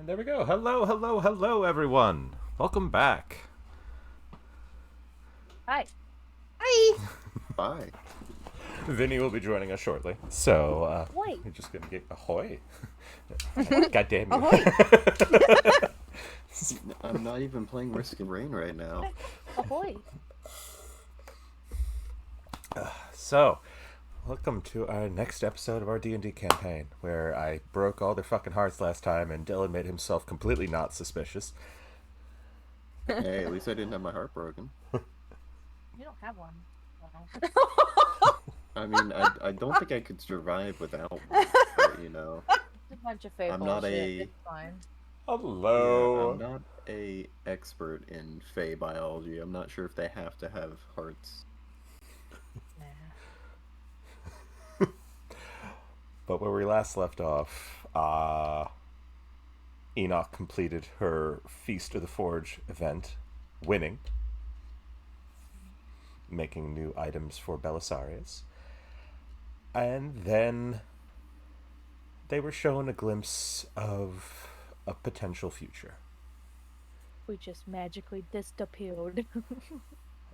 And there we go. Hello, hello, hello, everyone. Welcome back. Hi. Hi. Bye. Vinny will be joining us shortly. So, Ahoy. you're just going to get ahoy. God damn you. Ahoy. I'm not even playing Risk and Rain right now. Ahoy. So, welcome to our next episode of our D&D campaign, where I broke all their fucking hearts last time, and Dylan made himself completely not suspicious. Hey, at least I didn't have my heart broken. You don't have one. I mean, I don't think I could survive without one, but, you know. It's a bunch of fake bullshit. It's fine. Hello. Yeah, I'm not a expert in Fey biology. I'm not sure if they have to have hearts. Nah. But where we last left off, Enoch completed her Feast of the Forge event, winning, making new items for Belisarius. And then they were shown a glimpse of a potential future. We just magically disappeared.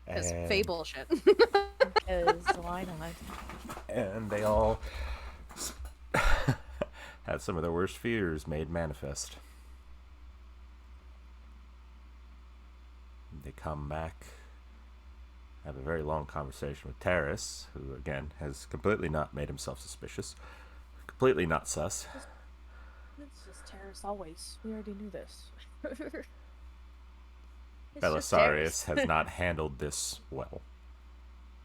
It's Fey bullshit. Because why not? And they all had some of their worst fears made manifest. They come back, have a very long conversation with Terrace, who again has completely not made himself suspicious, completely not sus. It's just Terrace always. We already knew this. Belisarius has not handled this well.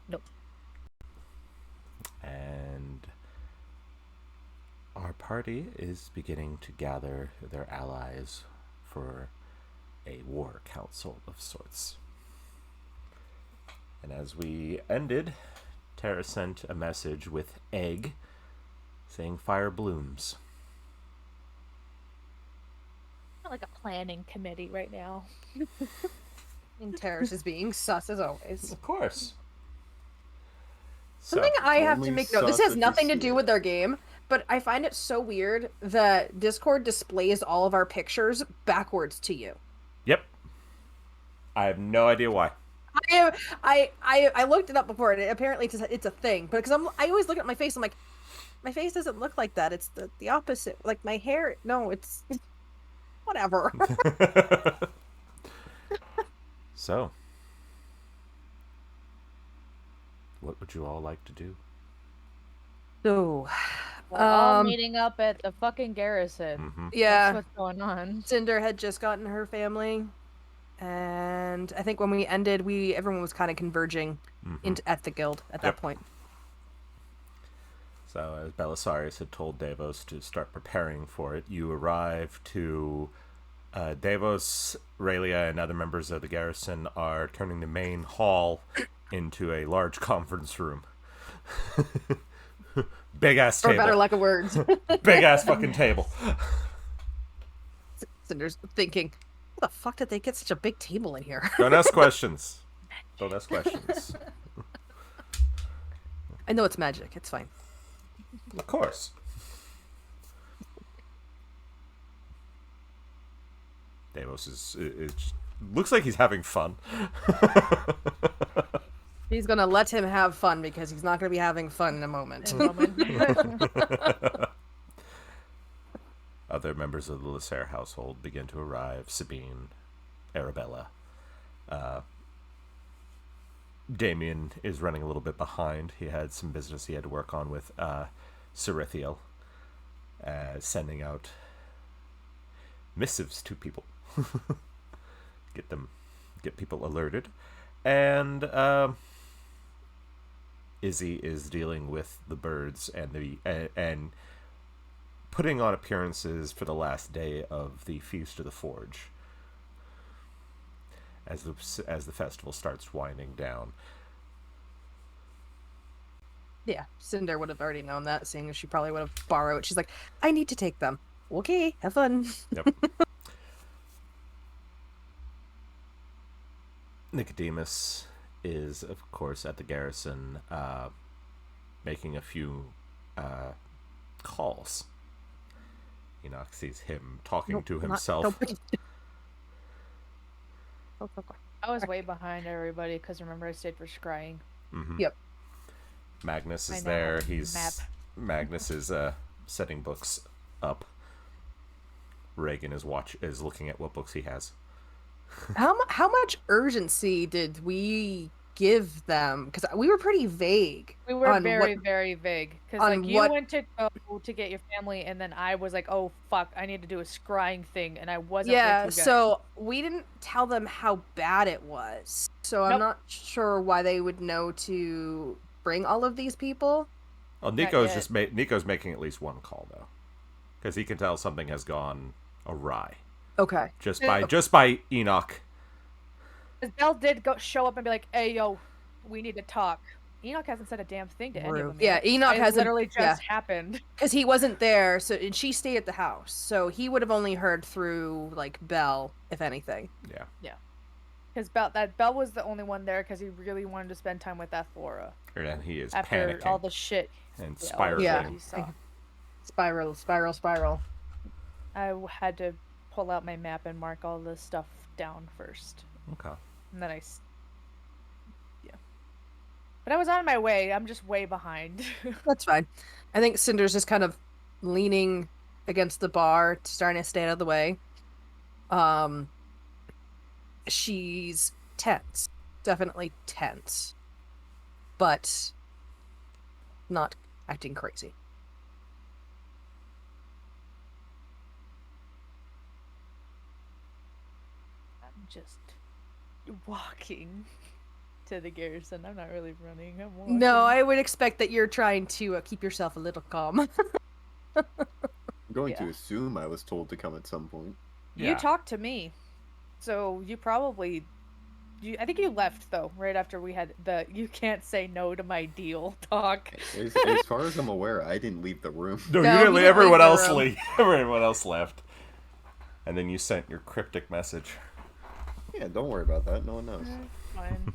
Nope. And our party is beginning to gather their allies for a war council of sorts. And as we ended, Tara sent a message with egg saying fire blooms. Not like a planning committee right now. And Terrace is being sus as always. Of course. Something I have to only make note. This sus has if you nothing to see do it. with their game, but I find it so weird that Discord displays all of our pictures backwards to you. Yep. I have no idea why. I looked it up before, and apparently it's a thing. But because I always look at my face, I'm like, my face doesn't look like that. It's the opposite. Like my hair, no, it's whatever. So, what would you all like to do? So, We're all meeting up at the fucking garrison. Mm-hmm. yeah, That's what's going on. Cinder had just gotten her family, and I think when we ended, everyone was kind of converging at the guild at that point. So, as Belisarius had told Davos to start preparing for it, you arrive to Davos, Raylia, and other members of the garrison are turning the main hall into a large conference room. Big ass For table. better lack of words. Big ass fucking table. Cinder's thinking, how the fuck did they get such a big table in here? Don't ask questions. Don't ask questions. I know it's magic. It's fine. Of course. Davos is looks like he's having fun. He's gonna let him have fun because he's not gonna be having fun in a moment. Other members of the Lasser household begin to arrive. Sabine, Arabella. Damien is running a little bit behind. He had some business he had to work on with Cerithiel, sending out missives to people. Get people alerted. And Izzy is dealing with the birds and putting on appearances for the last day of the Feast of the Forge, as the festival starts winding down. Yeah, Cinder would have already known that, seeing as she probably would have borrowed. She's like, I need to take them. Okay, have fun. Yep. Nicodemus is, of course, at the garrison, making a few calls. Enoch sees him talking Nope, to not- himself. don't put it- Go, go, go. I was way behind everybody because remember I stayed for scrying. Yep. Magnus I is now there. have a He's map. Magnus is setting books up. Reagan is looking at what books he has. How much urgency did we give them? Because we were pretty vague. We were on very, what- very vague. Because, on like, you what- went to go to get your family, and then I was like, oh, fuck, I need to do a scrying thing, and I wasn't Yeah, with you guys. so we didn't tell them how bad it was. So I'm Nope. not sure why they would know to bring all of these people. Well, yet. Nico's making at least one call though, because he can tell something has gone awry Okay. just by Enoch. 'Cause Belle did show up and be like, hey, yo, we need to talk. Enoch hasn't said a damn thing to any of Rude. them Yeah, yet. Enoch It hasn't- literally just happened. Because he wasn't there, and she stayed at the house. So he would have only heard through, like, Belle, if anything. Yeah, Because Belle was the only one there because he really wanted to spend time with that Flora. and he is After panicking all the shit. and all the spiraling. shit Yeah. he saw. Spiral. I had to pull out my map and mark all this stuff down first. Okay. And then yeah. But I was on my way. I'm just way behind. That's fine. I think Cinder's just kind of leaning against the bar, starting to stay out of the way. She's tense. Definitely tense. But not acting crazy. I'm just walking to the garrison. I'm not really running. I'm walking. No, I would expect that you're trying to keep yourself a little calm. I'm going to Yeah. assume I was told to come at some point. Yeah. You talked to me. So you probably... I think you left, though, right after we had the you can't say no to my deal talk. As far as I'm aware, I didn't leave the room. No, No, you he didn't. didn't Everyone leave the else room. Everyone else left, and then you sent your cryptic message. Yeah, don't worry about that. No one knows. Fine.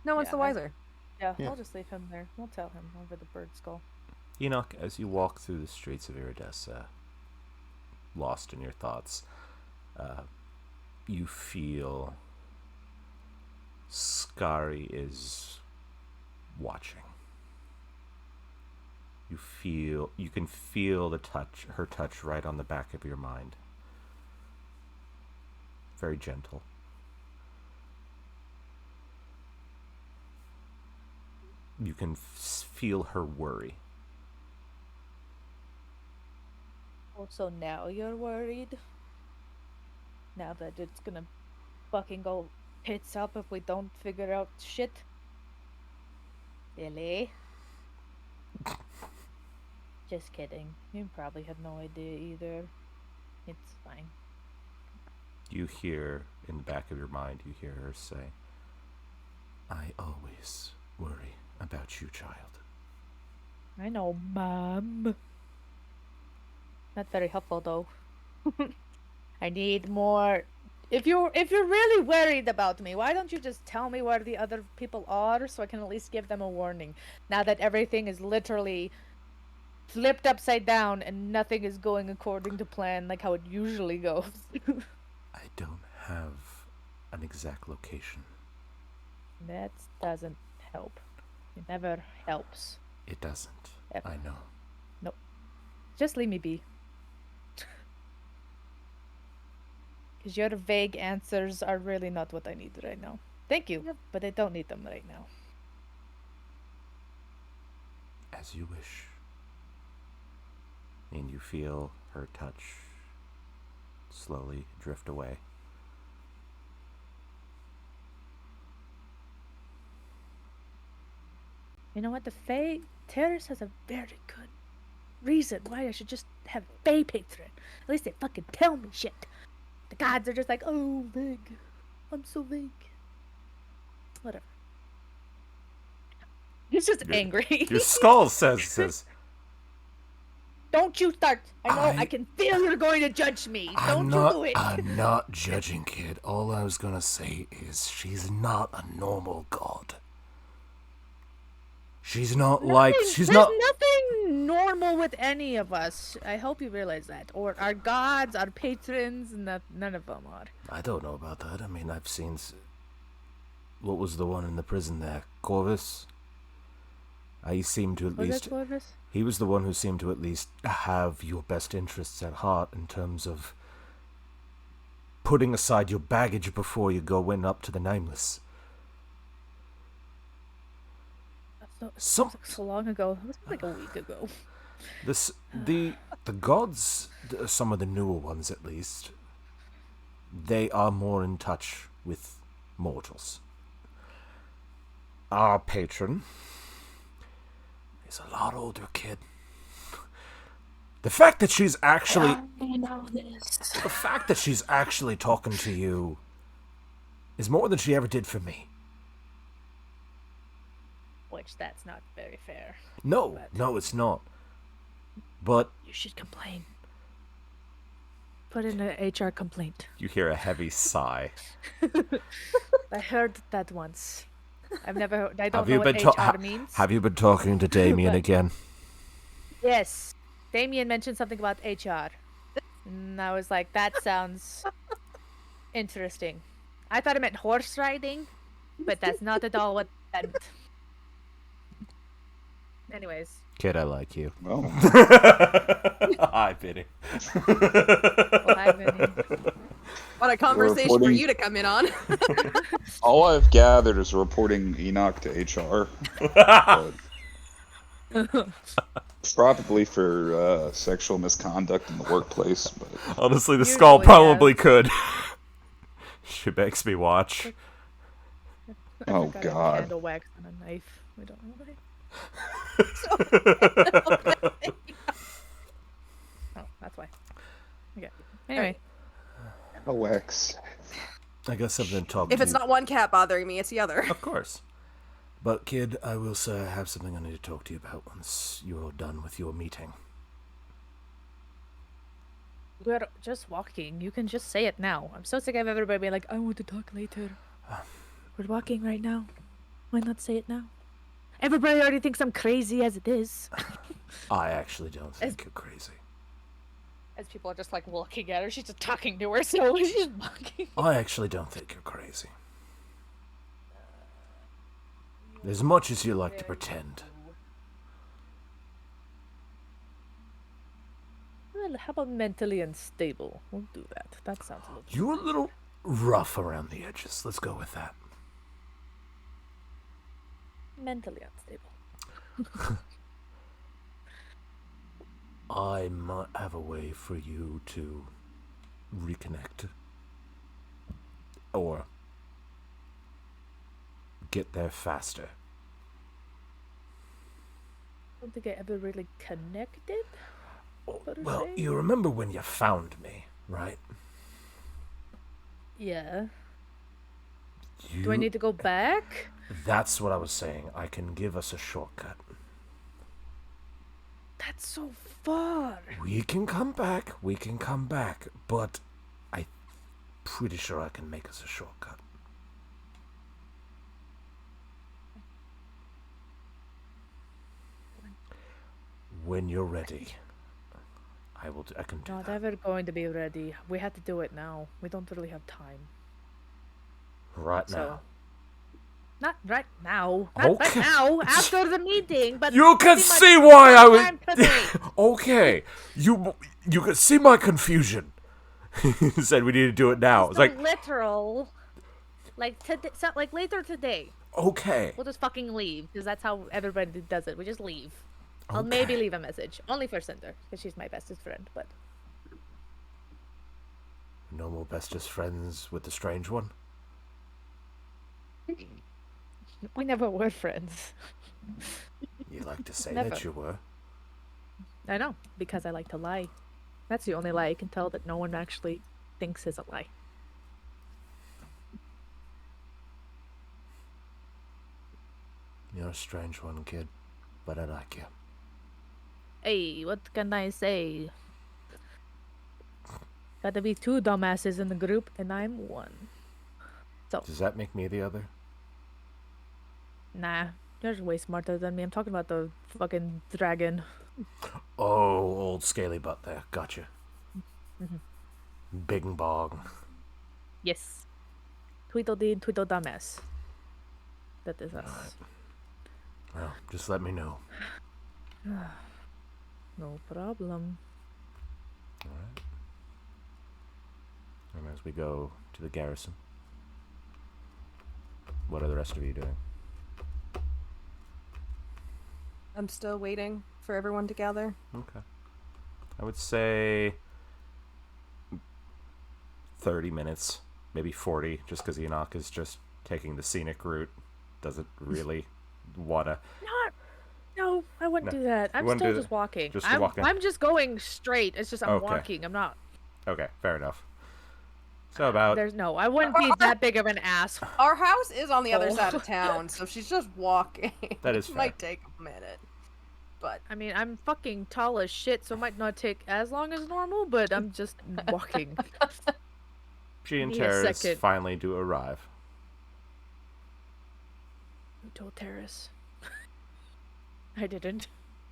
No one's Yeah, the wiser. Yeah, Yeah. I'll just leave him there. We'll tell him over the bird skull. Enoch, as you walk through the streets of Iridessa, lost in your thoughts, you feel Skari is watching. You can feel her touch right on the back of your mind. Very gentle. You can feel her worry. Also, now you're worried? Now that it's gonna fucking go tits up if we don't figure out shit? Really? Just kidding. You probably have no idea either. It's fine. You hear, in the back of your mind, you hear her say, I always worry about you, child. I know, Mom. Not very helpful though. I need more. If you're really worried about me, why don't you just tell me where the other people are so I can at least give them a warning? Now that everything is literally flipped upside down and nothing is going according to plan like how it usually goes. I don't have an exact location. That doesn't help. It never helps. It doesn't. Yep. I know. Just leave me be. Because your vague answers are really not what I need right now. Thank you, but I don't need them right now. As you wish. And you feel her touch slowly drift away. You know what? The Fae Terrace has a very good reason why I should just have Fae patron. At least they fucking tell me shit. The gods are just like, oh, vague. I'm so vague. Whatever. He's just angry. Your skull says, Don't you start. I know. I I- can feel you're going to judge me. Don't you do it. I'm not judging, kid. All I was gonna say is she's not a normal god. She's not like she's There's not. nothing normal with any of us. I hope you realize that. Or our gods, our patrons, none of them are. I don't know about that. I mean, I've seen... What was the one in the prison there? Corvus? He seemed to at Was least... it Corvus? He was the one who seemed to at least have your best interests at heart in terms of putting aside your baggage before you go in up to the Nameless. That was so long ago. It was like a week ago. The gods, some of the newer ones at least, they are more in touch with mortals. Our patron is a lot older, kid. The fact that she's actually... I know this. The fact that she's actually talking to you is more than she ever did for me. Which, that's not very fair. No, it's not. But You should complain. Put in an HR complaint. you hear a heavy sigh. I heard that once. I've never heard... I don't Have know you what been HR means. Have you been talking to Damien again? Yes. Damien mentioned something about HR. And I was like, that sounds interesting. I thought it meant horse riding, but that's not at all what that meant. Anyways. Kid, I like you. Well, Hi, Biddy. Well, hi, Vinny. What a conversation for reporting- you to come in on. all I've gathered is reporting Enoch to HR. But probably for sexual misconduct in the workplace. But Honestly, the Usually, skull yeah. probably could. She makes me watch. oh I got god, candle wax and a knife. We don't know why. Oh, that's why. Okay. Anyway. OX. I guess I've been talking If to it's you. not one cat bothering me, it's the other. Of course. But, kid, I will say I have something I need to talk to you about once you're done with your meeting. We're just walking. You can just say it now. I'm so sick of everybody being like, I want to talk later. We're walking right now. Why not say it now? Everybody already thinks I'm crazy as it is. I actually don't think you're crazy. As people are just like looking at her, she's just talking to her, so she's just walking. I actually don't think you're crazy. As much as you like to pretend. Well, how about mentally unstable? We'll do that. That sounds a little. You're a little rough around the edges. Let's go with that. Mentally unstable. I might have a way for you to reconnect. Or get there faster. I don't think I ever really connected. So to Well, say. you remember when you found me, right? Yeah. You, Do I need to go back? That's what I was saying. I can give us a shortcut. That's so far. We can come back, but I'm pretty sure I can make us a shortcut. When you're ready, I can do Not that. ever going to be ready. We have to do it now. We don't really have time. Right So, now. not right now. Not right Okay. now. After the meeting, but You can pretty much see why I sometime was. today. Okay, you can see my confusion. He said we need to do it now. It's So like, literal. Like today, like later today. okay, We'll just fucking leave because that's how everybody does it. We just leave. I'll maybe leave a message, only for Cinder because she's my bestest friend. But no more bestest friends with the strange one. we never were friends. You like to say Never. that you were. I know because I like to lie. That's the only lie I can tell that no one actually thinks is a lie. You're a strange one, kid, but I like you. Hey, what can I say? Gotta be two dumbasses in the group, and I'm one. So, Does that make me the other? nah, you're way smarter than me. I'm talking about the fucking dragon. Oh, old scaly butt there. Gotcha. Bing bong. Yes. Tweedledee, Tweedledumbass. That is us. Alright. Well, just let me know. No problem. Alright. And as we go to the garrison, what are the rest of you doing? I'm still waiting for everyone to gather. Okay. I would say 30 minutes, maybe 40, just because Enoch is just taking the scenic route. Doesn't really want to. No, I wouldn't do that. I'm wouldn't still do just that? walking. Just I'm, walking. I'm just going straight. It's just I'm Okay. walking. I'm not. Okay, fair enough. So about... I wouldn't be that big of an ass. Our house is on the other Oh. side of town, so she's just walking. That is It fair. might take a minute. But I mean, I'm fucking tall as shit, so it might not take as long as normal, but I'm just walking. She and Need a Terrace second. finally do arrive. Who told Terrace? I didn't.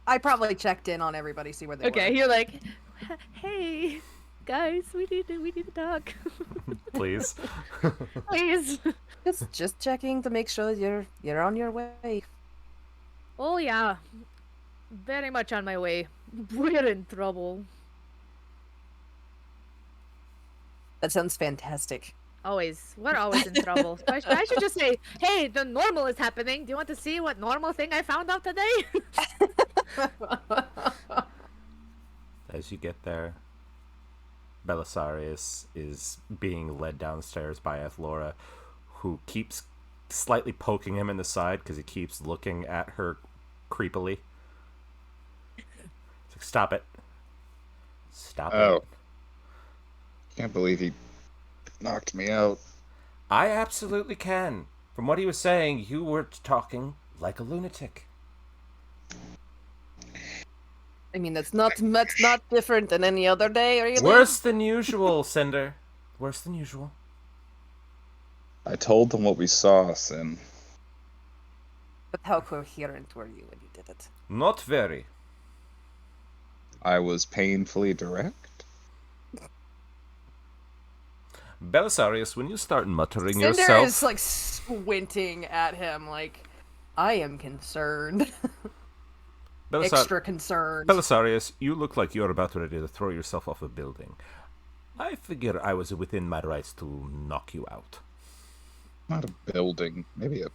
I probably checked in on everybody, see where they Okay, were. you're like, hey, guys, we need to talk. Please. Please. Just checking to make sure you're on your way. Oh yeah, very much on my way. We're in trouble. That sounds fantastic. Always. We're always in trouble. I should just say, hey, the normal is happening. Do you want to see what normal thing I found out today? As you get there, Belisarius is being led downstairs by Athlora, who keeps slightly poking him in the side because he keeps looking at her creepily. It's like, stop it. Stop it. Can't believe he knocked me out. I absolutely can. From what he was saying, you were talking like a lunatic. I mean, that's not different than any other day, really. Worse than usual, Cinder. Worse than usual. I told them what we saw, Sin. But how coherent were you when you did it? Not very. I was painfully direct. Belisarius, when you start muttering Cinder yourself... is like squinting at him, like, I am concerned. Extra concerned. Belisarius, you look like you're about ready to throw yourself off a building. I figure I was within my rights to knock you out. Not a building. Maybe a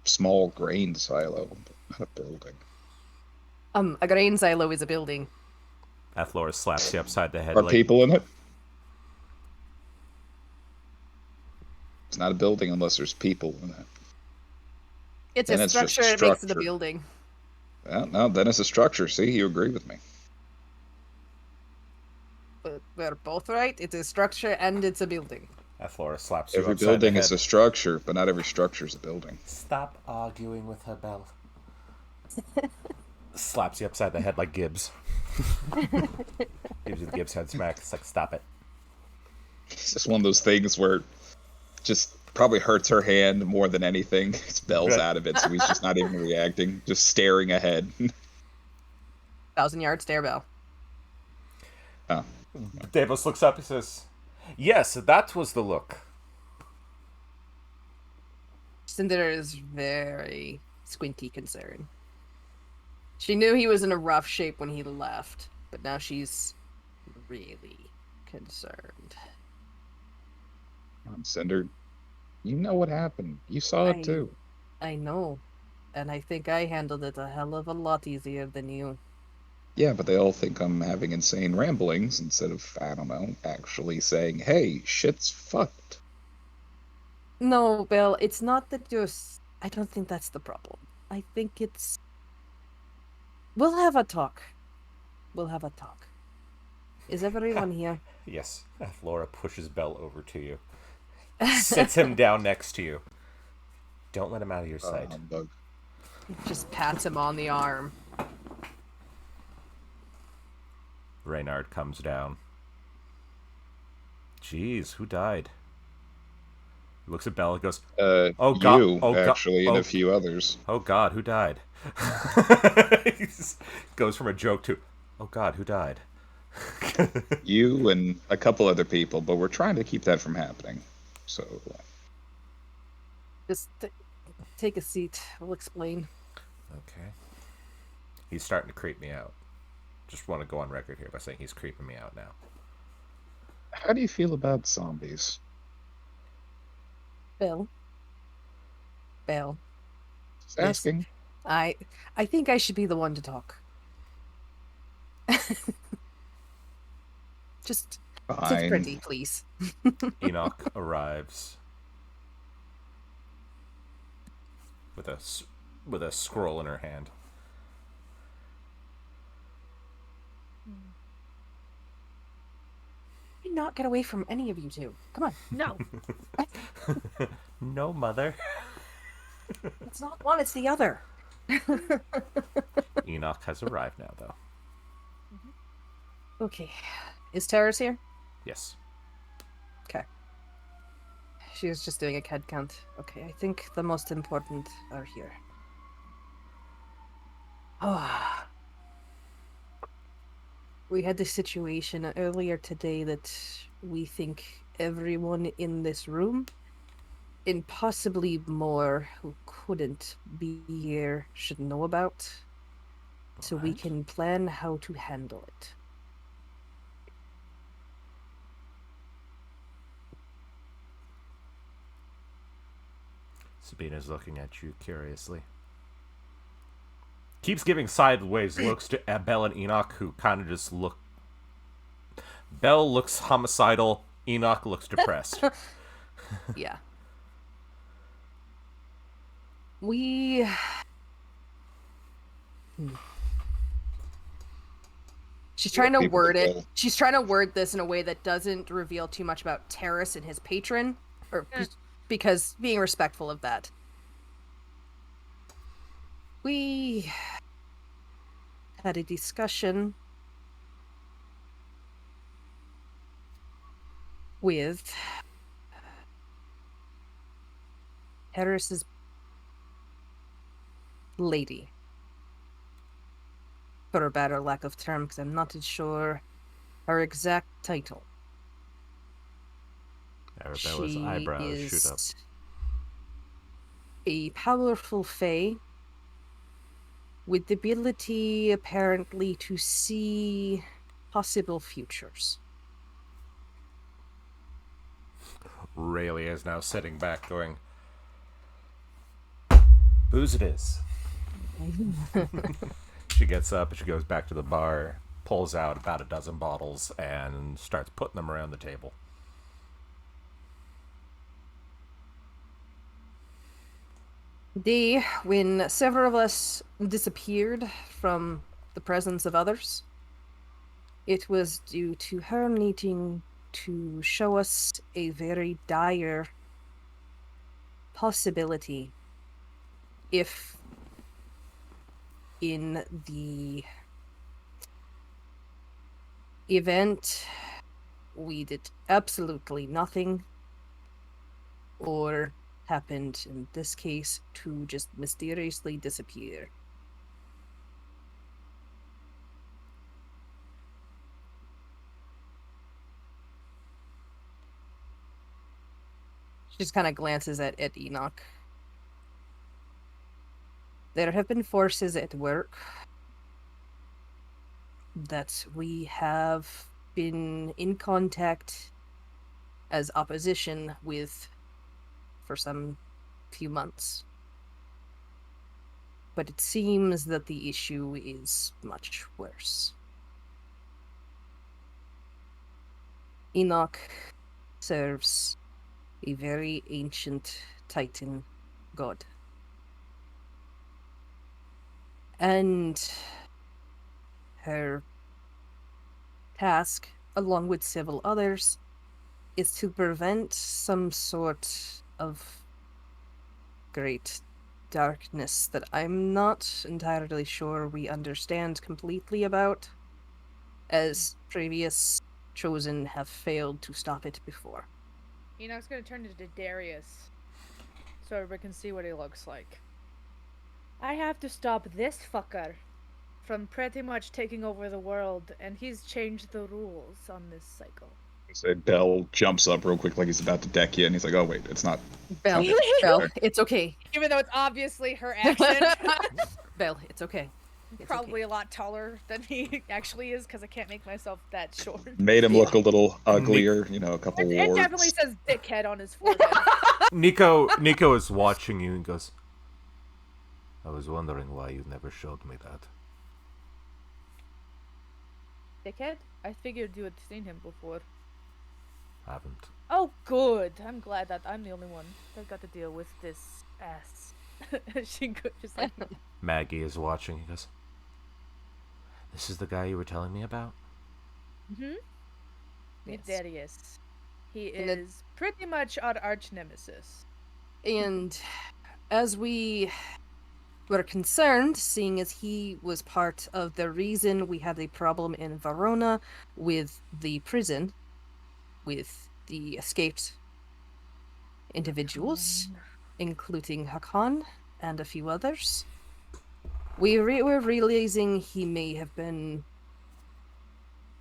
small grain silo, but not a building. A grain silo is a building. Athlora slaps you upside the head. Are like, people in it? It's not a building unless there's people in it. It's Then a it's just structure, a it makes it a structure. building. Well, no, then it's a structure. See, you agree with me. But we're both right. It's a structure and it's a building. Athlora slaps you Every upside building the is head. a structure, but not every structure is a building. Stop arguing with her, Belle. Slaps you upside the head like Gibbs. Gives you the Gibbs head smack. It's like, stop it. It's just one of those things where it just probably hurts her hand more than anything. It's Belle's Right. out of it, so he's just not even reacting, just staring ahead. 1,000-yard stair bell. Oh. Davos looks up and says, yes, that was the look. Cinder is very squinty concerned. She knew he was in a rough shape when he left, but now she's really concerned. Cinder, you know what happened. You saw it too. I know. And I think I handled it a hell of a lot easier than you. Yeah, but they all think I'm having insane ramblings instead of, I don't know, actually saying, hey, shit's fucked. No, Bill, it's not that you're... I don't think that's the problem. I think it's... We'll have a talk. We'll have a talk. Is everyone here? Yes. Athlora pushes Belle over to you. Sits him down next to you. Don't let him out of your sight. Humbug. Just pats him on the arm. Reynard comes down. Jeez, who died? He looks at Bell and goes, "Oh God! You, Oh God! actually, and a few others. Oh God! Who died?" He just goes from a joke to, "Oh God! Who died?" You and a couple other people, but we're trying to keep that from happening. So, Just take a seat. We'll explain. Okay. He's starting to creep me out. Just want to go on record here by saying he's creeping me out now. how do you feel about zombies? Bill. Bill. Just asking. I think I should be the one to talk. Just sit pretty, Fine. please. Enoch arrives with a scroll in her hand. Do not get away from any of you two. Come on. No. No, mother. It's not one, it's the other. Enoch has arrived now, though. Okay. Is Terrace here? Yes. Okay. She was just doing a head count. Okay, I think the most important are here. Oh. We had this situation earlier today that we think everyone in this room, and possibly more who couldn't be here, should know about. So we Right. can plan how to handle it. Sabina's looking at you curiously. Keeps giving sideways looks to Bell and Enoch, who kind of just look. Bell looks homicidal. Enoch looks depressed. Yeah. We... She's trying to People word that it. go- She's trying to word this in a way that doesn't reveal too much about Terrace and his patron, or because being respectful of that. We had a discussion with Terrace's lady, for a better lack of term, because I'm not sure her exact title. Arabella's She eyebrows shoot up. is a powerful fae with the ability, apparently, to see possible futures. Rayleigh is now sitting back, going, "Booze it is." She gets up and she goes back to the bar, pulls out about a dozen bottles, and starts putting them around the table. When several of us disappeared from the presence of others, it was due to her needing to show us a very dire possibility if in the event we did absolutely nothing, or happened in this case to just mysteriously disappear. She just kind of glances at Enoch. There have been forces at work that we have been in contact as opposition with for some few months. But it seems that the issue is much worse. Enoch serves a very ancient Titan god. And her task, along with several others, is to prevent some sort of great darkness that I'm not entirely sure we understand completely about, as previous Chosen have failed to stop it before. Enoch's gonna turn into Darius so everybody can see what he looks like. I have to stop this fucker from pretty much taking over the world, and he's changed the rules on this cycle. So Bell jumps up real quick like he's about to deck you, and he's like, "Oh wait, it's not." Belle, Okay. Belle, it's okay. Even though it's obviously her accent. Belle, it's okay. It's Probably okay. a lot taller than he actually is, because I can't make myself that short. Made him Yeah. look a little uglier, you know, a couple It warts. definitely says dickhead on his forehead. Nico is watching you and goes, I was wondering why you never showed me that. Dickhead? I figured you had seen him before. Haven't. Oh, good. I'm glad that I'm the only one that got to deal with this ass. She just like, Maggie is watching. He goes, this is the guy you were telling me about? meet Yes. Darius. He And is pretty much our arch nemesis. And as we were concerned, seeing as he was part of the reason we had a problem in Verona with the prison, with the escaped individuals, including Hakan and a few others, we were realizing he may have been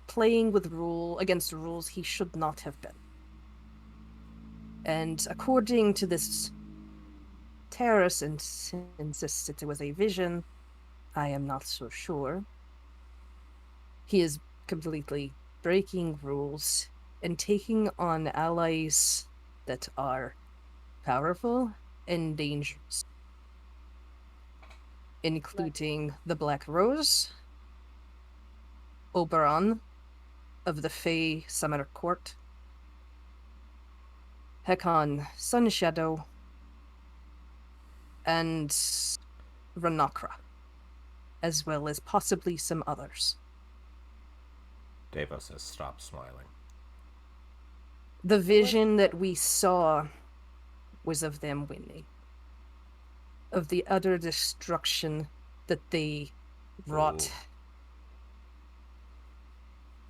playing with against rules he should not have been. And according to this terrorist insists it was a vision, I am not so sure. He is completely breaking rules and taking on allies that are powerful and dangerous, including the Black Rose, Oberon of the Fey Summer Court, Hekon Sunshadow, and Ranakra, as well as possibly some others. Davos says, stop smiling. The vision that we saw was of them winning, of the utter destruction that they wrought. Ooh.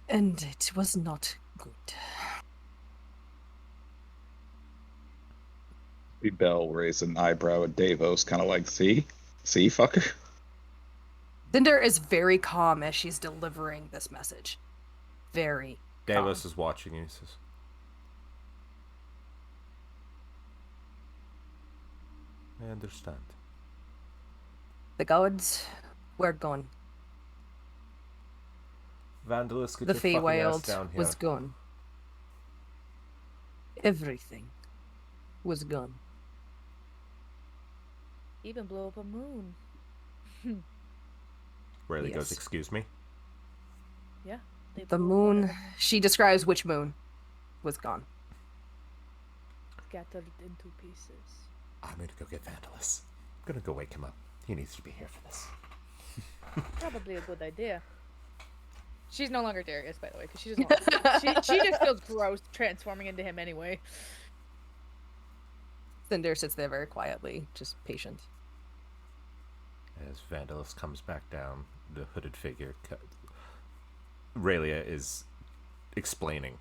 And it was not good. Bell raised an eyebrow at Davos, kind of like, see, fucker. Cinder is very calm as she's delivering this message. Very Davos calm. is watching you. He says, I understand. The gods were gone. Vandalus, get The your fucking ass Feywild down here. was gone. Everything was gone. Even blew up a moon. Rayleigh Yes. goes, excuse me? Yeah. they The blew up moon, one of them, she describes which moon, was gone. scattered into pieces. I'm gonna go get Vandalus. I'm gonna go wake him up. He needs to be here for this. Probably a good idea. She's no longer Darius, by the way, because she doesn't. Want she just feels gross transforming into him anyway. Cinder sits there very quietly, just patient. As Vandalus comes back down, the hooded figure, Rayleigh is explaining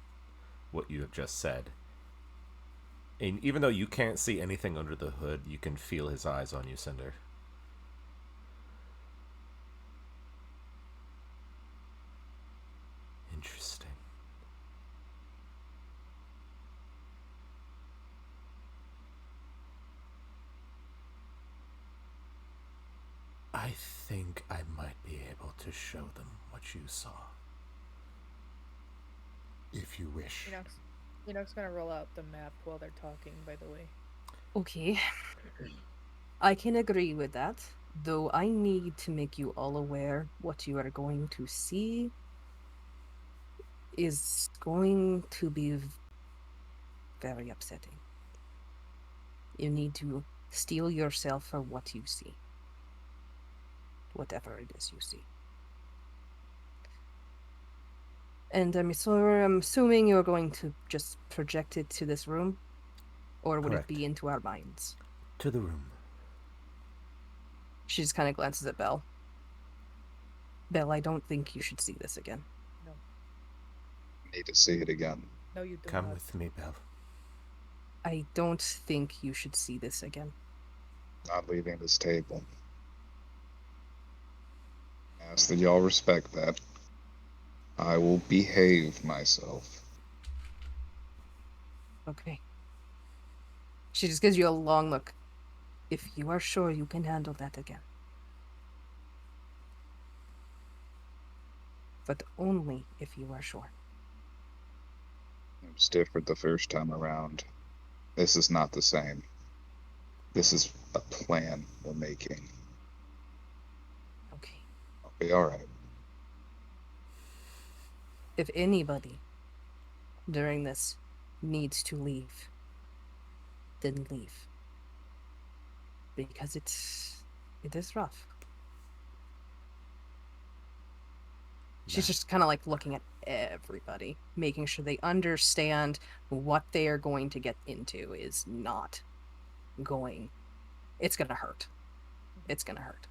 what you have just said. And even though you can't see anything under the hood, you can feel his eyes on you, Cinder. Interesting. I think I might be able to show them what you saw. If you wish. Enoch's gonna roll out the map while they're talking, by the way. Okay. I can agree with that, though I need to make you all aware what you are going to see is going to be very upsetting. You need to steel yourself for what you see. Whatever it is you see. And I'm assuming you're going to just project it to this room? Or would Correct. it be into our minds? To the room. She just kind of glances at Belle. Belle, I don't think you should see this again. No, Need to see it again. no, you do Come not. with me, Belle. I don't think you should see this again. Not leaving this table. Ask that y'all respect that. I will behave myself. Okay. She just gives you a long look. If you are sure you can handle that again. But only if you are sure. It was different the first time around. This is not the same. This is a plan we're making. Okay. I'll be alright. If anybody during this needs to leave, then leave. Because it is rough. She's just kind of like looking at everybody, making sure they understand what they are going to get into is not going. It's going to hurt. It's going to hurt.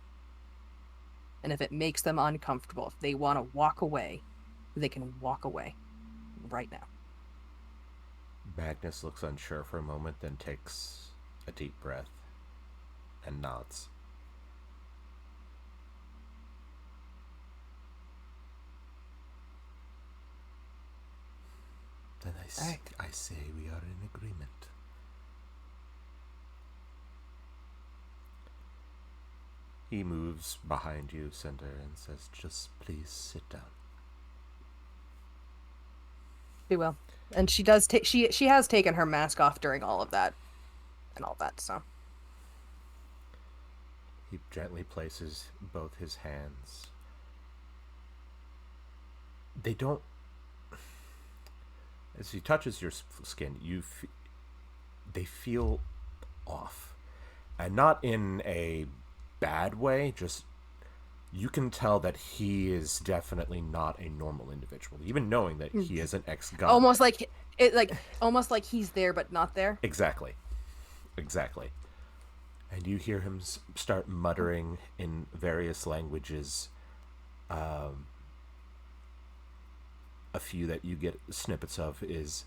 And if it makes them uncomfortable, if they want to walk away, they can walk away right now. Magnus looks unsure for a moment, then takes a deep breath and nods. Then I say we are in agreement. He moves behind you, Cinder, and says, just please sit down. She will. And she does take she has taken her mask off during all of that and all that, so. He gently places both his hands. They don't... As he touches your skin, they feel off. And not in a bad way, just... You can tell that he is definitely not a normal individual, even knowing that he is an ex-gun. Almost like he's there but not there. Exactly. And you hear him start muttering in various languages. A few that you get snippets of is,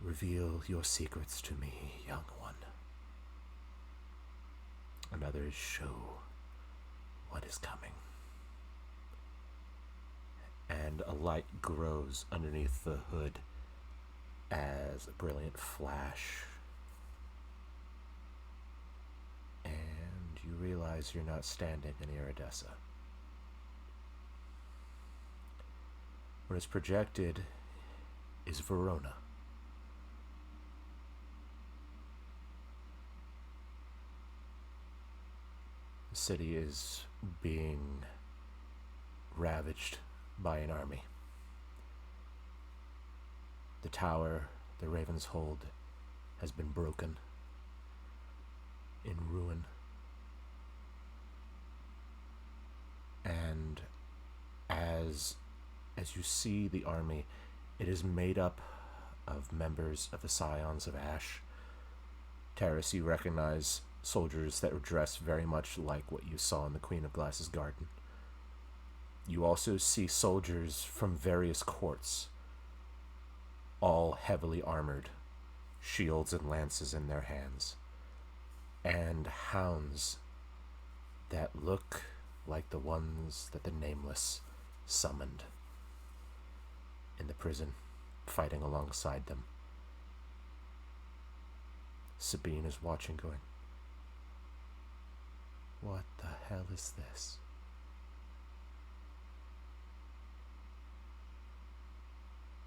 reveal your secrets to me, young one. Another is, show what is coming. And a light grows underneath the hood as a brilliant flash. And you realize you're not standing in Iridessa. What is projected is Verona. The city is being ravaged by an army. The tower, the Raven's Hold, has been broken, in ruin. And as you see the army, it is made up of members of the Scions of Ash. Terrace, you recognize soldiers that were dressed very much like what you saw in the Queen of Glass's garden. You also see soldiers from various courts, all heavily armored, shields and lances in their hands, and hounds that look like the ones that the Nameless summoned in the prison, fighting alongside them. Sabine is watching, going, what the hell is this?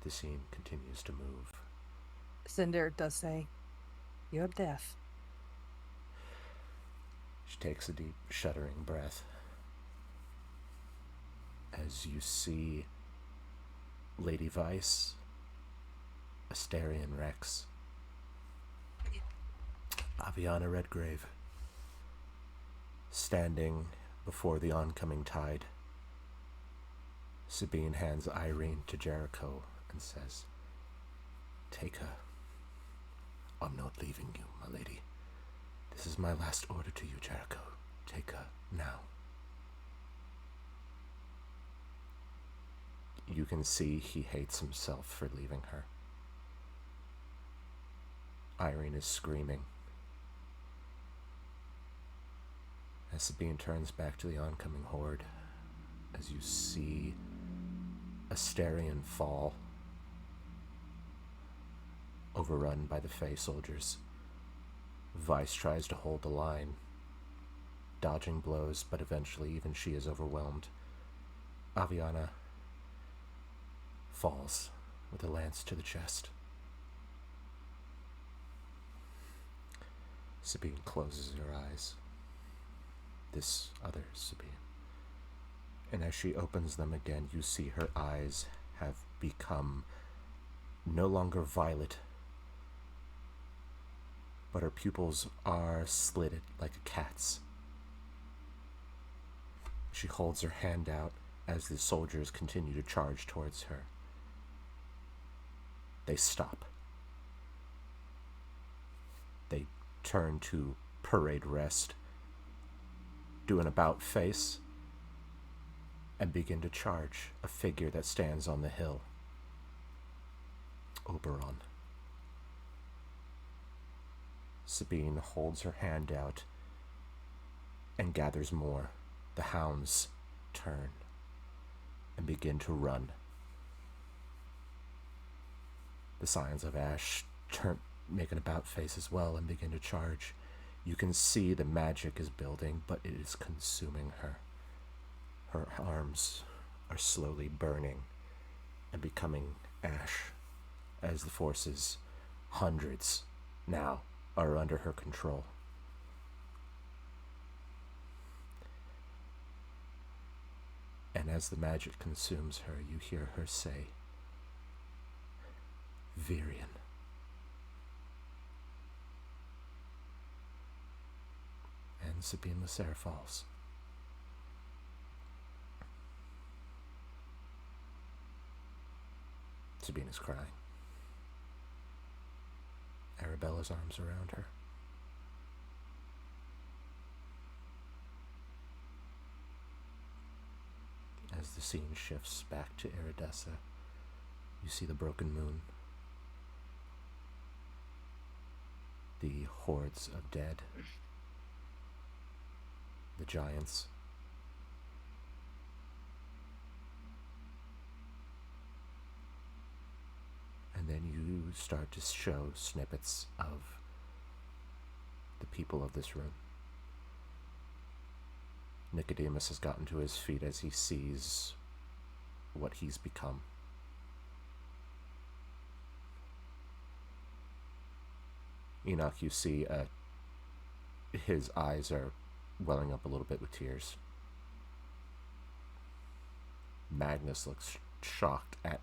The scene continues to move. Cinder does say, you're deaf. She takes a deep, shuddering breath as you see Lady Vice, Asterion Rex, Aviana Redgrave, standing before the oncoming tide. Sabine hands Irene to Jericho and says, take her. I'm not leaving you, my lady. This is my last order to you, Jericho. Take her now. You can see he hates himself for leaving her. Irene is screaming. As Sabine turns back to the oncoming horde, as you see Asterion fall, overrun by the Fey soldiers. Vice tries to hold the line, dodging blows, but eventually even she is overwhelmed. Aviana falls with a lance to the chest. Sabine closes her eyes. This other Sabine. And as she opens them again, you see her eyes have become no longer violet, but her pupils are slitted like a cat's. She holds her hand out as the soldiers continue to charge towards her. They stop. They turn to parade rest, do an about face, and begin to charge a figure that stands on the hill. Oberon. Sabine holds her hand out and gathers more. The hounds turn and begin to run. The Scions of Ash make an about face as well and begin to charge. You can see the magic is building, but it is consuming her. Her arms are slowly burning and becoming ash as the forces, hundreds now, are under her control. And as the magic consumes her, you hear her say, Virion. And Sabine Lasser falls. Sabine is crying. Arabella's arms around her. As the scene shifts back to Iridessa, you see the broken moon, the hordes of dead, the giants, and then you start to show snippets of the people of this room. Nicodemus has gotten to his feet as he sees what he's become. Enoch, you see his eyes are welling up a little bit with tears. Magnus looks shocked at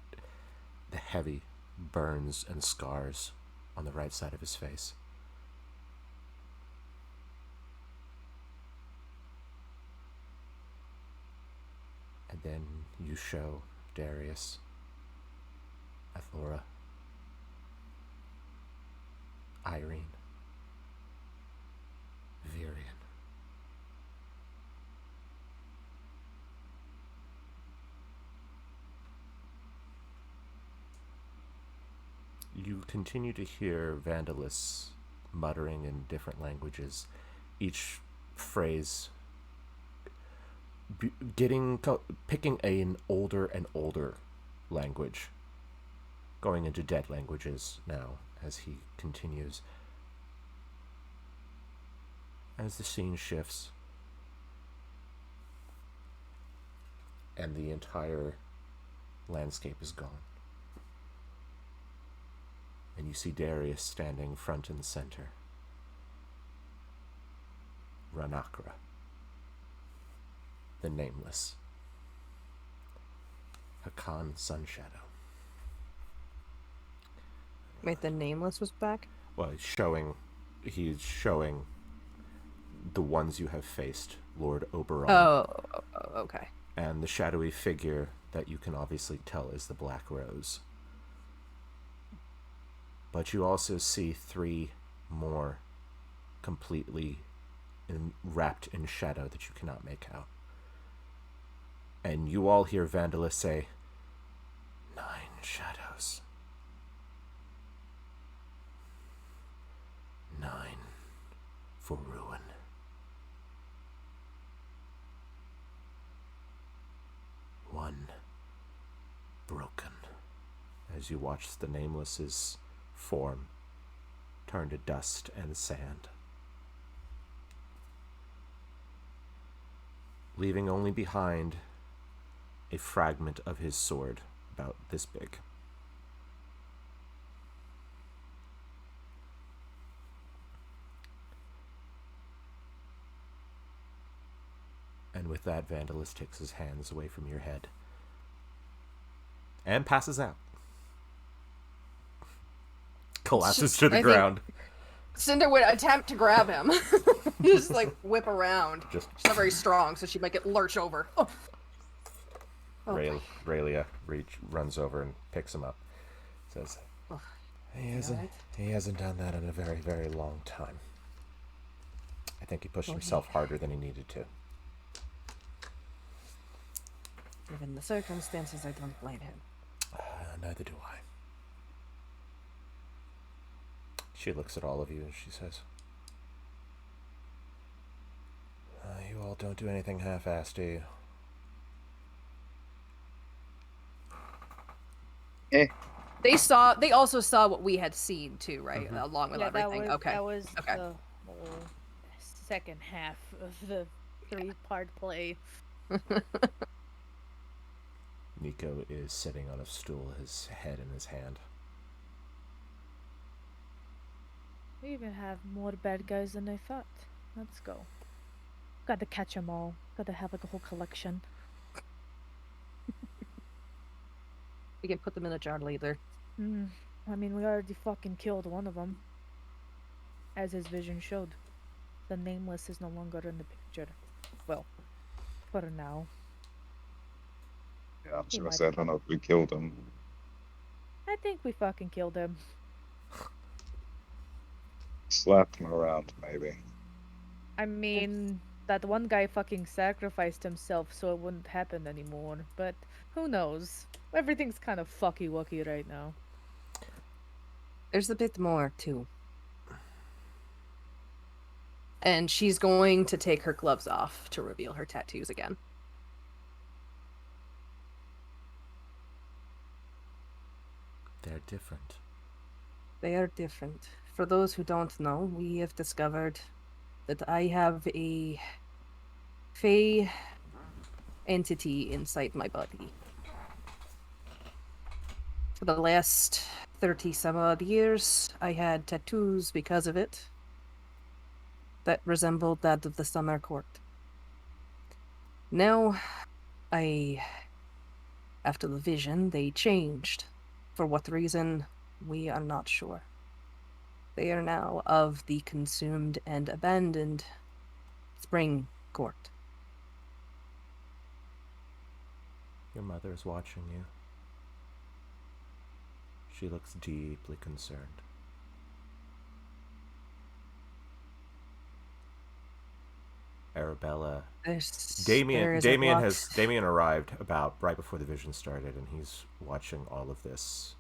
the heavy burns and scars on the right side of his face. And then you show Darius, Athlora, Irene, Virion. You continue to hear Vandalis muttering in different languages, each phrase picking an older and older language, going into dead languages now as he continues. As the scene shifts and the entire landscape is gone, and you see Darius standing front and center. Ranakra, the Nameless, Hakan Sunshadow. Wait, the Nameless was back? Well, he's showing the ones you have faced, Lord Oberon. Oh, okay. And the shadowy figure that you can obviously tell is the Black Rose. But you also see 3 more completely wrapped in shadow that you cannot make out. And you all hear Vandalis say, 9 shadows. 9 for ruin. 1 broken. As you watch the Nameless's form turn to dust and sand, leaving only behind a fragment of his sword about this big. And with that, Vandalus takes his hands away from your head and passes out. Collapses to the I think- ground. Cinder would attempt to grab him. Just like whip around. Just She's not very strong, so she might get lurch over. Oh. Okay. Raylia runs over and picks him up. Says, Oh, he hasn't done that in a very, very long time. I think he pushed himself harder than he needed to. Given the circumstances, I don't blame him. Neither do I. She looks at all of you and she says, you all don't do anything half-assed, do you? They also saw what we had seen too, right? Mm-hmm. Along with Yeah, everything. that was Okay. the whole second half of the 3-part play. Nico is sitting on a stool, his head in his hand. We even have more bad guys than I thought. Let's go. Gotta catch them all. Gotta have like a whole collection. We can put them in a jar later. I mean, we already fucking killed one of them. As his vision showed. The Nameless is no longer in the picture. Well, for now. Yeah, I was He gonna might say, I have don't know if we killed him. I think we fucking killed him. Slapped him around, maybe. I mean, that one guy fucking sacrificed himself so it wouldn't happen anymore. But who knows? Everything's kind of fucky-wucky right now. There's a bit more too. And she's going to take her gloves off to reveal her tattoos again. They're different. They are different. For those who don't know, we have discovered that I have a Fey entity inside my body. For the last 30 some odd years, I had tattoos because of it that resembled that of the Summer Court. Now, after the vision, they changed. For what reason, we are not sure. They are now of the consumed and abandoned Spring Court. Your mother is watching you. She looks deeply concerned. Arabella. Damien arrived about right before the vision started, and he's watching all of this.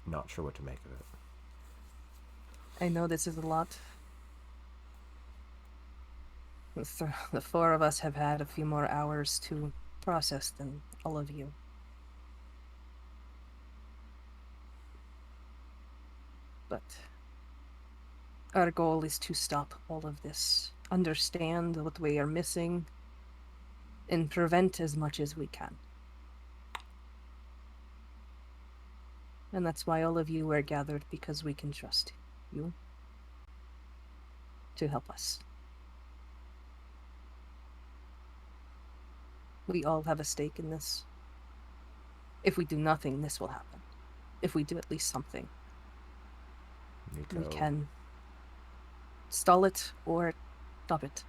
Not sure what to make of it. I know this is a lot. The four of us have had a few more hours to process than all of you. But our goal is to stop all of this, understand what we are missing, and prevent as much as we can. And that's why all of you are gathered, because we can trust you to help us. We all have a stake in this. If we do nothing, this will happen. If we do at least something, Nico. we can stall it or stop it.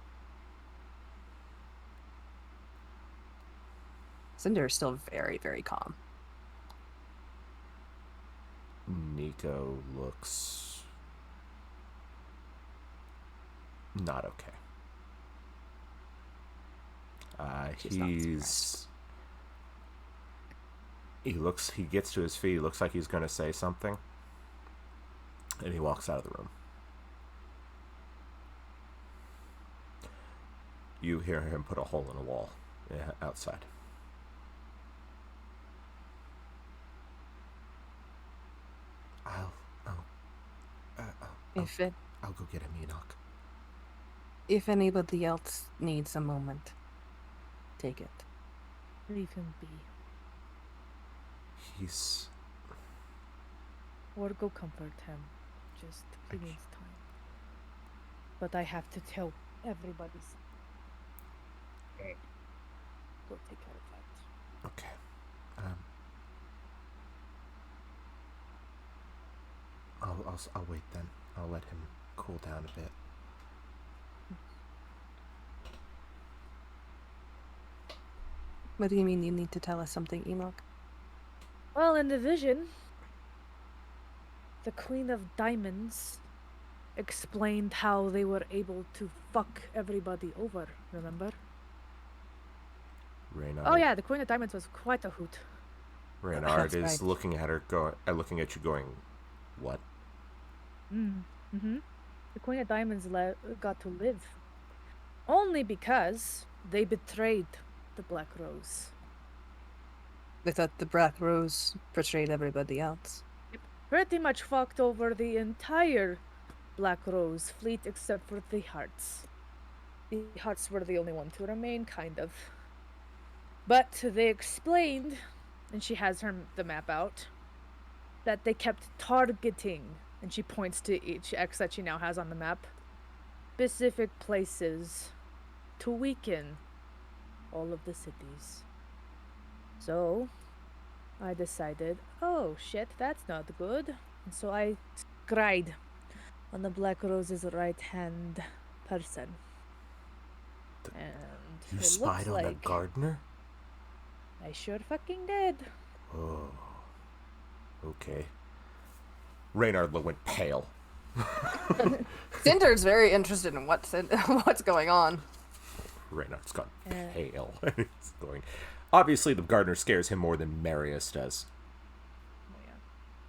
Cinder is still very, very calm. Nico looks not okay. She's not surprised. He gets to his feet, he looks like he's going to say something, and he walks out of the room. You hear him put a hole in a wall outside. If it, I'll go get him, Enoch. if anybody else needs a moment, take it. Leave him be. He's... Or go comfort him. Just, he needs time. But I have to tell everybody. Go take care of that. Okay. I'll wait then. I'll let him cool down a bit. What do you mean you need to tell us something, Enoch? Well, in the vision, the Queen of Diamonds explained how they were able to fuck everybody over, remember? Reynard. Oh yeah, the Queen of Diamonds was quite a hoot. Reynard That's is right. looking at her, looking at you, going, "What?" Mm-hmm. The Queen of Diamonds got to live. Only because they betrayed the Black Rose. They thought the Black Rose betrayed everybody else. Pretty much fucked over the entire Black Rose fleet except for the Hearts. The Hearts were the only one to remain, kind of. But they explained, and she has the map out, that they kept targeting, and she points to each X that she now has on the map, specific places to weaken all of the cities. So, I decided, oh shit, that's not good. And so I cried on the Black Rose's right-hand person. And You it spied looks on a like gardener? I sure fucking did. Oh. Okay. Reynard went pale. Cinder's very interested in what's going on. Reynard's gone Yeah. pale. He's going. Obviously, the gardener scares him more than Marius does. Oh, yeah.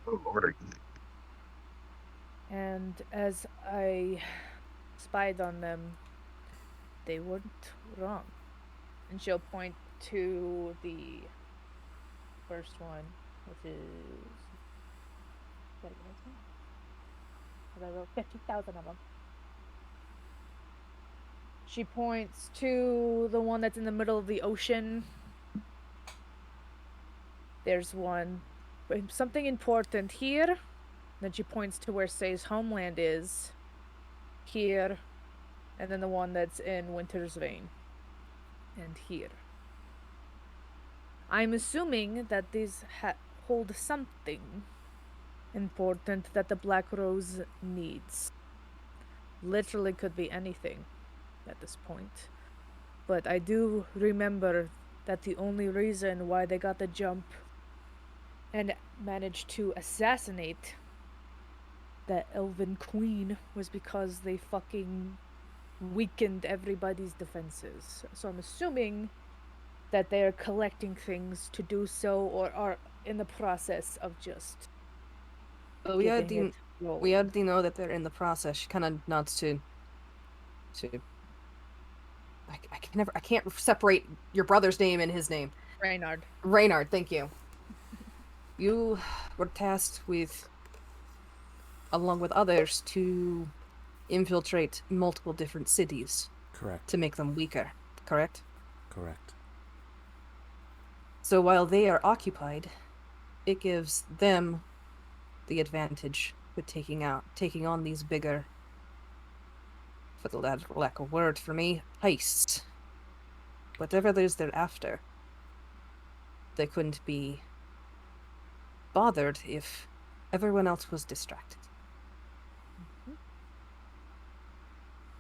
Oh, Lordy. And as I spied on them, they weren't wrong. And she'll point to the first one, which is... I wrote 50,000 of them. She points to the one that's in the middle of the ocean. There's one. Something important here. Then she points to where Say's homeland is. Here. And then the one that's in Winter's Vein. And here. I'm assuming that these hold something important that the Black Rose needs. Literally could be anything at this point. But I do remember that the only reason why they got the jump and managed to assassinate that elven queen was because they fucking weakened everybody's defenses. So I'm assuming that they are collecting things to do so, or are in the process of just Well, we getting already it rolling. we already know that they're in the process. She kind of nods to. I can't separate your brother's name and his name. Reynard. Reynard, thank you. You were tasked with, along with others, to infiltrate multiple different cities Correct. to make them weaker, correct? Correct. So while they are occupied, it gives them the advantage with taking on these bigger, for the lack of word for me, heists. Whatever it is they're after, they couldn't be bothered if everyone else was distracted.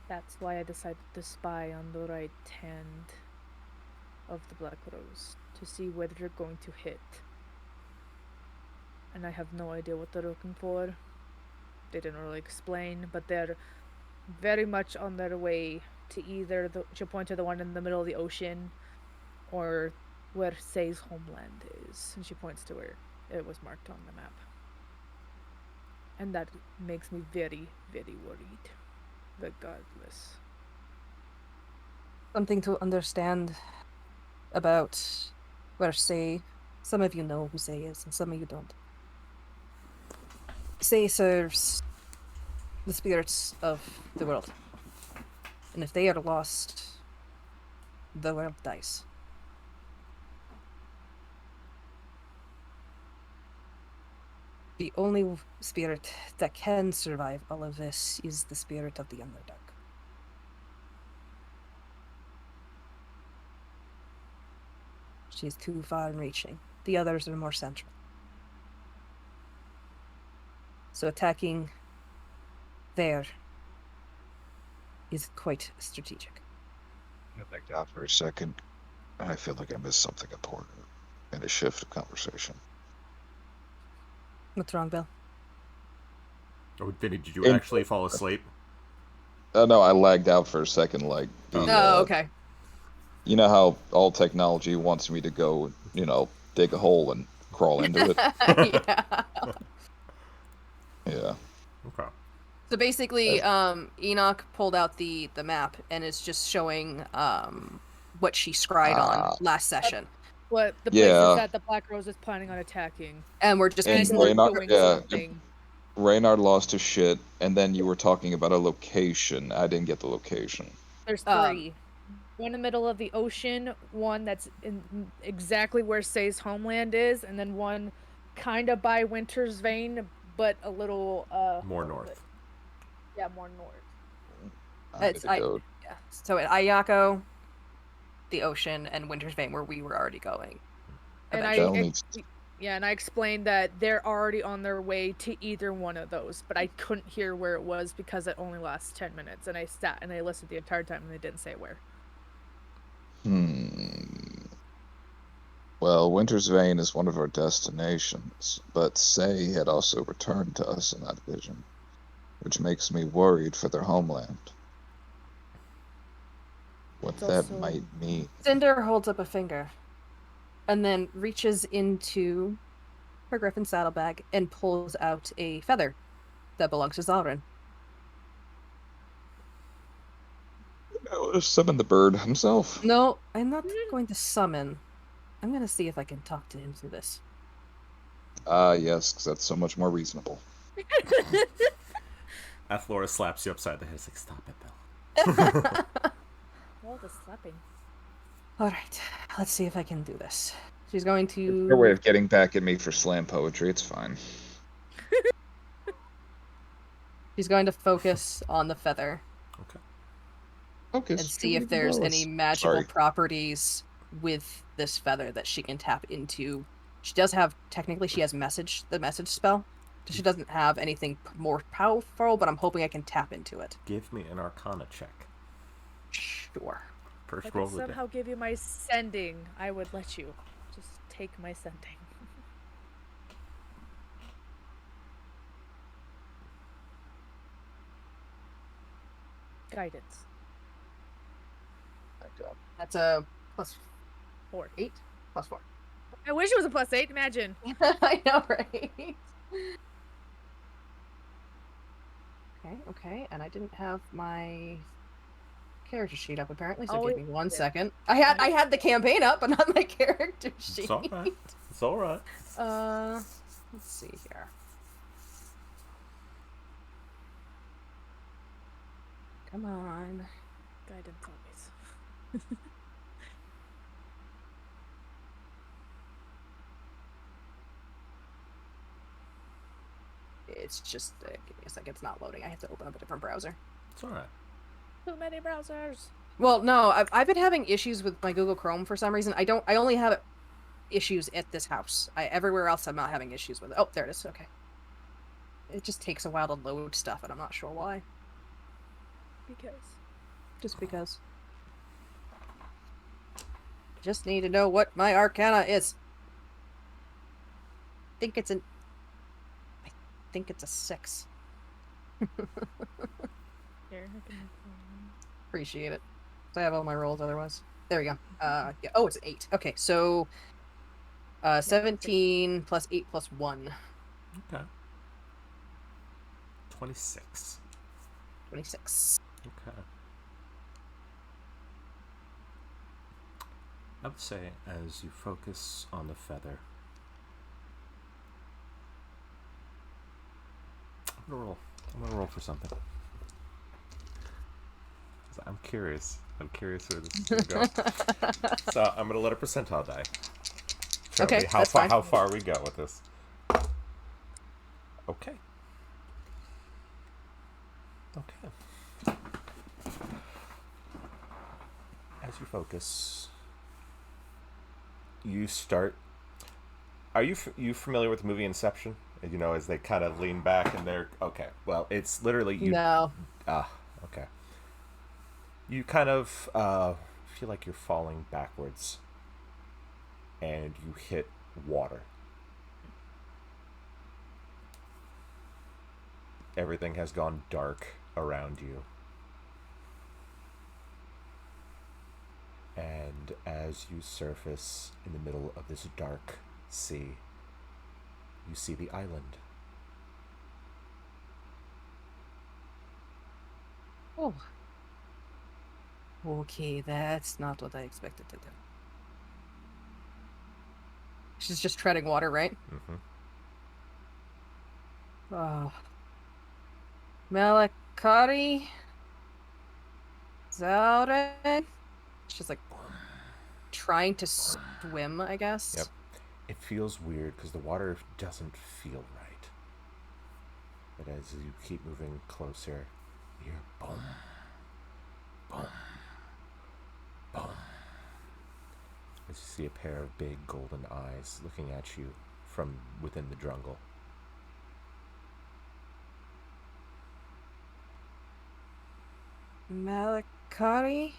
That's why I decided to spy on the right hand of the Black Rose to see where they're going to hit. And I have no idea what they're looking for. They didn't really explain, but they're very much on their way to either she'll point to the one in the middle of the ocean or where Say's homeland is. And she points to where it was marked on the map. And that makes me very, very worried. Regardless. something to understand about where Say. Some of you know who Say is, and some of you don't. Say serves the spirits of the world. And if they are lost, the world dies. The only spirit that can survive all of this is the spirit of the Underdark. She is too far-reaching. The others are more central. So attacking there is quite strategic. I backed out for a second. I feel like I missed something important in a shift of conversation. What's wrong, Bill? Oh, did you In- actually fall asleep? No, I lagged out for a second. Like, Okay. you know how all technology wants me to go, dig a hole and crawl into it? Yeah. Yeah. Okay. So basically, Enoch pulled out the map and is just showing what she scried on last session. What the Yeah. places that the Black Rose is planning on attacking. And we're just And And piecing we're Reynard, doing yeah, something. Reynard lost his shit, and then you were talking about a location. I didn't get the location. There's three. One in the middle of the ocean, one that's in exactly where Say's homeland is, and then one kind of by Winter's Vein, but a little More north. Yeah, more north. I need to go. Yeah. So at Ayako, the ocean, and Winter's Vein, where we were already going. And eventually. I explained that they're already on their way to either one of those, but I couldn't hear where it was because it only lasts 10 minutes, and I sat and I listened the entire time and they didn't say where. Well, Winter's Vein is one of our destinations, but Say had also returned to us in that vision, which makes me worried for their homeland. What that might mean. Cinder holds up a finger and then reaches into her griffin saddlebag and pulls out a feather that belongs to Zalrin. Summon the bird himself. No, I'm not going to summon. I'm going to see if I can talk to him through this. Yes, because that's so much more reasonable. Athlora slaps you upside the head. It's like, stop it, Bill. All the slapping. All right, let's see if I can do this. She's going to... Her way of getting back at me for slam poetry, it's fine. She's going to focus on the feather. Okay. Focus. And see if there's any magical properties with this feather that she can tap into. She does have, technically, she has the message spell. She doesn't have anything more powerful, but I'm hoping I can tap into it. Give me an Arcana check. Sure. First If I roll could of the day. somehow give you my sending, I would let you. Just take my sending. Guidance. That's a plus 4. 8? Plus 4. I wish it was a plus 8, imagine. I know, right? Okay, and I didn't have my character sheet up apparently, so give me 1 second. I had the campaign up, but not my character sheet. It's alright. It's alright. Let's see here. Come on. Guidance always. It's just give me a second. It's not loading. I have to open up a different browser. It's alright. Too many browsers. Well, no, I've been having issues with my Google Chrome for some reason. I only have issues at this house. Everywhere else I'm not having issues with it. Oh, there it is. Okay. It just takes a while to load stuff, and I'm not sure why. Just because. Just need to know what my Arcana is. I think it's a 6. Here, Appreciate it. I have all my rolls otherwise. There we go. Yeah. Oh, it's an 8. Okay, so 17 plus 8 plus 1. Okay. 26. 26. Okay. I would say as you focus on the feather, I'm gonna roll for something. 'Cause I'm curious. I'm curious where this is gonna go. So I'm gonna let a percentile die. Show Okay, me how that's far fine. how far we go with this. Okay. Okay. As you focus, you start. Are you familiar with the movie Inception? You know, as they kind of lean back and they're okay. Well, it's literally you. No. Okay. You kind of feel like you're falling backwards, and you hit water. Everything has gone dark around you. And as you surface in the middle of this dark sea, you see the island. Oh. Okay, that's not what I expected to do. She's just treading water, right? Mm-hmm. Oh. Malakari? Zauren? She's like trying to swim, I guess. Yep. It feels weird because the water doesn't feel right. But as you keep moving closer, you hear boom, boom, boom. As you see a pair of big golden eyes looking at you from within the jungle. Malakari?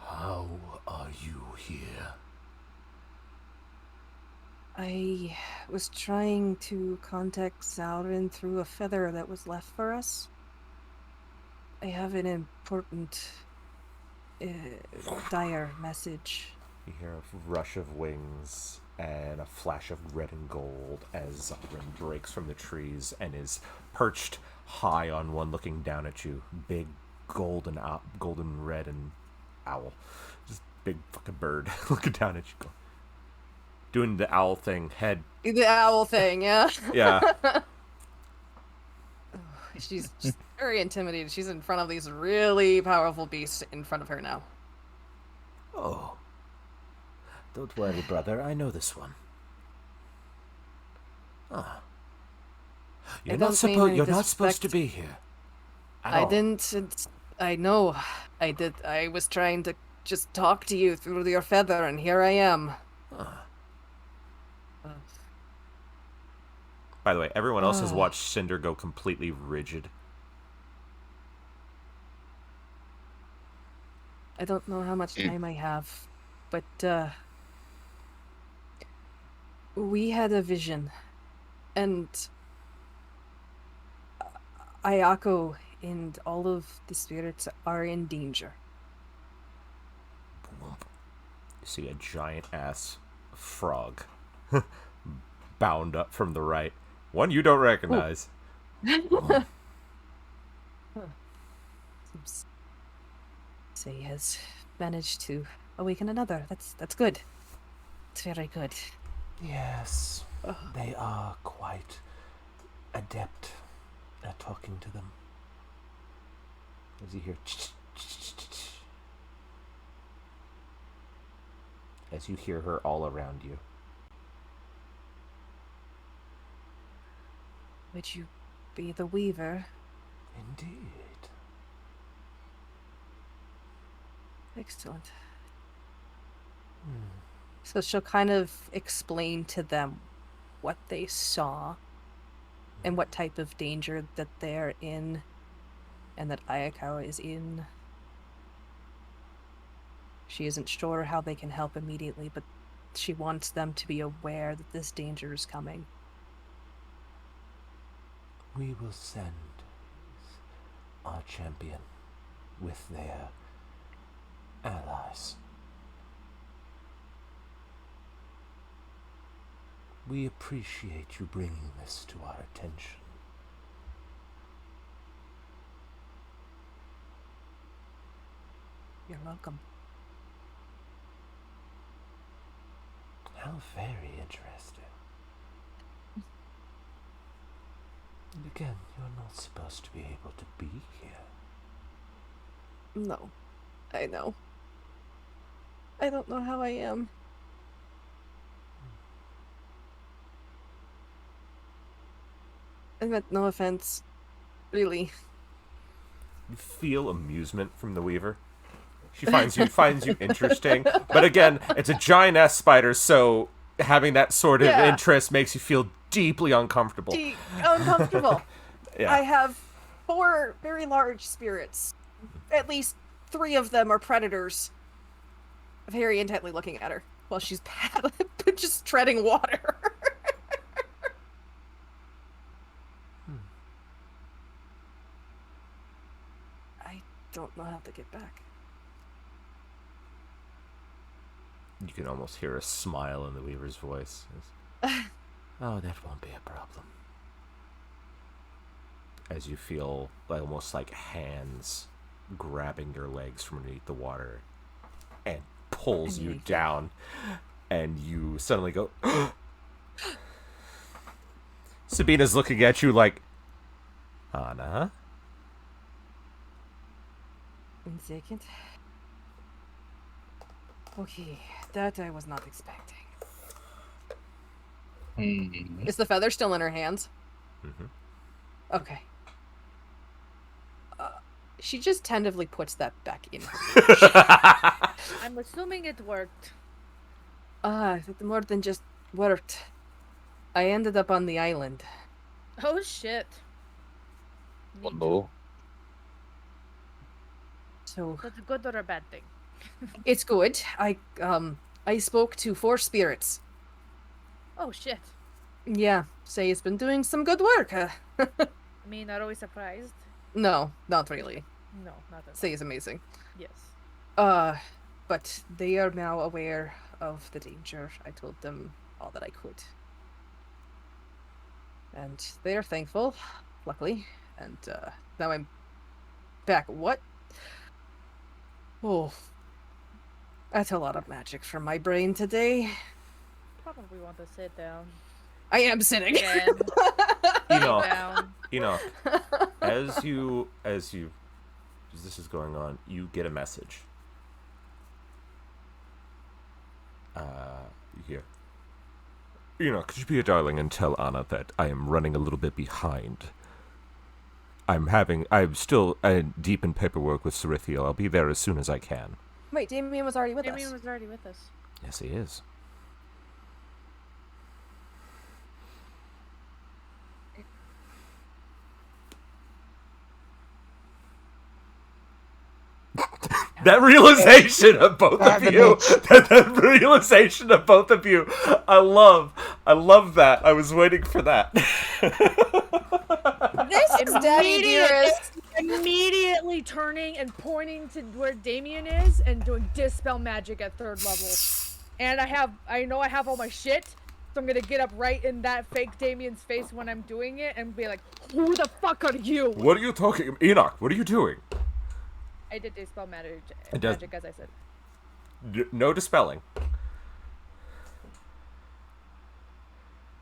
How are you here? I was trying to contact Zauren through a feather that was left for us. I have an important, dire message. You hear a rush of wings and a flash of red and gold as Zaldrin breaks from the trees and is perched high on one looking down at you. Big golden red and owl. Just big fucking bird looking down at you. Doing the owl thing, head. The owl thing, yeah. Yeah. She's just very intimidated. She's in front of these really powerful beasts in front of her now. Oh. Don't worry, brother. I know this one. Ah. You're not supposed to be here. I didn't. I know. I did. I was trying to just talk to you through your feather, and here I am. By the way, everyone else has watched Cinder go completely rigid. I don't know how much time I have, but we had a vision, and Ayako and all of the spirits are in danger. You see a giant ass frog bound up from the right. One you don't recognize. So he has managed to awaken another. That's good. It's very good. Yes, they are quite adept at talking to them. As you hear as you hear her all around you. Would you be the weaver? Indeed. Excellent. So she'll kind of explain to them what they saw and what type of danger that they're in and that Ayakawa is in. She isn't sure how they can help immediately, but she wants them to be aware that this danger is coming. We will send our champion with their allies. We appreciate you bringing this to our attention. You're welcome. How very interesting. And again, you're not supposed to be able to be here. No, I know. I don't know how I am. I meant no offense. Really. You feel amusement from the Weaver. She finds you interesting, but again, it's a giant spider, so having that sort of interest makes you feel deeply uncomfortable. Uncomfortable. Yeah. I have 4 very large spirits. At least 3 of them are predators. Very intently looking at her while she's just treading water. I don't know how to get back. You can almost hear a smile in the Weaver's voice. Oh, that won't be a problem. As you feel almost like hands grabbing your legs from underneath the water and pulls you down, and you suddenly go. Sabina's looking at you like, Anna? 1 second. Okay, that I was not expecting. Is the feather still in her hands? Mm-hmm. Okay. She just tentatively puts that back in. I'm assuming it worked. More than just worked. I ended up on the island. Oh shit. Hello. So That's a good or a bad thing? it's good. I spoke to 4 spirits. Oh shit. Yeah, say it's been doing some good work. I mean, not always surprised. No, not really. No, not that. Say it's amazing. Yes. But they are now aware of the danger. I told them all that I could. And they are thankful, luckily. And now I'm back. What? Oh. That's a lot of magic from my brain today. Probably want to sit down. I am sitting. Again. Down. As this is going on, you get a message. You hear, could you be a darling and tell Anna that I am running a little bit behind? I'm still deep in paperwork with Cerithiel. I'll be there as soon as I can. Wait, Damien was already with Damien us. was already with us. Yes, he is. That realization of both of you. That realization of both of you. I love that. I was waiting for that. This is Daddy Dearest. Immediately turning and pointing to where Damien is and doing dispel magic at 3rd level. And I know I have all my shit, so I'm gonna get up right in that fake Damien's face when I'm doing it and be like, who the fuck are you? What are you talking? Enoch, what are you doing? I did dispel magic as I said. No dispelling.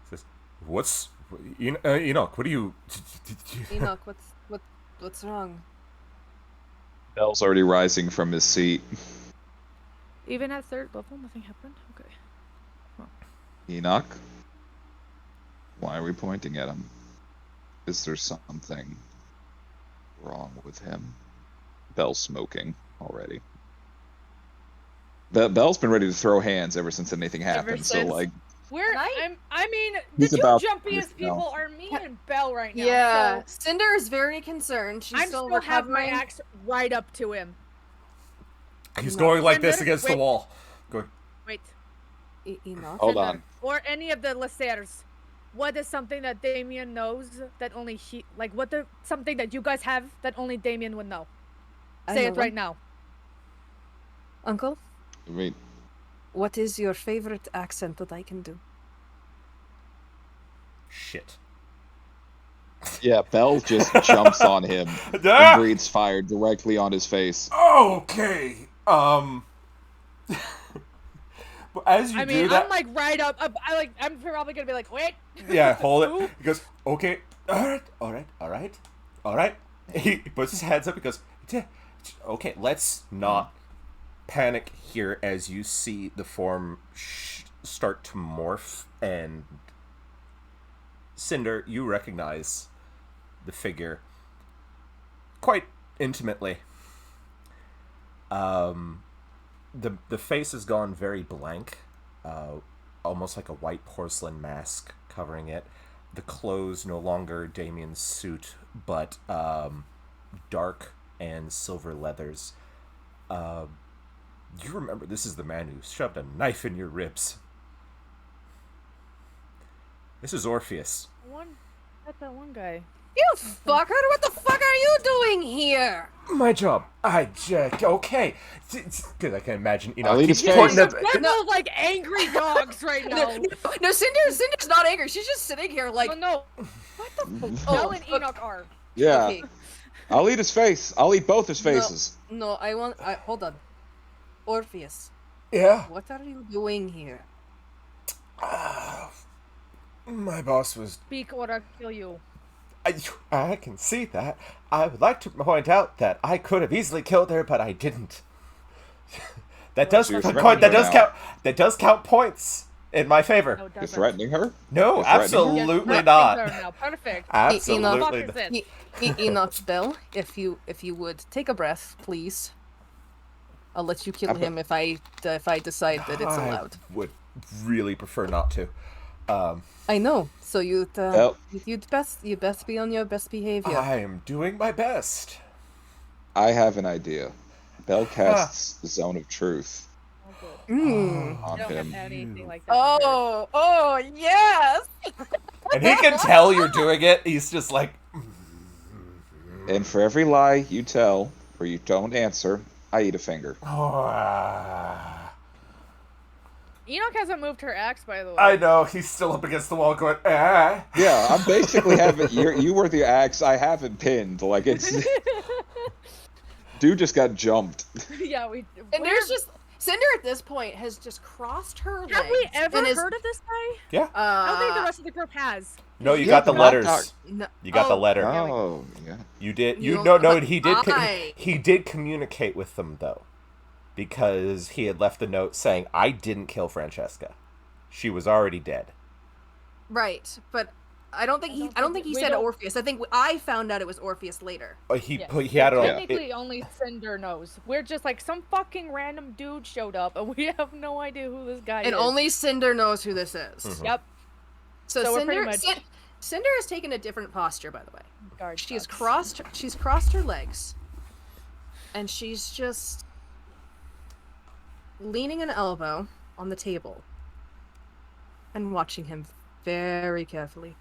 Says, what's Enoch? What are you? Enoch, what's wrong? Bell's already rising from his seat. Even at 3rd level, nothing happened? Okay. Enoch? Why are we pointing at him? Is there something wrong with him? Bell's smoking already. Bell's been ready to throw hands ever since anything happened, so like... I mean, the He's two about to jumpiest people now. are me and Belle right now. Yeah, So Cinder is very concerned. She's I'm still still have my recovering. axe right up to him. He's going like this Cinder, against the wait. wall. Going. Wait. Enoch. Hold Cinder, on. Or any of the Lacers. What is something that Damien knows that only he... Like, something that you guys have that only Damien would know? Say it right now. Uncle, Wait, what is your favorite accent that I can do? Shit. yeah, Bell just jumps on him Ah! and breathes fire directly on his face. Okay. But as you I do mean, that, I'm like right up. I'm probably gonna be like, wait. yeah, hold Who? it. He goes, okay, all right. He puts his hands up. He goes, okay, let's not panic here as you see the form start to morph. And Cinder, you recognize the figure quite intimately. The face has gone very blank, almost like a white porcelain mask covering it. The clothes no longer Damien's suit, but dark and silver leathers. You remember this is the man who shoved a knife in your ribs. This is Orpheus. That's that one guy. You fucker! What the fuck are you doing here? My job. Okay. Because I can imagine, I'll eat his pointing face. at- We're both like angry dogs right now. No, Cinder's not angry. She's just sitting here like. Oh no! What the fuck? Oh, Belle and look. Enoch are. Yeah. Okay. I'll eat his face. I'll eat both his faces. No, hold on. Orpheus, Yeah. what are you doing here? My boss was. Speak or I'll kill you. I can see that. I would like to point out that I could have easily killed her, but I didn't. That does So you're count. threatening That her does now. count. That does count points in my favor. No, You're threatening her? No, You're threatening her? absolutely Yes, not. now. Perfect. Absolutely Fuck not. is this? Enoch Bell, if you would take a breath, please. I'll let you kill him if I decide that it's allowed. I would really prefer not to. I know. So Well- you'd best be on your best behavior. I am doing my best. I have an idea. Bell casts the Zone of Truth Mm. on I don't him. have anything like that. Oh yes. And he can tell you're doing it. He's just like, And for every lie you tell or you don't answer, I eat a finger. Enoch hasn't moved her axe, by the way. I know, he's still up against the wall going, ah. Yeah, I'm basically having you were the axe. I haven't pinned. Like it's dude just got jumped. Yeah, we. And there's just Cinder at this point has just crossed her legs. Have we ever and is, heard of this guy? Yeah. I don't think the rest of the group has. No, you Yeah, got the but letters. No, You got the letter. Oh, yeah. You did. You You know, no. but He did. I- He did communicate with them though, because he had left a note saying, "I didn't kill Francesca. She was already dead." Right, but I don't think he said Orpheus. I think I found out it was Orpheus later. He Yes. put. He had it on. Technically, only Cinder knows. We're just like some fucking random dude showed up, and we have no idea who this guy And is. only Cinder knows who this is. Mhm. Yep. So, So we're pretty Cinder, much- Cinder has taken a different posture, by the way. Guard She's dogs. crossed her legs, and she's just leaning an elbow on the table and watching him very carefully.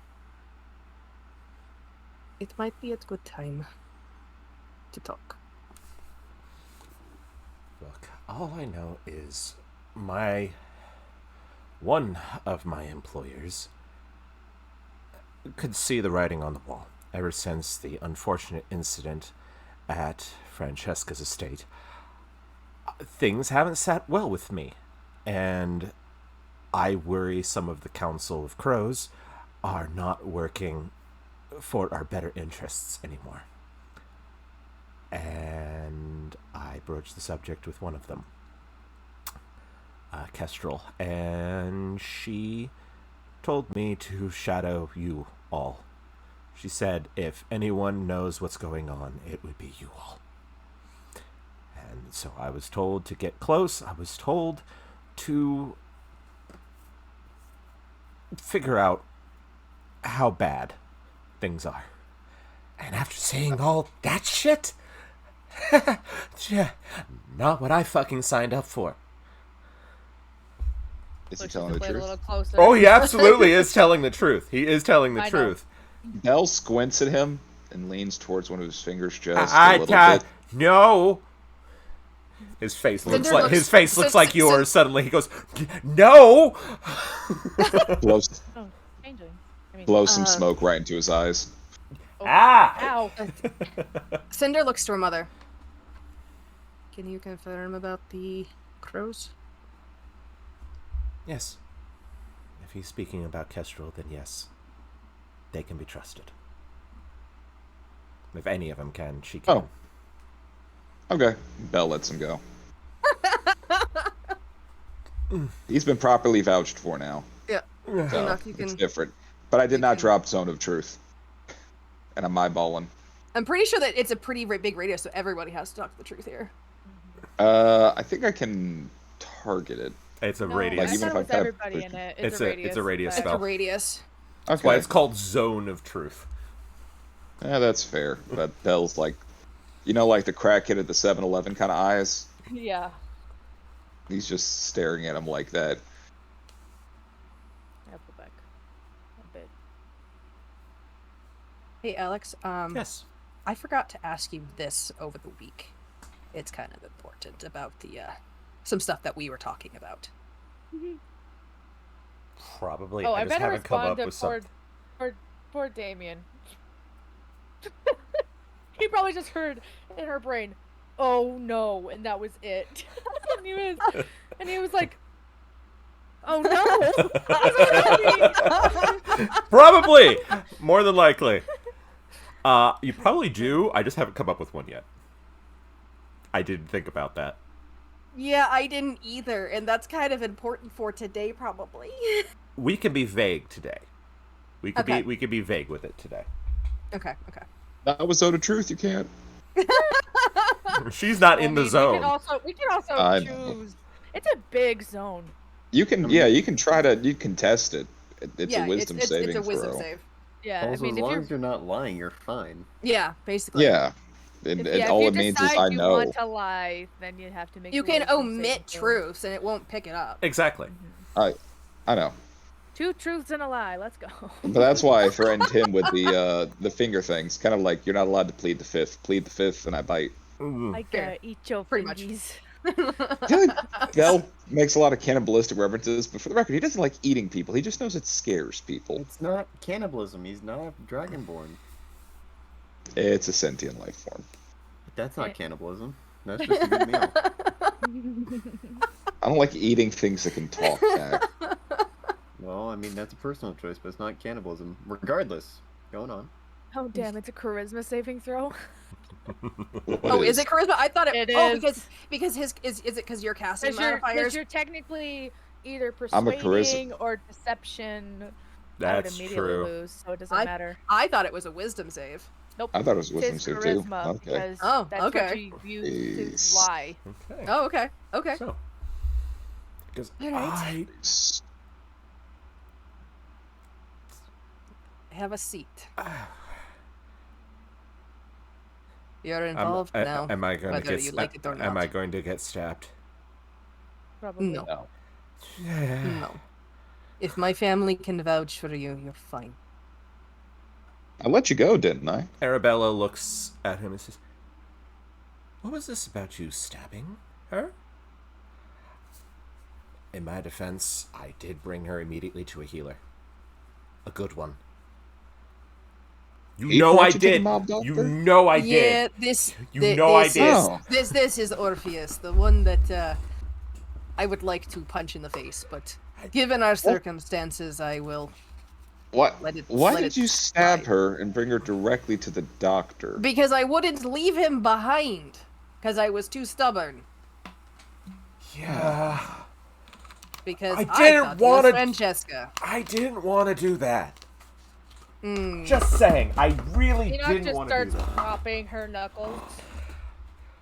It might be a good time to talk. Look, all I know is one of my employers could see the writing on the wall ever since the unfortunate incident at Francesca's estate. Things haven't sat well with me, and I worry some of the Council of Crows are not working for our better interests anymore. And I broached the subject with one of them, Kestrel, and she told me to shadow you all. She said if anyone knows what's going on, it would be you all. And so I was told to get close. I was told to figure out how bad things are. And after saying all that shit, not what I fucking signed up for. Is he Push telling the the blade a truth? little closer. Oh, he absolutely is telling the truth. He is telling the I know. truth. Bell squints at him and leans towards one of his fingers just a little bit. No. His face looks Cinder like looks- his face looks Cin- like Cin- yours. Suddenly, he goes, "No." Blows, Oh, changing. I mean, blows some smoke right into his eyes. Ah. ow. Cinder looks to her mother. Can you confirm about the crows? Yes. If he's speaking about Kestrel, then yes. They can be trusted. If any of them can, she can. Oh. Okay. Bell lets him go. He's been properly vouched for now. Yeah. So Enoch, you it's can. different. But I did you not can- drop Zone of Truth. And I'm eyeballing. I'm pretty sure that it's a pretty big radius, so everybody has to talk the truth here. I think I can target it. It's a No, radius. I even thought if it I'm was kind of everybody in pushing- it. It's a radius but- It's spell. a radius. That's why Okay. it's called Zone of Truth. Yeah, that's fair. But Bell's like, like the crackhead at the 7-Eleven kind of eyes? Yeah. He's just staring at him like that. I'll pull back a bit. Hey, Alex. Yes. I forgot to ask you this over the week. It's kind of important about the some stuff that we were talking about. Probably. Oh, I just better haven't come respond up to with some. poor Damien. He probably just heard in her brain, "Oh no," and that was it. and he was like, "Oh no." Probably. More than likely. You probably do. I just haven't come up with one yet. I didn't think about that. Yeah, I didn't either, and that's kind of important for today, probably. We can be vague today. We could Okay. be vague with it today. Okay. That was Zone of Truth, you can't. She's not I in the mean, zone. We can also I know. choose. It's a big zone. You can, you can try to, you can test it. It's yeah, a wisdom saving it's a wisdom throw. save. Yeah, Also, I mean, as if long you're as you're not lying, you're fine. Yeah, basically. Yeah. And, if all you it means is decide I you know. want to lie, then you have to make. You a can wisdom omit saving throw. truths, and it won't pick it up. Exactly. I know. 2 truths and a lie. Let's go. But that's why I threatened him with the finger things. Kind of like, you're not allowed to plead the fifth. Plead the fifth, and I bite. I Fair. gotta eat your Pretty much. fingies. Bell makes a lot of cannibalistic references, but for the record, he doesn't like eating people. He just knows it scares people. It's not cannibalism. He's not dragonborn. It's a sentient life form. That's Eh. not cannibalism. That's just a good meal. I don't like eating things that can talk back. Well, I mean, that's a personal choice, but it's not cannibalism. Regardless, going on. Oh damn! It's a charisma saving throw. Oh, is it charisma? I thought it. It Oh, is. because his is it because your casting Because modifiers? you're technically either I'm a persuading or deception. I would That's immediately true. lose, so it doesn't I- matter. I thought it was a wisdom save. Nope. I thought it was It's wisdom his save too. charisma Okay. because Oh, that's okay. what you use Jeez. to lie. Okay. Oh, okay. Okay. So, because Alright. S- Have a seat. You're involved now. am I going to whether get? you like it or am not. I going to get stabbed? Probably. No. No. No. If my family can vouch for you, you're fine. I let you go, didn't I? Arabella looks at him and says, "What was this about you stabbing her?" In my defense, I did bring her immediately to a healer. A good one. You He know brought I you to the did. mob You doctor? know I Yeah, did. this. You thi- know I this did. Is, Oh. this is Orpheus, the one that I would like to punch in the face, but given our circumstances, I will. What? Let it- Why let did it you stab slide. her and bring her directly to the doctor? Because I wouldn't leave him behind, because I was too stubborn. Yeah. Because I I didn't thought he was wanna- Francesca. I didn't want to do that. Mm. Just saying. I really Enoch didn't just want to do starts that. popping her knuckles.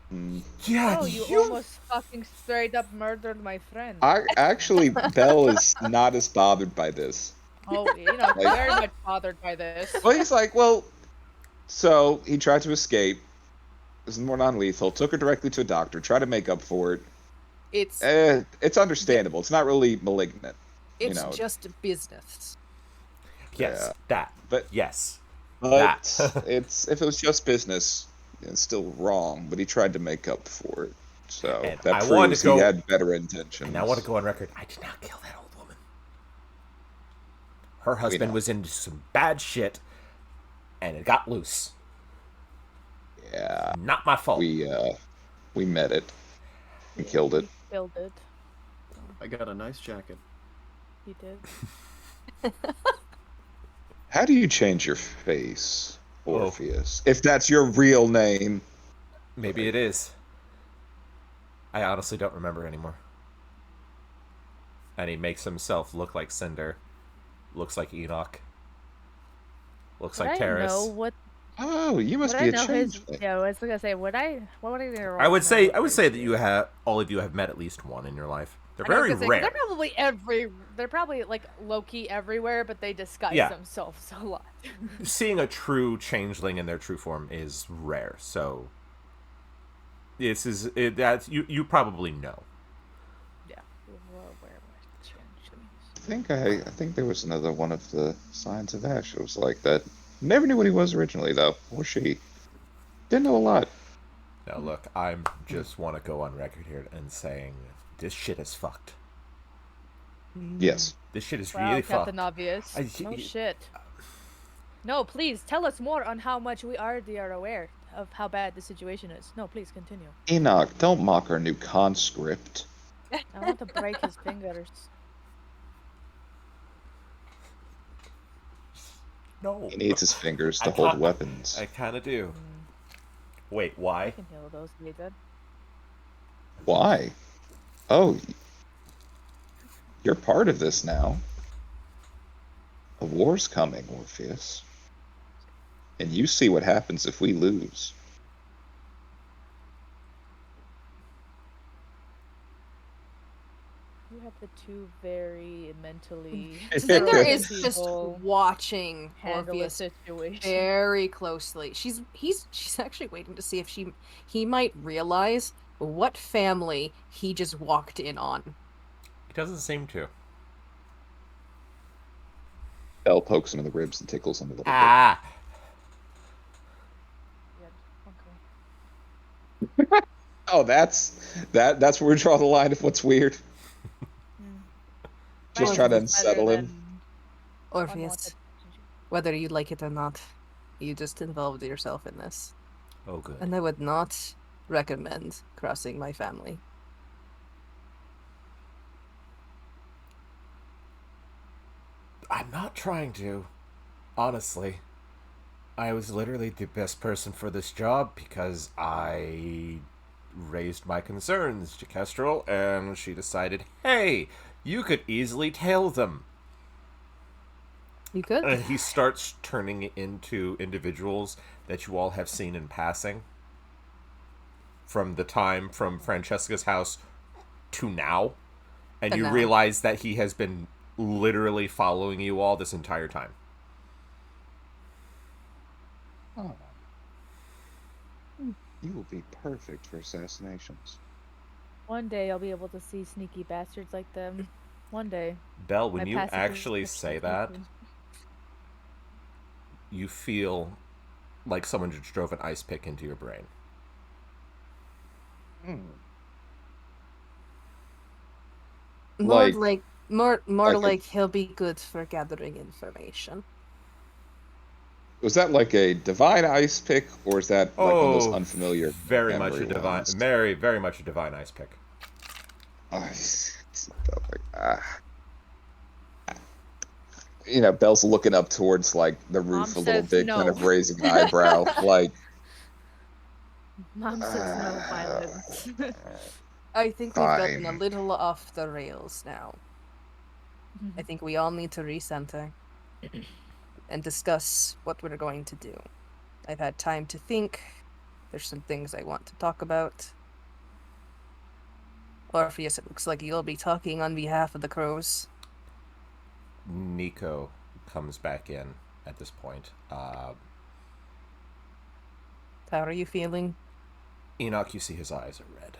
Hmm. Yeah, Oh, you almost fucking straight up murdered my friend. Actually, Bell is not as bothered by this. Oh, Enoch, very much bothered by this. Well, he's like, so he tried to escape. This is more non-lethal. Took her directly to a doctor. Tried to make up for it. It's It's understandable. It's not really malignant. it's know. just business. Yes, Yeah. that. But Yes. But That. if it was just business, it's still wrong. But he tried to make up for it, so And that I wanted proves to go- he had better intentions. And I want to go on record. I did not kill that old woman. Her husband know. was into some bad shit, and it got loose. Yeah, Not my fault. we We met it. We killed it. Killed it. I got a nice jacket. He did. How do you change your face, Oh. Orpheus? If that's your real name. Maybe it is. I honestly don't remember anymore. And he makes himself look like Cinder. Looks like Enoch. Looks like Terrace. Know what? Oh, you must Would be I a know his? changeling. Yeah, I was gonna say. What would I know? I would say that you have all of you have met at least one in your life. They're very rare. They're probably like low key everywhere, but they disguise Yeah. themselves a lot. Seeing a true changeling in their true form is rare. So that's you probably know. Yeah. Where I think there was another one of the Signs of Ash. It was like that. Never knew what he was originally, though, or she. Didn't know a lot. Now look, I just want to go on record here and saying this shit is fucked. Yes. This shit is Wow, really Captain fucked. Obvious. No shit. No, please tell us more on how much we already are aware of how bad the situation is. No, please continue. Enoch, don't mock our new conscript. I want to break his fingers. No. He needs his fingers to I hold can't- weapons. I kind of do. Wait, why? I can heal those if needed. Why? Oh, you're part of this now. A war's coming, Orpheus. And you see what happens if we lose. You have the two very mentally. Cinder is strong just people watching handle a Orpheus situation. very closely. She's actually waiting to see if he might realize what family he just walked in on. It doesn't seem to. Belle pokes him in the ribs and tickles him a little Ah. Yeah, okay. bit. Oh, that's where we draw the line of what's weird. Just try to unsettle him. Orpheus, whether you like it or not, you just involved yourself in this. Oh, good. And I would not recommend crossing my family. I'm not trying to. Honestly. I was literally the best person for this job because I raised my concerns to Kestrel and she decided, hey, you could easily tail them. You could. And he starts turning into individuals that you all have seen in passing. From the time from Francesca's house to now. And you realize that he has been literally following you all this entire time. Oh. You will be perfect for assassinations. One day I'll be able to see sneaky bastards like them. One day. Belle, when My you passive actually is say that, you feel like someone just drove an ice pick into your brain. More Like- like he'll be good for gathering information. Was that like a divine ice pick, or is that like one of those unfamiliar? Very much a memory divine, ones? very much a divine ice pick. You know, Belle's looking up towards like the roof Mom a little says bit, no. kind of raising an eyebrow, like. Mom says no violence. I think we've gotten a Fine. little off the rails now. I think we all need to recenter and discuss what we're going to do. I've had time to think. There's some things I want to talk about. Orpheus, it looks like you'll be talking on behalf of the crows. Nico comes back in at this point. How are you feeling? Enoch, you see his eyes are red.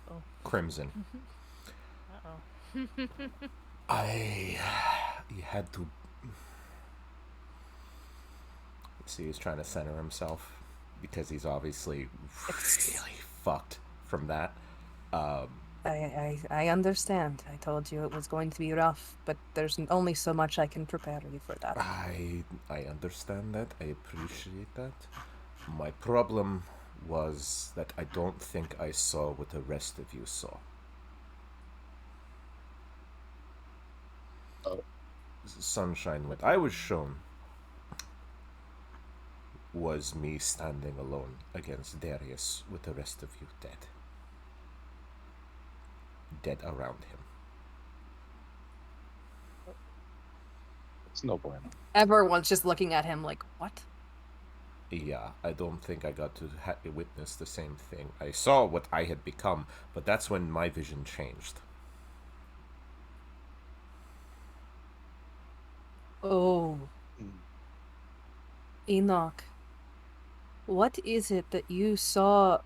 Oh. Crimson. Uh-oh. You had to... Let's see, he's trying to center himself because he's obviously really fucked from that. I understand. I told you it was going to be rough, but there's only so much I can prepare you for that. I understand that. I appreciate that. My problem was that I don't think I saw what the rest of you saw. Oh. Sunshine, what I was shown was me standing alone against Darius with the rest of you dead. Dead around him. It's no bueno. Everyone's just looking at him like, what? Yeah, I don't think I got to witness the same thing. I saw what I had become, but that's when my vision changed. Oh. Enoch, what is it that you saw?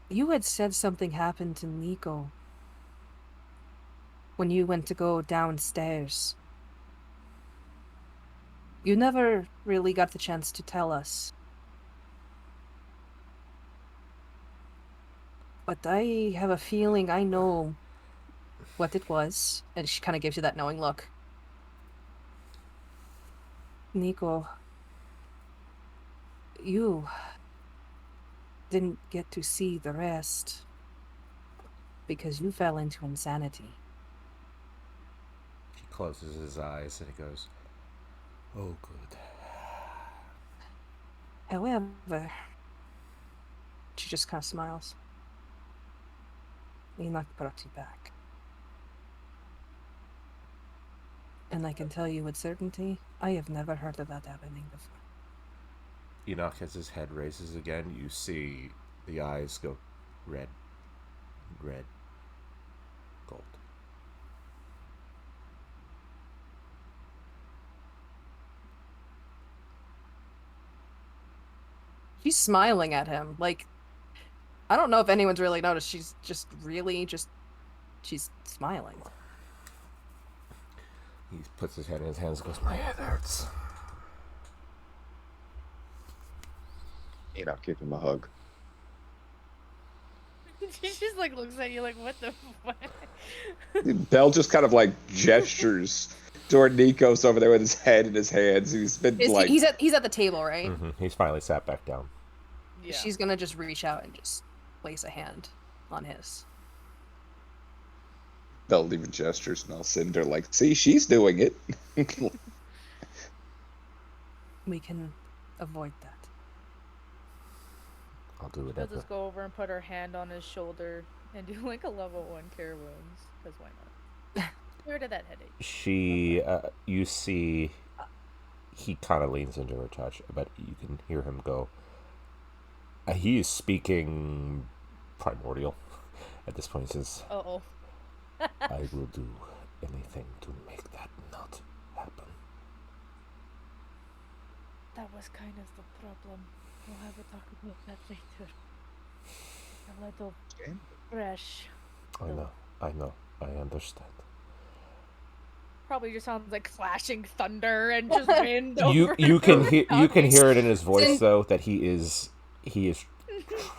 You had said something happened to Nico when you went to go downstairs. You never really got the chance to tell us. But I have a feeling I know what it was. And she kind of gives you that knowing look. Nico, you didn't get to see the rest because you fell into insanity. He closes his eyes and he goes, "Oh, good." However, she just kind of smiles. Enoch brought you back. And I can tell you with certainty, I have never heard of that happening before. Enoch, as his head raises again, you see the eyes go red, red, gold. She's smiling at him. Like, I don't know if anyone's really noticed. She's just really she's smiling. He puts his head in his hands and goes, "My head hurts." Enoch, give him a hug. She just like looks at you like, what the fuck? Bell just kind of like gestures toward Nikos over there with his head in his hands. He's been like, He's at the table, right? Mm-hmm. He's finally sat back down. Yeah. She's gonna just reach out and just place a hand on his. Bell even gestures, and Cinder like, see, she's doing it. We can avoid that. I'll do She'll whatever. just go over and put her hand on his shoulder and do like a level 1 cure wounds. Because why not? Get rid of that headache. You see, he kind of leans into her touch, but you can hear him go. He is speaking primordial at this point. He says, Uh-oh. "I will do anything to make that not happen." That was kind of the problem. We'll have a talk about that later. A little fresh. I know, I understand. Probably just sounds like flashing thunder and just wind You over. you can hear it in his voice though that he is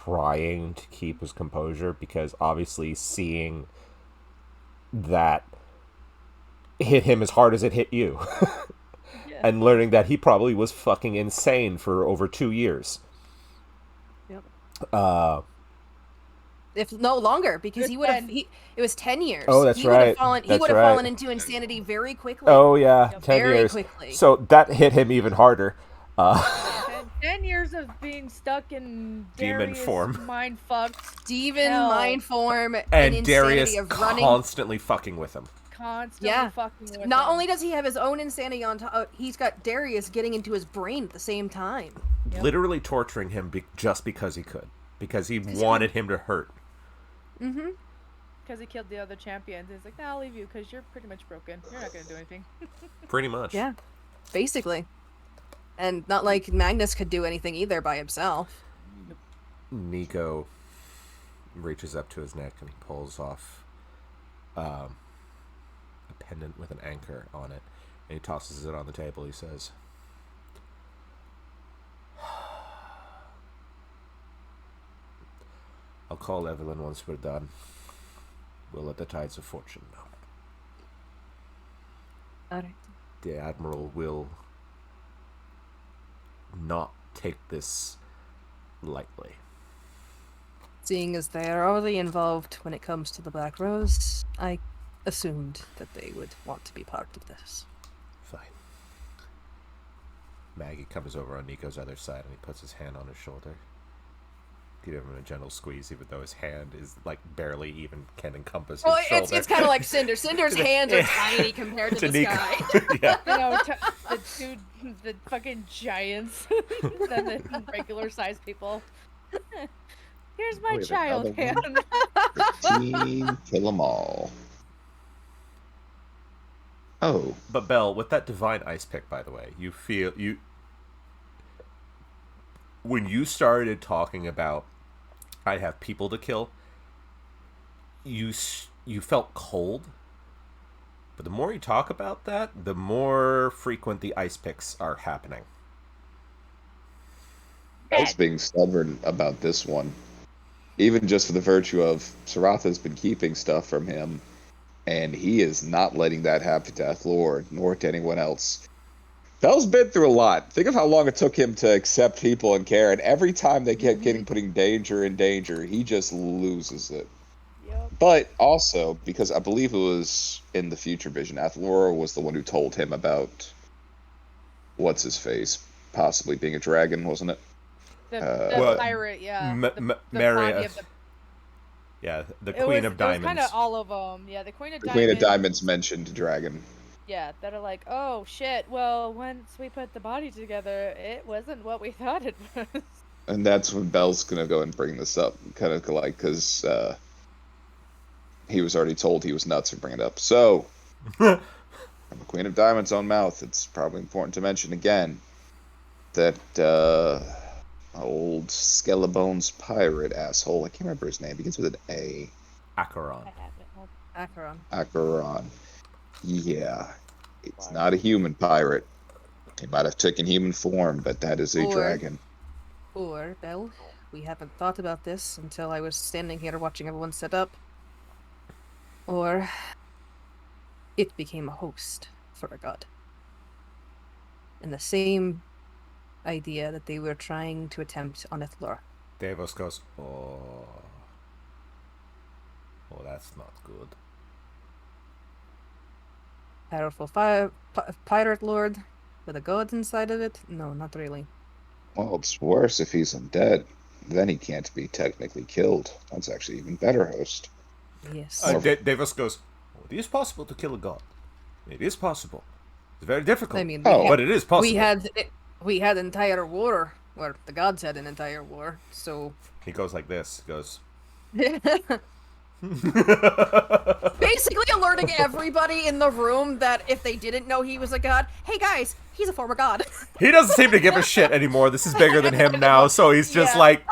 trying to keep his composure, because obviously seeing that hit him as hard as it hit you. Yeah. And learning that he probably was fucking insane for over 2 years. Yep. If no longer, because he would have. It was 10 years. Oh, that's right. He would have fallen into insanity very quickly. Oh yeah, 10 very years. quickly. So that hit him even harder. 10 years of being stuck in Demon Darius form. mind fucked. Demon hell. mind form And insanity Darius of running. constantly fucking with him. Constantly Yeah. fucking with Not him. only does he have his own insanity on top, he's got Darius getting into his brain at the same time. Yep. Literally torturing him just because he could. Because he wanted him to hurt. Mm-hmm. Because he killed the other champions. He's like, nah, I'll leave you because you're pretty much broken. You're not going to do anything. Pretty much. Yeah, basically. And not like Magnus could do anything either by himself. Nico reaches up to his neck and he pulls off a pendant with an anchor on it. And he tosses it on the table. He says, "I'll call Evelyn once we're done. We'll let the tides of fortune know. Alright. The Admiral will not take this lightly. Seeing as they are already involved when it comes to the Black Rose, I assumed that they would want to be part of this. Fine. Maggie comes over on Nico's other side and he puts his hand on his shoulder. Give him a gentle squeeze, even though his hand is like barely even can encompass his shoulder. It's kind of like Cinder. Cinder's hands are tiny compared to this guy. Yeah. You know, the fucking giants than the regular sized people. Here's my we have child another hand. Team kill 'em all. Oh, But Belle, with that divine ice pick, by the way, you feel you when you started talking about I have people to kill, you felt cold. But the more you talk about that, the more frequent the ice picks are happening. I was being stubborn about this one. Even just for the virtue of Saratha's been keeping stuff from him, and he is not letting that happen to Athlor, nor to anyone else. Bell's been through a lot. Think of how long it took him to accept people and care, and every time they kept getting putting danger in danger, he just loses it. Yep. But also, because I believe it was in the future vision, Athlor was the one who told him about what's-his-face possibly being a dragon, wasn't it? The Well, pirate, yeah. the Mary, body of the yeah, the It Queen was, of Diamonds. It was kind of all of them. Yeah, the Queen of The Diamonds. Queen of Diamonds mentioned dragon. Yeah, that are like, oh shit. Well, once we put the body together, it wasn't what we thought it was. And that's when Bell's gonna go and bring this up, kind of like, because he was already told he was nuts for bringing it up. So, from the Queen of Diamonds' own mouth, it's probably important to mention again that old Skellebones pirate asshole, I can't remember his name, begins with an A. Acheron. Acheron. Acheron. Yeah. It's not a human pirate. He might have taken human form, but that is a Or- dragon. Or, Belle, we haven't thought about this until I was standing here watching everyone set up. Or, it became a host for a god. And the same idea that they were trying to attempt on Ithlor. Davos goes, oh, that's not good. Powerful pirate lord with a god inside of it? No, not really. Well, it's worse if he's undead. Then he can't be technically killed. That's actually even better host. Yes. Davos goes, it is possible to kill a god. It is possible. It's very difficult. I mean, but it is possible. we had entire war, or the gods had an entire war, so He goes like this. He goes, basically alerting everybody in the room that if they didn't know he was a god, hey guys, he's a former god. he doesn't seem to give a shit anymore. This is bigger than him now, so he's just Yeah. like...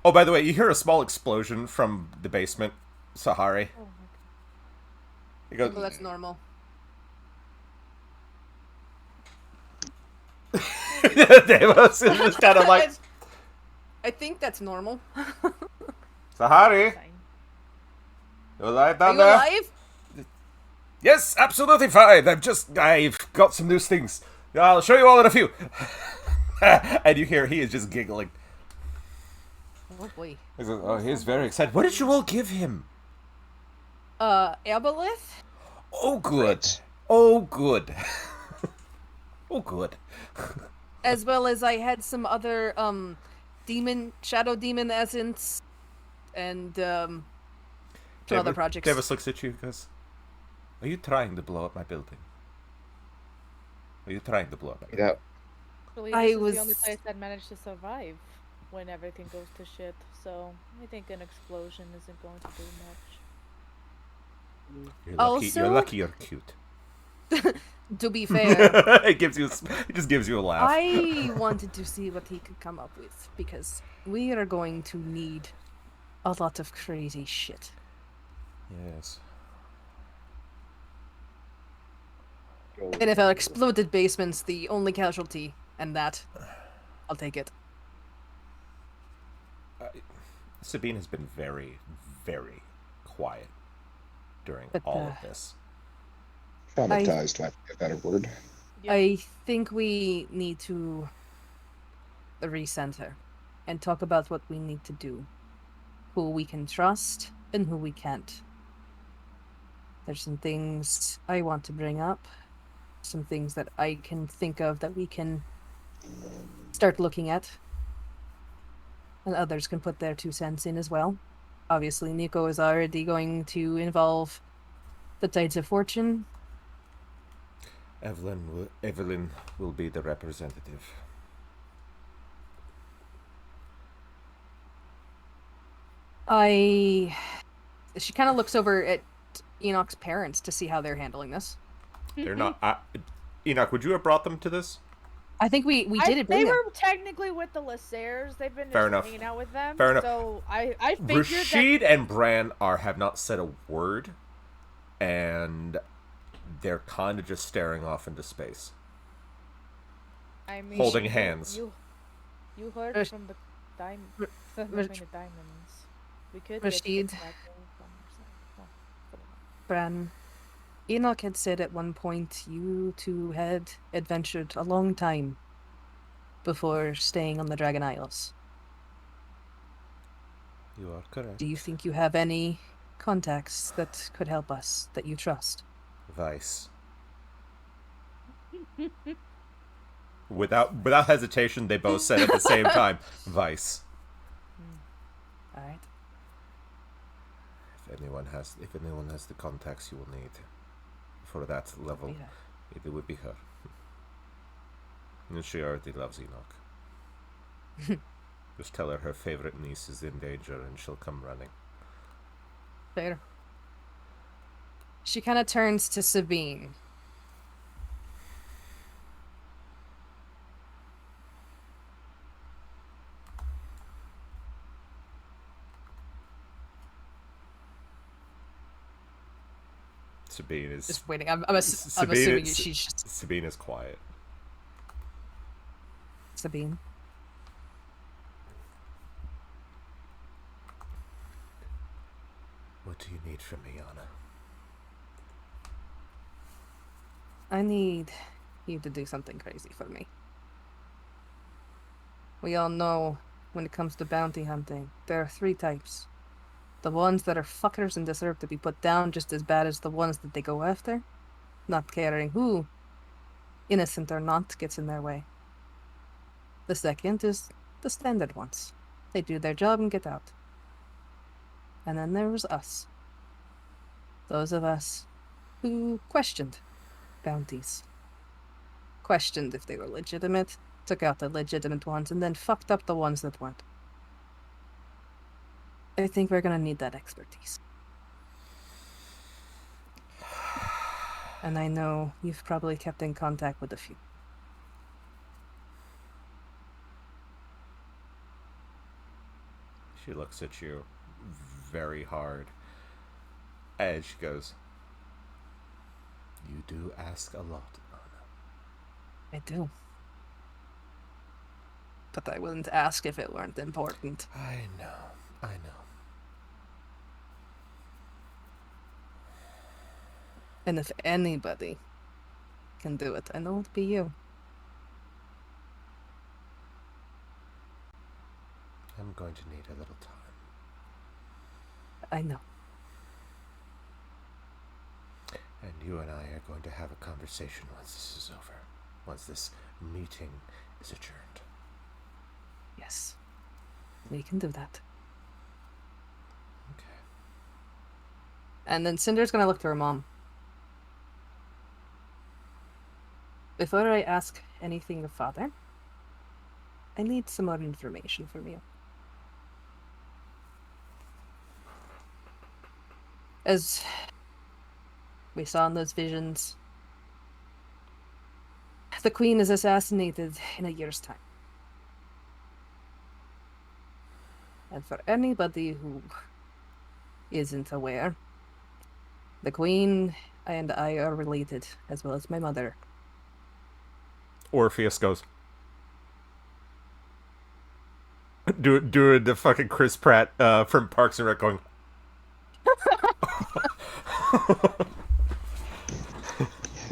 Oh, by the way, you hear a small explosion from the basement, Sahari. He goes, Well, that's normal. Davos is just kind of like, I think that's normal. Sahari, you alive Are down you there? alive? Yes, absolutely fine. I've got some new things. I'll show you all in a few. And you hear he is just giggling. Oh boy. He goes, oh, he's very excited. What did you all give him? Aboleth? Oh, good. Oh, good. Oh, good. As well as I had some other, shadow demon essence, and, some other projects. Davis looks at you and goes, are you trying to blow up my building? Are you trying to blow up my building? Yeah. Actually, I this is was- the only place that managed to survive when everything goes to shit. So I think an explosion isn't going to do much. You're lucky. Also- You're lucky. You're cute. To be fair, It just gives you a laugh. I wanted to see what he could come up with, because we are going to need a lot of crazy shit. Yes. And if our exploded basement's the only casualty, and that, I'll take it. Sabine has been very, very quiet during But, all of this. Traumatized might be a better word. Yep. I think we need to recenter and talk about what we need to do. Who we can trust and who we can't. There's some things I want to bring up. Some things that I can think of that we can start looking at. And others can put their 2 cents in as well. Obviously, Nico is already going to involve the Tides of Fortune. Evelyn will be the representative. She kind of looks over at Enoch's parents to see how they're handling this. They're not... Enoch, would you have brought them to this? I think we did it. They were technically with the Lassares. They've been Fair just enough. hanging out with them. Fair enough. So I figured Rashid and Bran have not said a word, and they're kind of just staring off into space, I mean, holding hands. You heard from the diamonds. We could Rashid. get back from Bran, Enoch had said at one point you two had adventured a long time before staying on the Dragon Isles. You are correct. Do you think you have any contacts that could help us, that you trust? Vice. Without hesitation, they both said at the same time, Vice. All right. If anyone has the contacts you will need for that level, it would be her. And she already loves Enoch. Just tell her favorite niece is in danger and she'll come running. Fair. She kind of turns to Sabine. Sabine is Just waiting. I'm assuming she's just Sabine is quiet. Sabine. What do you need from me, Anna? I need you to do something crazy for me. We all know when it comes to bounty hunting, there are 3 types. The ones that are fuckers and deserve to be put down just as bad as the ones that they go after, not caring who, innocent or not, gets in their way. The second is the standard ones. They do their job and get out. And then there was us. Those of us who questioned bounties. Questioned if they were legitimate, took out the legitimate ones, and then fucked up the ones that weren't. I think we're gonna need that expertise. And I know you've probably kept in contact with a few. She looks at you very hard. And she goes, "You do ask a lot, Anna." I do. But I wouldn't ask if it weren't important. I know. And if anybody can do it, I know it'd be you. I'm going to need a little time. I know. And you and I are going to have a conversation once this is over. Once this meeting is adjourned. Yes. We can do that. Okay. And then Cinder's gonna look to her mom. Before I ask anything of Father, I need some more information from you. As we saw in those visions, the Queen is assassinated in a year's time. And for anybody who isn't aware, the Queen and I are related, as well as my mother. Orpheus goes, doing the fucking Chris Pratt from Parks and Rec going,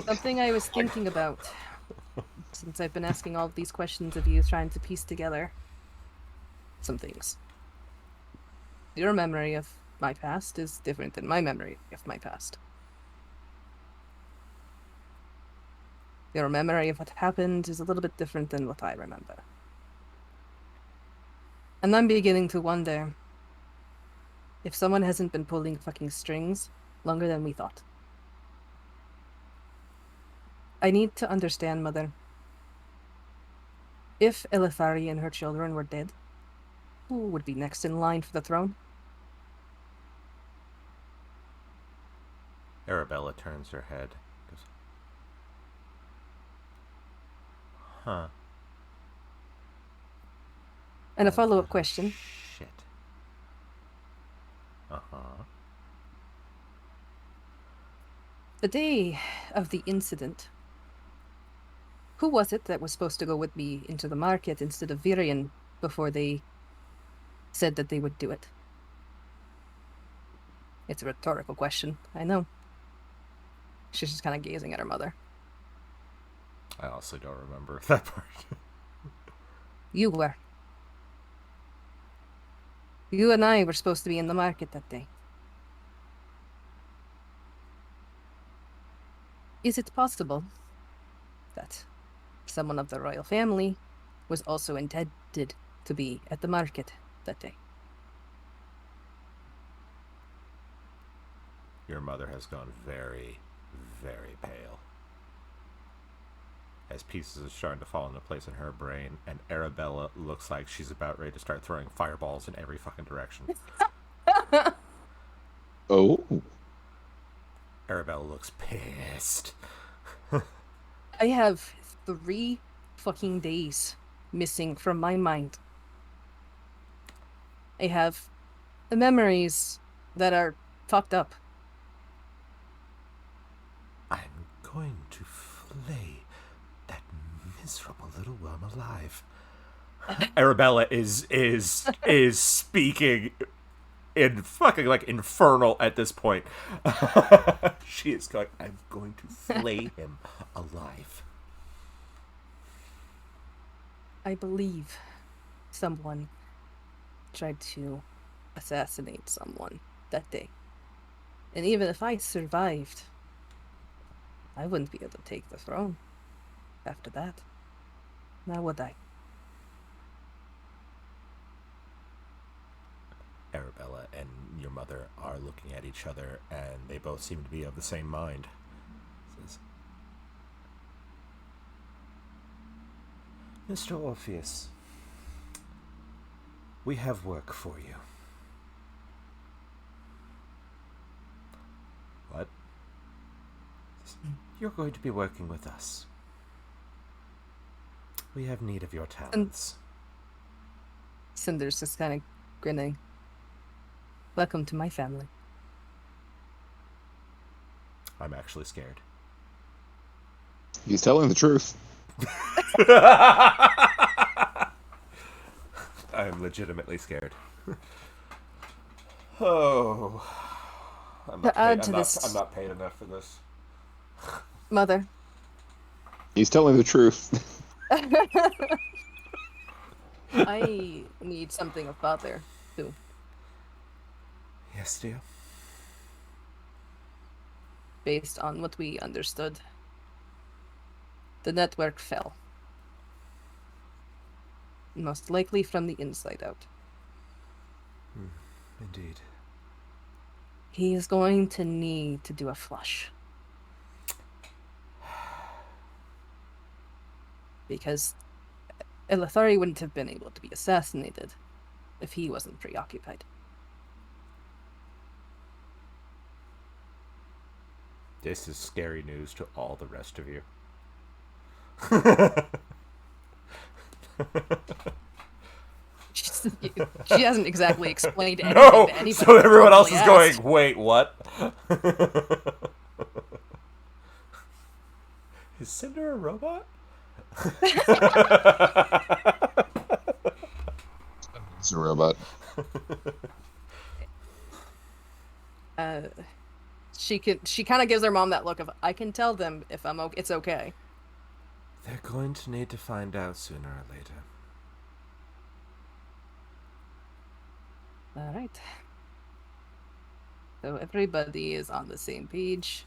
Something I was thinking about, since I've been asking all of these questions of you, trying to piece together some things. Your memory of my past is different than my memory of my past. Your memory of what happened is a little bit different than what I remember. And I'm beginning to wonder if someone hasn't been pulling fucking strings longer than we thought. I need to understand, Mother. If Elithari and her children were dead, who would be next in line for the throne? Arabella turns her head. Goes, huh. And a follow-up question. Shit. Uh-huh. The day of the incident, who was it that was supposed to go with me into the market instead of Virion before they said that they would do it? It's a rhetorical question, I know. She's just kind of gazing at her mother. I also don't remember that part. You were. You and I were supposed to be in the market that day. Is it possible that someone of the royal family was also intended to be at the market that day? Your mother has gone very, very pale. As pieces are starting to fall into place in her brain, and Arabella looks like she's about ready to start throwing fireballs in every fucking direction. Oh. Arabella looks pissed. I have 3 fucking days missing from my mind. I have the memories that are fucked up. I'm going to flay that miserable little worm alive. Arabella is speaking in fucking like infernal at this point. She is going, I'm going to flay him alive. I believe someone tried to assassinate someone that day. And even if I survived, I wouldn't be able to take the throne after that. Now would I? Arabella and your mother are looking at each other, and they both seem to be of the same mind. Says, Mr. Orpheus, we have work for you. What? You're going to be working with us. We have need of your talents. Cinder's just kind of grinning. Welcome to my family. I'm actually scared. He's telling the truth. I'm legitimately scared. Oh. I'm not paid enough for this. Mother. He's telling the truth. I need something of father, too. Yes, dear. Based on what we understood, the network fell. Most likely from the inside out. Indeed. He is going to need to do a flush. Because Elithari wouldn't have been able to be assassinated if he wasn't preoccupied. This is scary news to all the rest of you. She hasn't exactly explained anything No! to anybody. So everyone else is asked. going, wait, what? Is Cinder a robot? He's a robot. She kind of gives her mom that look of, I can tell them if it's okay. They're going to need to find out sooner or later. All right. So everybody is on the same page.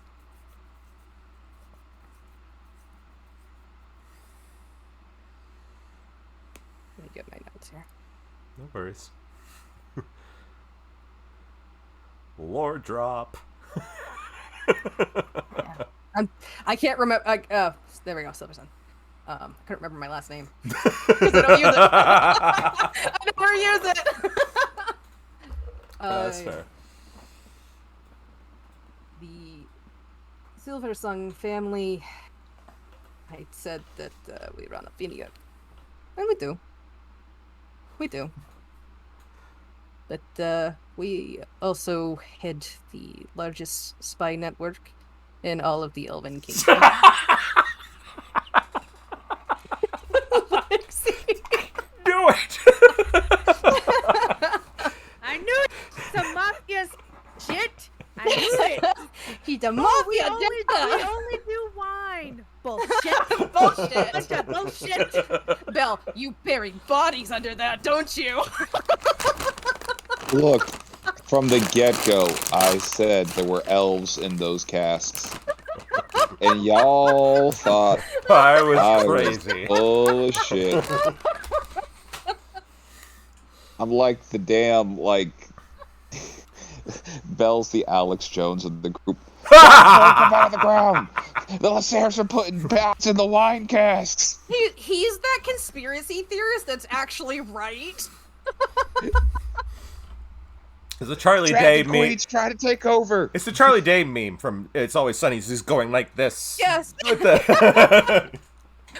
Let me get my notes here. No worries. Lore drop. I can't remember. There we go, Silver Sun. I couldn't remember my last name. 'Cause I don't use it. I never use it. That's fair. The Silver Sun family. I said that we run a vineyard, and we do. We do. But we also head the largest spy network in all of the Elven Kingdom. Do it! I knew it! Some mafia shit! I knew it! He's a We mafia only do wine! Bullshit! Bullshit. Bunch of bullshit! Belle, you bury bodies under that, don't you? Look, from the get-go, I said there were elves in those casks. And y'all thought I was I crazy. was full of shit. I'm like the damn, like... Belle's the Alex Jones of the group. Come out of the ground! The Lacers are putting bats in the wine casks! He's that conspiracy theorist that's actually right. It's a Charlie Day Dragon meme. Queen's trying to take over! It's the Charlie Day meme from It's Always Sunny. He's just going like this. Yes. With the...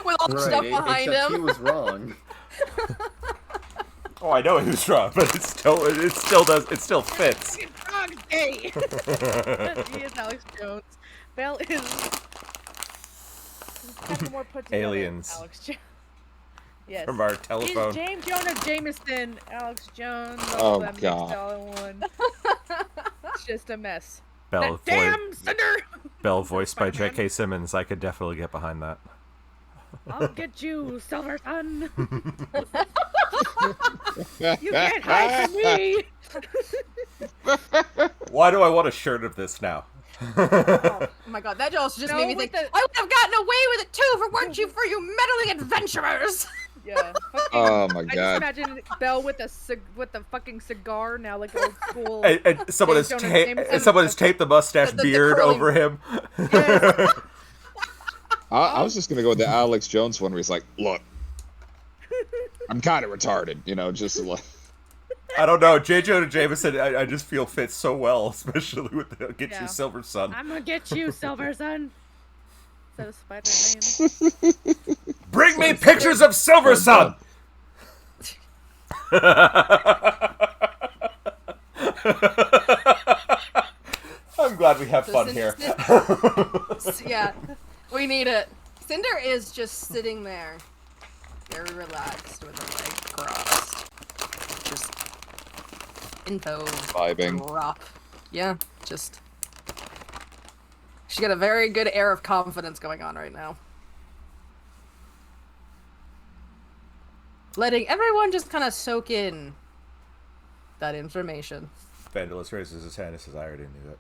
With all the stuff behind except him. he was wrong. Oh, I know he was wrong, but it still fits. He is Alex Jones. Belle is kind of more put together. Aliens. Alex Jones. Yes. From our telephone. He's James Jonah Jameson, Alex Jones. Oh, that God. mixed all in one. It's just a mess. Belle, That damn cinder! Belle voiced by J.K. Simmons. I could definitely get behind that. I'll get you, Silver Sun. You can't hide from me. Why do I want a shirt of this now? Oh my god, that also just No, made me with think, the- I would have gotten away with it too if it weren't you for you meddling adventurers! Yeah. Fucking, Oh my I just god. imagine Belle with a fucking cigar now, like old school. And someone has James Jonah Jameson. someone has taped the mustache The beard curling- over him. I was just gonna go with the Alex Jones one where he's like, look, I'm kind of retarded, you know, just like... I don't know. J. Jonah Jameson, I just feel fits so well, especially with the Get Yeah. You Silver Sun. I'm gonna get you, Silver Sun. Is that a spider name? Bring me pictures of Silver Sun! I'm glad we have fun here. Yeah, we need it. Cinder is just sitting there, very relaxed with her leg crossed. Just info Vibing. drop. Yeah, just... She's got a very good air of confidence going on right now. Letting everyone just kind of soak in that information. Vandalus raises his hand and says, I already knew it.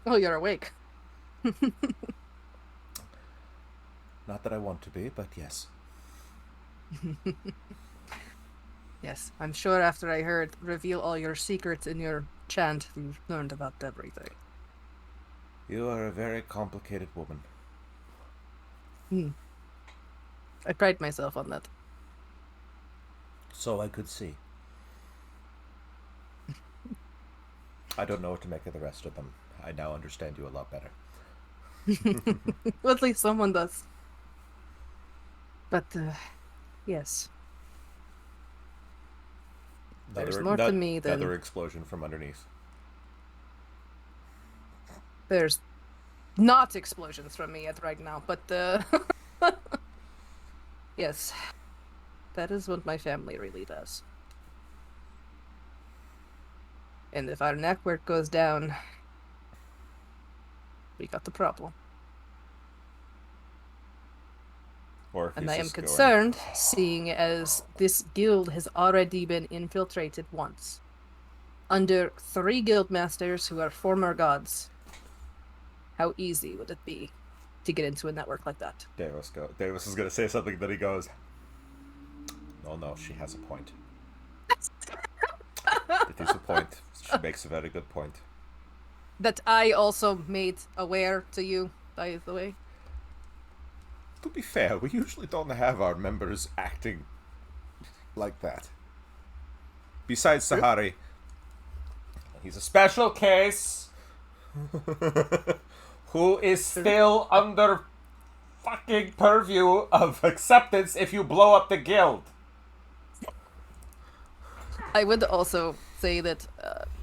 Oh, you're awake. Not that I want to be, but yes. Yes, I'm sure after I heard reveal all your secrets in your chant, you learned about everything. You are a very complicated woman. I pride myself on that. So I could see. I don't know what to make of the rest of them. I now understand you a lot better. Well, at least someone does. But, yes. There's more to me than... Another explosion from underneath. There's not explosions from me right now, but, yes. That is what my family really does. And if our network goes down, we got the problem. Or if And he's I am just going- concerned, seeing as this guild has already been infiltrated once. Under 3 guild masters who are former gods. How easy would it be to get into a network like that? Davis is going to say something, then he goes, no, she has a point. It is a point. She makes a very good point. That I also made aware to you, by the way. To be fair, we usually don't have our members acting like that. Besides Sahari, he's a special case who is still under fucking purview of acceptance if you blow up the guild. I would also say that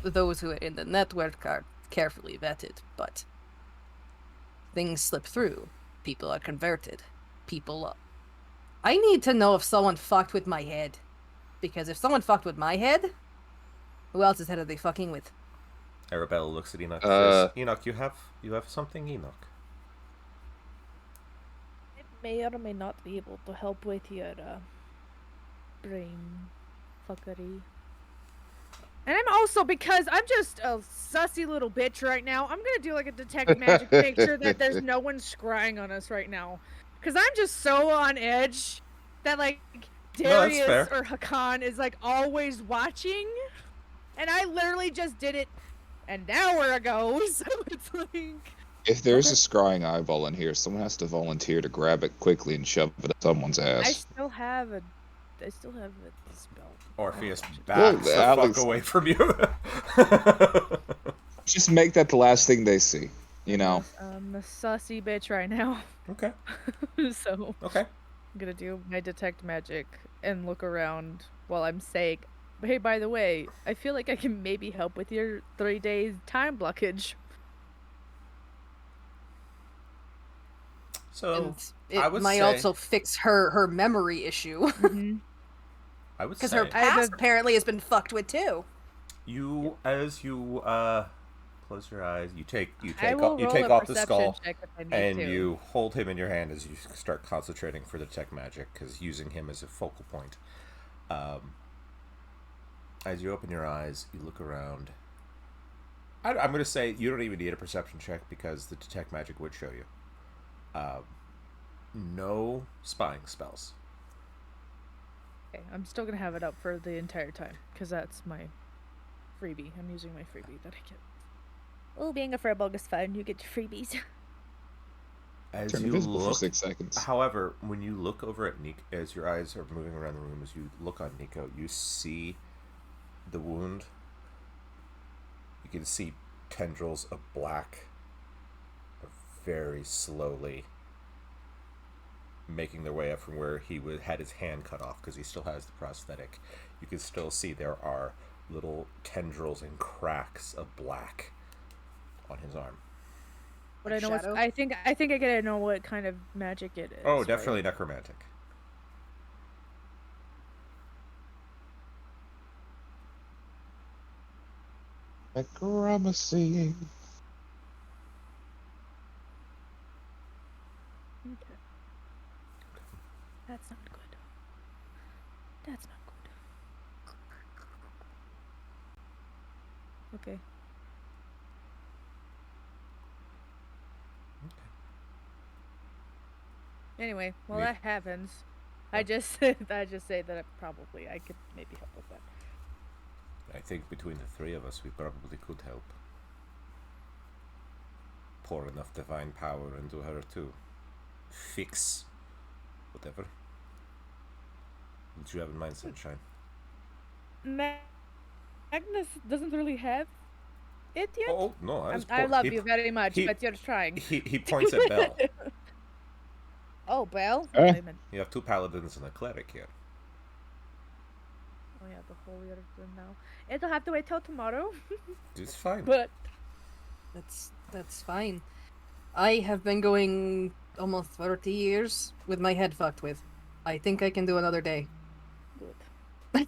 those who are in the network are carefully vetted, but things slip through. People are converted. I need to know if someone fucked with my head. Because if someone fucked with my head, who else's head are they fucking with? Arabella looks at Enoch and says, Enoch, you have something, Enoch? It may or may not be able to help with your brain fuckery. And I'm also, because I'm just a sussy little bitch right now, I'm gonna do like a detect magic to make sure that there's no one scrying on us right now. Because I'm just so on edge that like Darius fair. or Hakan is like always watching. And I literally just did it an hour ago, so it's like... If there's a scrying eyeball in here, someone has to volunteer to grab it quickly and shove it at someone's I ass. still have a spell. Orpheus Well, backs the Alex- fuck away from you. Just make that the last thing they see, you know? I'm a sussy bitch right now. Okay. So Okay. I'm gonna do my detect magic and look around while I'm saying, hey, by the way, I feel like I can maybe help with your 3 days time blockage. So And I it would might say, also fix her memory issue. Mm-hmm. I would Because say her past apparently has been fucked with too. as you close your eyes, you take I will roll a off the perception skull check if I need and to. you hold him in your hand as you start concentrating for detect magic, because using him as a focal point. As you open your eyes, you look around. I'm going to say you don't even need a perception check because the detect magic would show you. No spying spells. Okay, I'm still gonna have it up for the entire time because that's my freebie. I'm using my freebie that I get. Oh, being a Firbolg is fun. You get your freebies. As Turn you invisible for look, 6 seconds. however, when you look over at Nico, as your eyes are moving around the room, as you look on Nico, you see the wound. You can see tendrils of black are very slowly making their way up from where he had his hand cut off because he still has the prosthetic. You can still see there are little tendrils and cracks of black on his arm. But I Like know what's, shadow? I think I gotta know what kind of magic it is. Oh, right? definitely necromantic. Necromancy. Okay. That's not good. That's not good. Okay. Anyway, while Me- that happens, I just say that I could maybe help with that. I think between the three of us, we probably could help. Pour enough divine power into her to fix whatever. What do you have in mind, Sunshine? Magnus doesn't really have it yet. Oh no, I love you very much, but you're trying. He points at Bell. Oh, Belle? Eh? Wait a minute. You have two paladins and a cleric here. Oh yeah, the whole other thing now. It'll have to wait till tomorrow. It's fine. But That's fine. I have been going almost 30 years with my head fucked with. I think I can do another day. good.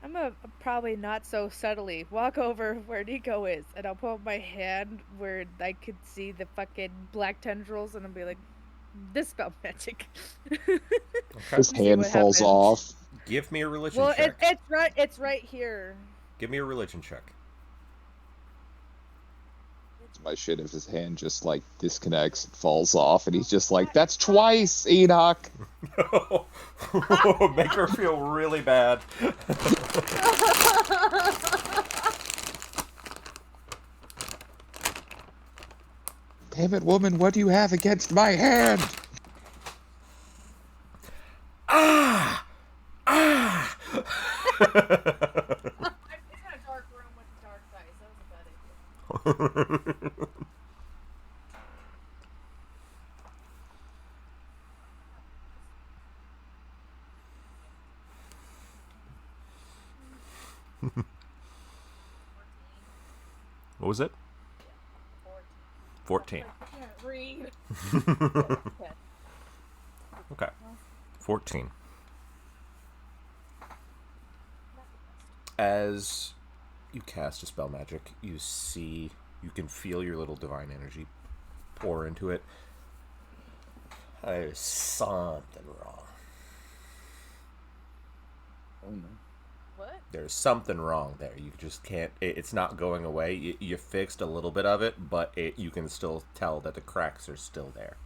I'm gonna probably not so subtly walk over where Nico is, and I'll put my hand where I could see the fucking black tendrils, and I'll be like, Dispel magic. His See hand what falls happens. off. Give me a religion Well, check. it's right here. Give me a religion check. My shit if his hand just like disconnects and falls off, and he's just like, "That's twice, Enoch." Make her feel really bad. Damn it, woman! What do you have against my hand? Ah! Ah! I'm in a dark room with dark eyes. That was a bad idea. What was it? 14. I can't read. Okay. 14. As you cast a spell magic, you can feel your little divine energy pour into it. There's something wrong. Oh no. What? There's something wrong there. You just can't. It's not going away. You fixed a little bit of it, but you can still tell that the cracks are still there.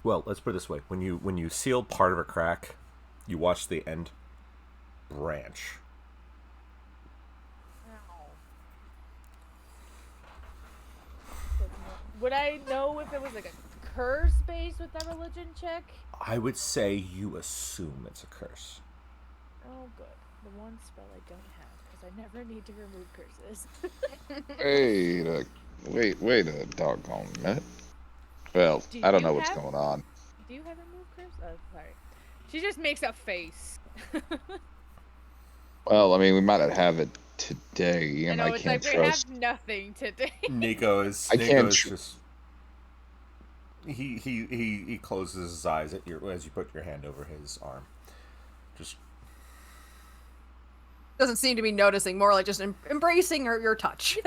Well, let's put it this way: when you seal part of a crack, you watch the end branch. Would I know if it was like a curse based with that religion check? I would say you assume it's a curse. Oh, good. The one spell I don't have, because I never need to remove curses. Wait a doggone minute. Well, Do I don't you know what's have- going on. Do you have remove curse? Oh, sorry. She just makes a face. Well, I mean, we might not have it today, I and know, I it's can't like we trust. have nothing today. Nico is. I can't just. He closes his eyes at as you put your hand over his arm. Just Doesn't seem to be noticing, more like just embracing your touch.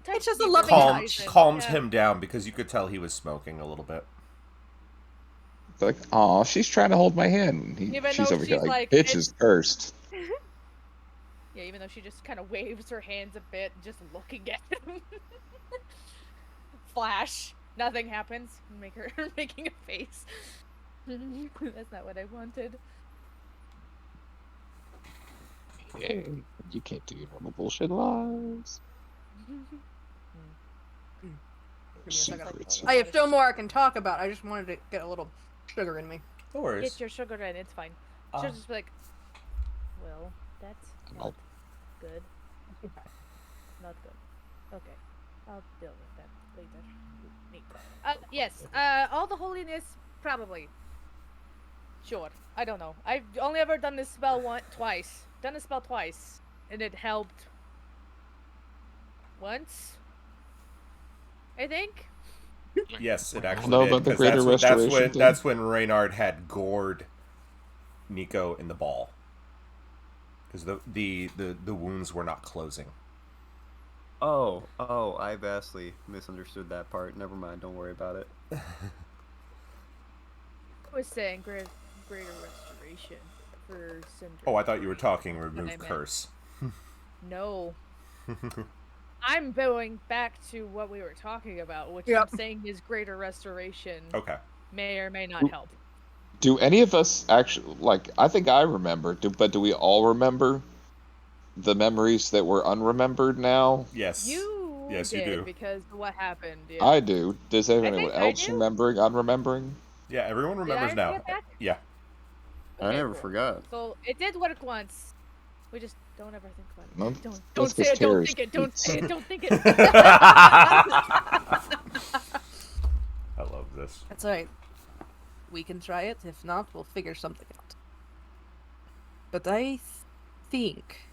It's just a loving touch. calms him down because you could tell he was smoking a little bit. It's like, aw, she's trying to hold my hand. Even She's though over here she's like, like, bitch it's- is cursed. Yeah, even though she just kind of waves her hands a bit, just looking at him. Flash. Nothing happens. Make her making a face. That's not what I wanted. Yeah, you can't do your normal bullshit lies. Give me a second. Secrets. I have still more I can talk about. I just wanted to get a little sugar in me. No worries. Get your sugar in, it's fine. She'll just be like, well, that's not good. Not good. Okay. I'll deal with that later. Neat. Yes, all the holiness, probably. Sure. I don't know. I've only ever done this spell twice. Done this spell twice. And it helped once. I think. Yes, it actually know did. about the 'Cause greater restoration thing? that's when Reynard had gored Nico in the ball. Because the wounds were not closing. Oh, I vastly misunderstood that part. Never mind, don't worry about it. I was saying greater restoration for syndrome. Oh, I thought you were talking I remove meant. curse. No. I'm going back to what we were talking about, which Yep. I'm saying is greater restoration Okay. may or may not help. Do any of us actually, like, I think I remember, but do we all remember the memories that were unremembered now? Yes. You Yes, you did do. because of what happened. Yeah. I do. Does anyone think I else do. remembering, unremembering? Yeah, everyone Did I remembers now. get back? Yeah. I Okay, never cool. forgot. So it did work once. We just don't ever think about it. No, Don't that's say just it. Don't terrorist think it. Don't tweets. say it. Don't think it. I love this. That's alright. We can try it. If not, we'll figure something out. But I think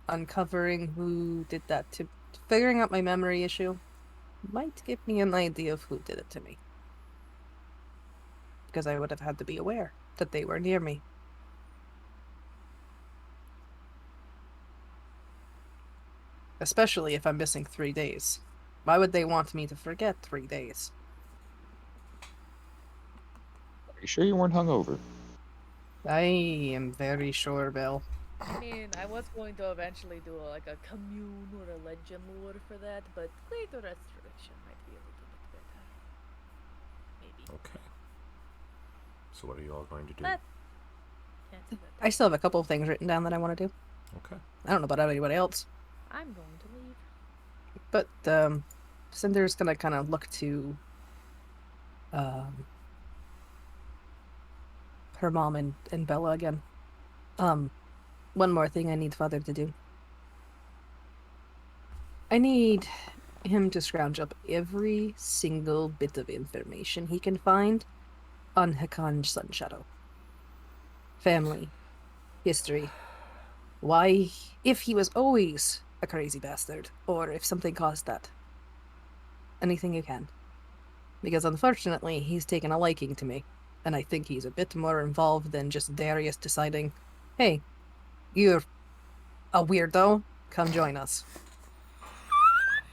uncovering who did that to figuring out my memory issue might give me an idea of who did it to me. Because I would have had to be aware that they were near me. Especially if I'm missing 3 days. Why would they want me to forget 3 days? Are you sure you weren't hungover? I am very sure, Bill. I mean, I was going to eventually do like a commune or a legend lore for that, but greater restoration might be a little bit better. Maybe. Okay. So what are you all going to do? But can't say that. I still have a couple of things written down that I want to do. Okay. I don't know about anybody else. I'm going to leave. But Cinder's gonna kind of look to her mom and Bella again. One more thing I need Father to do. I need him to scrounge up every single bit of information he can find on Hakan's Sun Shadow. Family, history, why, if he was always a crazy bastard, or if something caused that. Anything you can. Because unfortunately, he's taken a liking to me, and I think he's a bit more involved than just Darius deciding, hey, you're a weirdo, come join us.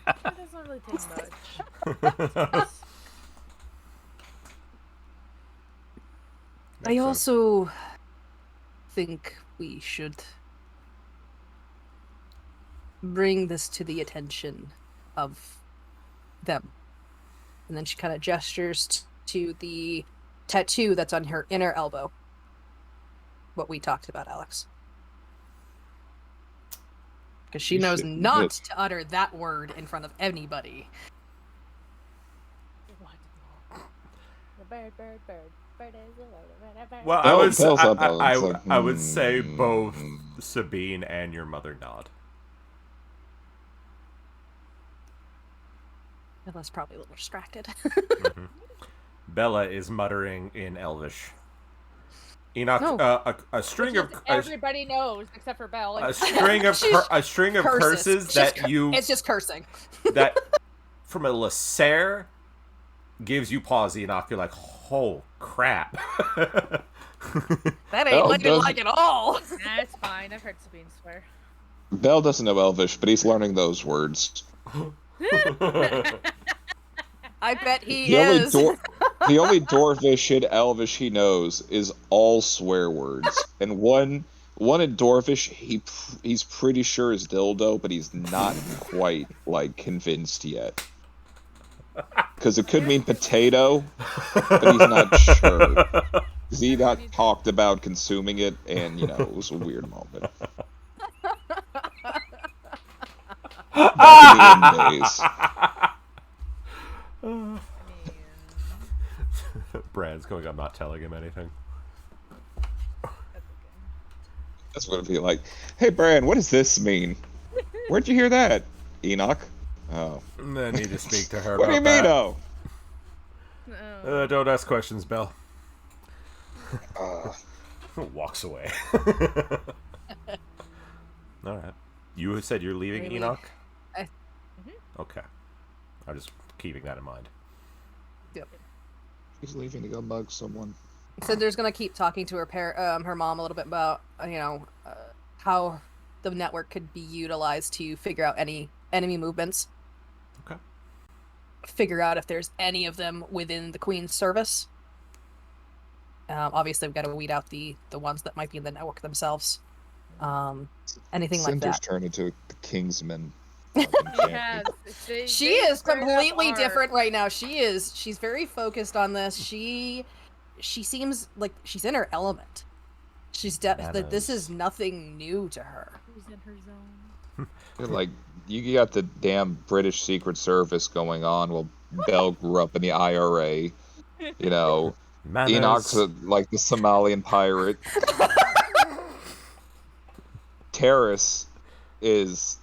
That doesn't really take much. I also think we should bring this to the attention of them. And then she kind of gestures to the tattoo that's on her inner elbow. What we talked about, Alex. Because she knows not to utter that word in front of anybody. The bird, bird, bird. Bird is a bird, bird. Well, I would say both Sabine and your mother nod. Bella's probably a little distracted. Mm-hmm. Bella is muttering in Elvish. Enoch, No. a string of Everybody knows except for Belle. a string of curses that you It's just cursing. that from a Lasser gives you pause, Enoch. You're like, oh crap. That ain't looking like at all. That's fine. I've heard Sabine swear. Bell doesn't know Elvish, but he's learning those words. I bet he The is. the only Dwarvish and Elvish he knows is all swear words, and one in Dwarvish he's pretty sure is dildo, but he's not quite like convinced yet. Because it could mean potato, but he's not sure. Because he got talked about consuming it, and it was a weird moment. Back in the end days. Brad's going, I'm not telling him anything. That's what it'd be like. Hey, Brad, what does this mean? Where'd you hear that? Enoch? Oh. And then need to speak to her What do you about mean, that. oh? Don't ask questions, Belle. Uh, Walks away. Alright. You said you're leaving, Maybe. Enoch? Mhm. Okay. I'm just keeping that in mind. Yep. He's leaving to go bug someone. Cinder's gonna keep talking to her mom a little bit about how the network could be utilized to figure out any enemy movements. Okay. Figure out if there's any of them within the Queen's service. Obviously, we've got to weed out the ones that might be in the network themselves. Anything like Cinder's that. turned into the Kingsman. Yes, She is completely different right now. She's very focused on this. She seems like she's in her element. This is nothing new to her. Who's in her zone? Like, you got the damn British Secret Service going on while Belle grew up in the IRA. Manners. Enoch's like the Somalian pirate. Terrace is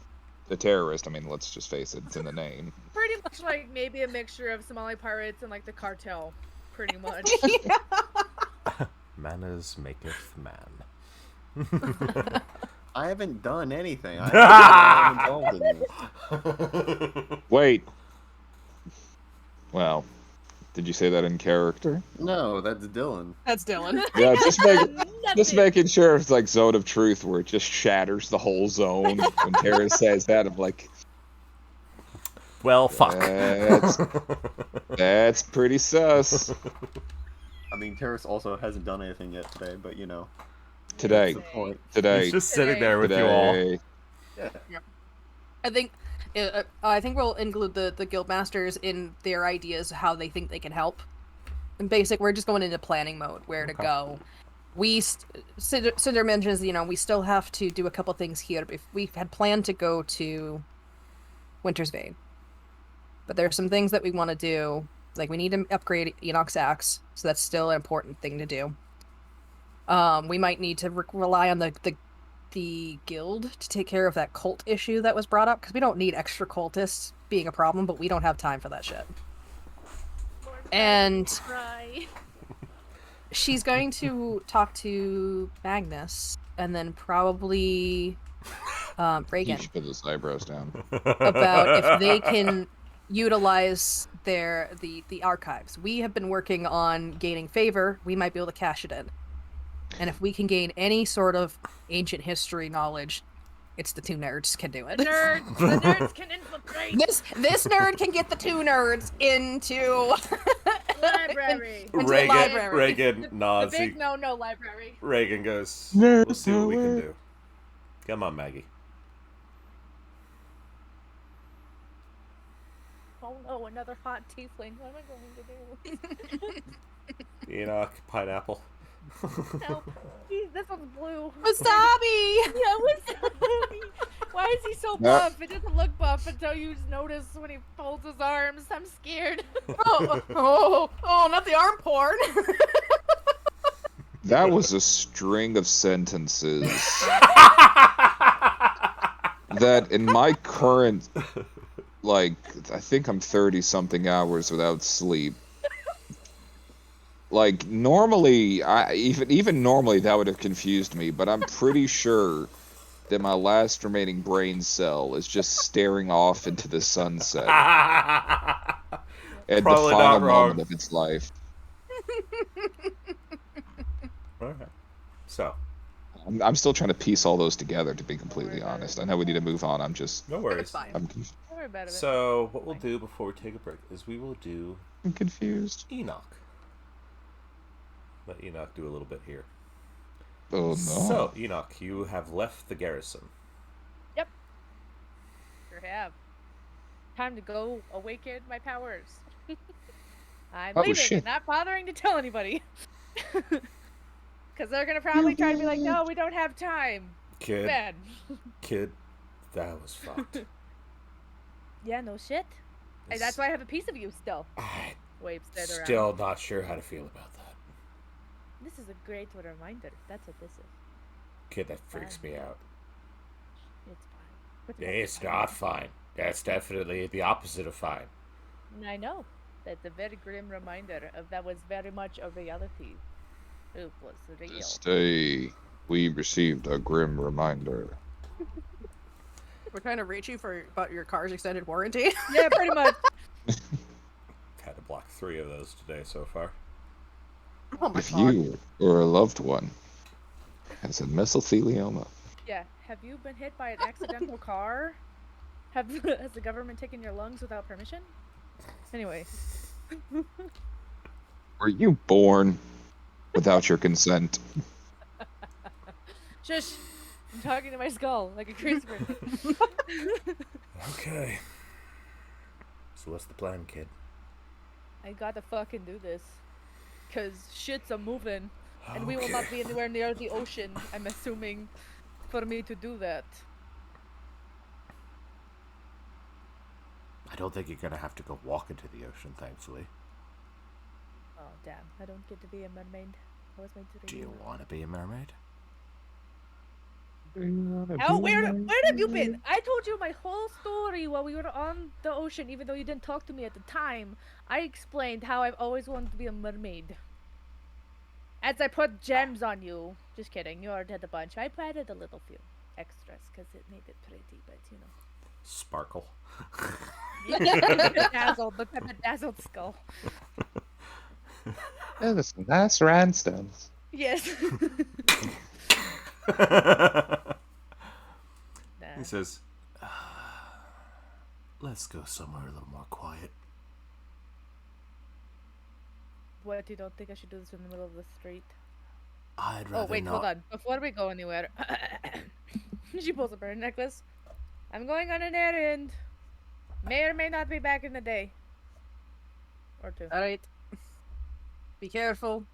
the terrorist. I mean, let's just face it, it's in the name. Pretty much like maybe a mixture of Somali pirates and like the cartel. Pretty much. Manners maketh man. I haven't done anything. I'm involved in this. Wait. Well, did you say that in character? No, that's Dylan. That's Dylan. Yeah, just making sure it's like Zone of Truth where it just shatters the whole zone when Terrace says that. I'm like, Well, fuck. That's pretty sus. I mean, Terrace also hasn't done anything yet today, but you know. Today. That's the point. Today. He's just sitting there with today. you all. Yeah. I think we'll include the guild masters in their ideas how they think they can help. In basic, we're just going into planning mode, where to go. Cinder mentions, we still have to do a couple things here. If we had planned to go to Winter's Vein, but there are some things that we want to do. Like, we need to upgrade Enoch's axe, so that's still an important thing to do. We might need to rely on the guild to take care of that cult issue that was brought up, because we don't need extra cultists being a problem, but we don't have time for that shit. And she's going to talk to Magnus, and then probably Reagan, He should put his eyebrows down. about if they can utilize the archives. We have been working on gaining favor. We might be able to cash it in. And if we can gain any sort of ancient history knowledge, it's the two nerds can do it. The nerds can infiltrate. This nerd can get the two nerds into Library. into the library. Reagan The nods. big no library. Reagan goes, we'll see what we can do. Come on, Maggie. Oh no, another hot tiefling. What am I going to do? Enoch, pineapple. No, this one's blue. Wasabi! Yeah, wasabi. Why is he so buff? It doesn't look buff until you notice when he folds his arms. I'm scared. Oh, not the arm porn. That was a string of sentences that in my current, I think I'm 30-something hours without sleep. Normally, even normally that would have confused me, but I'm pretty sure that my last remaining brain cell is just staring off into the sunset at the Probably final not wrong. moment of its life. Alright. So, I'm still trying to piece all those together, to be completely honest. I know we need to move on. I'm no worries. It's fine. I'm Don't worry about it. So, what we'll do before we take a break is we will do confused. Enoch. Let Enoch do a little bit here. Oh no. So, Enoch, you have left the garrison. Yep. Sure have. Time to go awaken my powers. I'm Oh, leaving shit. and not bothering to tell anybody. Because they're going to probably try to be like, no, we don't have time. Kid, Bad. that was fucked. Yeah, no shit. Hey, that's why I have a piece of you still. I'm Waves that around. still not sure how to feel about that. This is a great reminder. That's what this is. Kid, that freaks me out. It's fine. What the It's fuck? not fine. That's definitely the opposite of fine. I know. That's a very grim reminder of that was very much a reality. It was real. This day, we received a grim reminder. We're trying to reach you about your car's extended warranty. Yeah, pretty much. Had to block 3 of those today so far. Oh my If god. you or a loved one has a mesothelioma, Yeah. Have you been hit by an accidental car? Has the government taken your lungs without permission? Anyway. were you born without your consent? Shush. I'm talking to my skull like a crazy person. Okay. So what's the plan, kid? I gotta fucking do this. Cause shit's a moving. And we will not be anywhere near the ocean, I'm assuming, for me to do that. I don't think you're gonna have to go walk into the ocean, thankfully. Oh, damn. I don't get to be a mermaid. That was my dream. Do you want to be a mermaid? Oh, where have you been? I told you my whole story while we were on the ocean, even though you didn't talk to me at the time. I explained how I've always wanted to be a mermaid. As I put gems on you. Just kidding, you already had a bunch. I added a little few extras because it made it pretty, but you know. Sparkle. Dazzled, look at the dazzled skull. Yeah, there's some nice rhinestones. Yes. He says, let's go somewhere a little more quiet. What, you don't think I should do this in the middle of the street? I'd Oh, rather wait, not. hold on. Before we go anywhere, she pulls up her necklace. I'm going on an errand. May or may not be back in a day. Or two. All right. Be careful.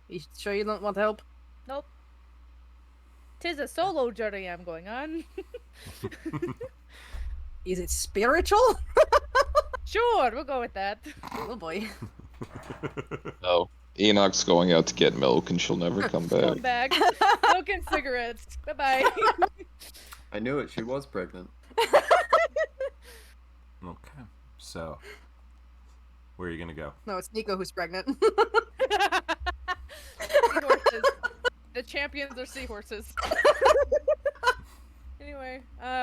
You sure you don't want help? Nope. 'Tis a solo journey I'm going on. Is it spiritual? Sure, we'll go with that. Oh boy. No. Enoch's going out to get milk and she'll never come Come back. back. Milk and cigarettes. Bye-bye. I knew it. She was pregnant. Okay, so where are you gonna go? No, it's Nico who's pregnant. Seahorses. The champions are seahorses. Anyway,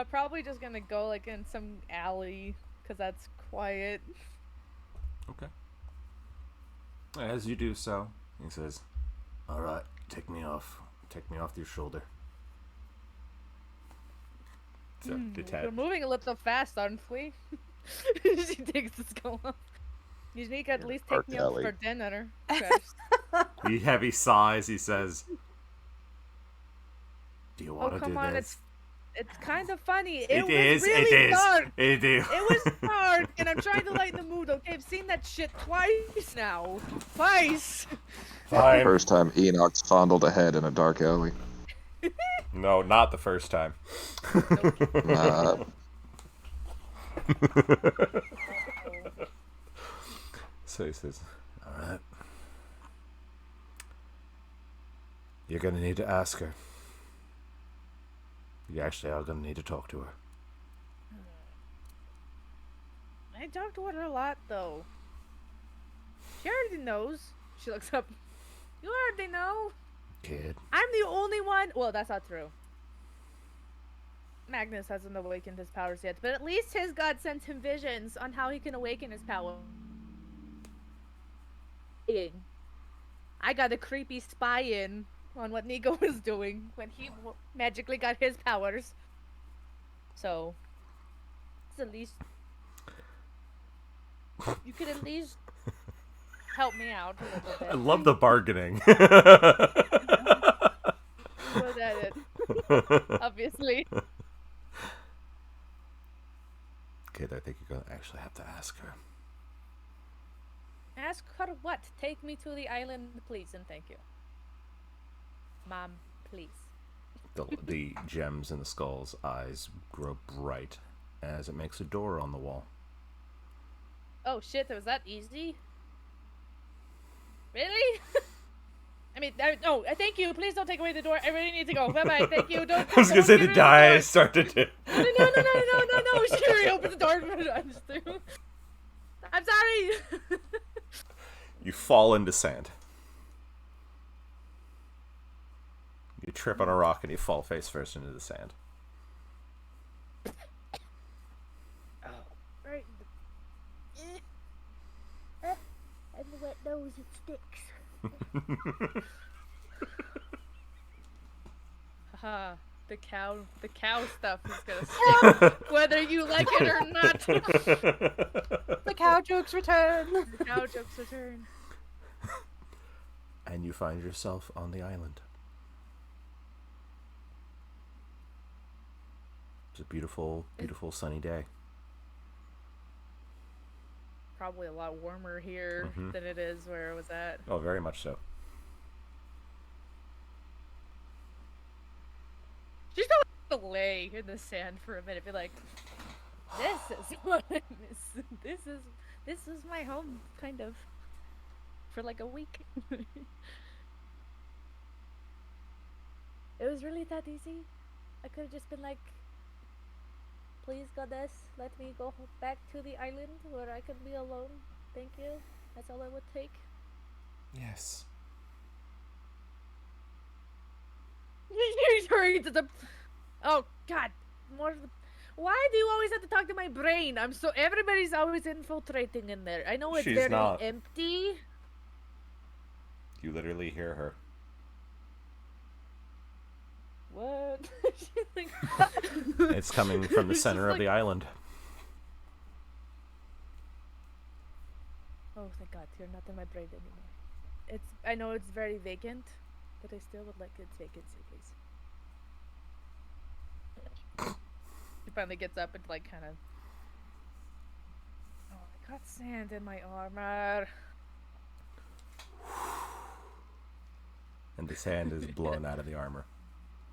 probably just gonna go like in some alley, cause that's quiet. Okay. As you do so, he says, "All right, take me off your shoulder." So We're moving a little fast, aren't we? She takes the skull off. You need to at least take Dark me out alley. for dinner. First. He heavy sighs. He says, "Do you Oh, want to come do on, this?" it's kind of funny. It was is. really dark. It is. It was dark, and I'm trying to lighten the mood. Okay, I've seen that shit twice now. Twice. Fine. First time Enoch's fondled a head in a dark alley. No, not the first time. So he says, "All right. You're gonna need to ask her. You actually are gonna need to talk to her." I talk to her a lot, though. She already knows. She looks up. You already know. Kid. I'm the only one. Well, that's not true. Magnus hasn't awakened his powers yet, but at least his god sent him visions on how he can awaken his power. I got a creepy spy in on what Nico was doing when he magically got his powers. So, it's at least you could at least help me out a little bit. I love the bargaining. Good at it, obviously. Kid, I think you're gonna actually have to ask her. Ask her what? Take me to the island, please, and thank you. Mom, please. The gems in the skull's eyes grow bright as it makes a door on the wall. Oh shit, was that easy? Really? I mean, no, thank you. Please don't take away the door. I really need to go. Bye-bye. Thank you. Don't. I was gonna say the die die started to. No. Sherry opens the door and runs through. I'm sorry. You fall into sand. You trip on a rock and you fall face first into the sand. Right. And the wet nose, it sticks. Haha, the cow stuff is gonna stick, whether you like it or not. The cow jokes return. The cow jokes return. And you find yourself on the island. It's a beautiful, beautiful sunny day. Probably a lot warmer here Mhm. than it is where I was at. Oh, very much so. Just don't lay in the sand for a minute. Be like, this is what I miss. This is my home, kind of, for like a week. It was really that easy. I could have just been like, please, goddess, let me go back to the island where I can be alone. Thank you. That's all it would take. Yes. You're hurrying to the. Oh God! More. Why do you always have to talk to my brain? Everybody's always infiltrating in there. I know it's She's very not. empty. You literally hear her. What? She's like. It's coming from the She's center just of the like, island. Oh, thank God, you're not in my brain anymore. I know it's very vacant, but I still would like its vacancy, please. He finally gets up and like kind of. Oh, I got sand in my armor. And the sand is blown out of the armor.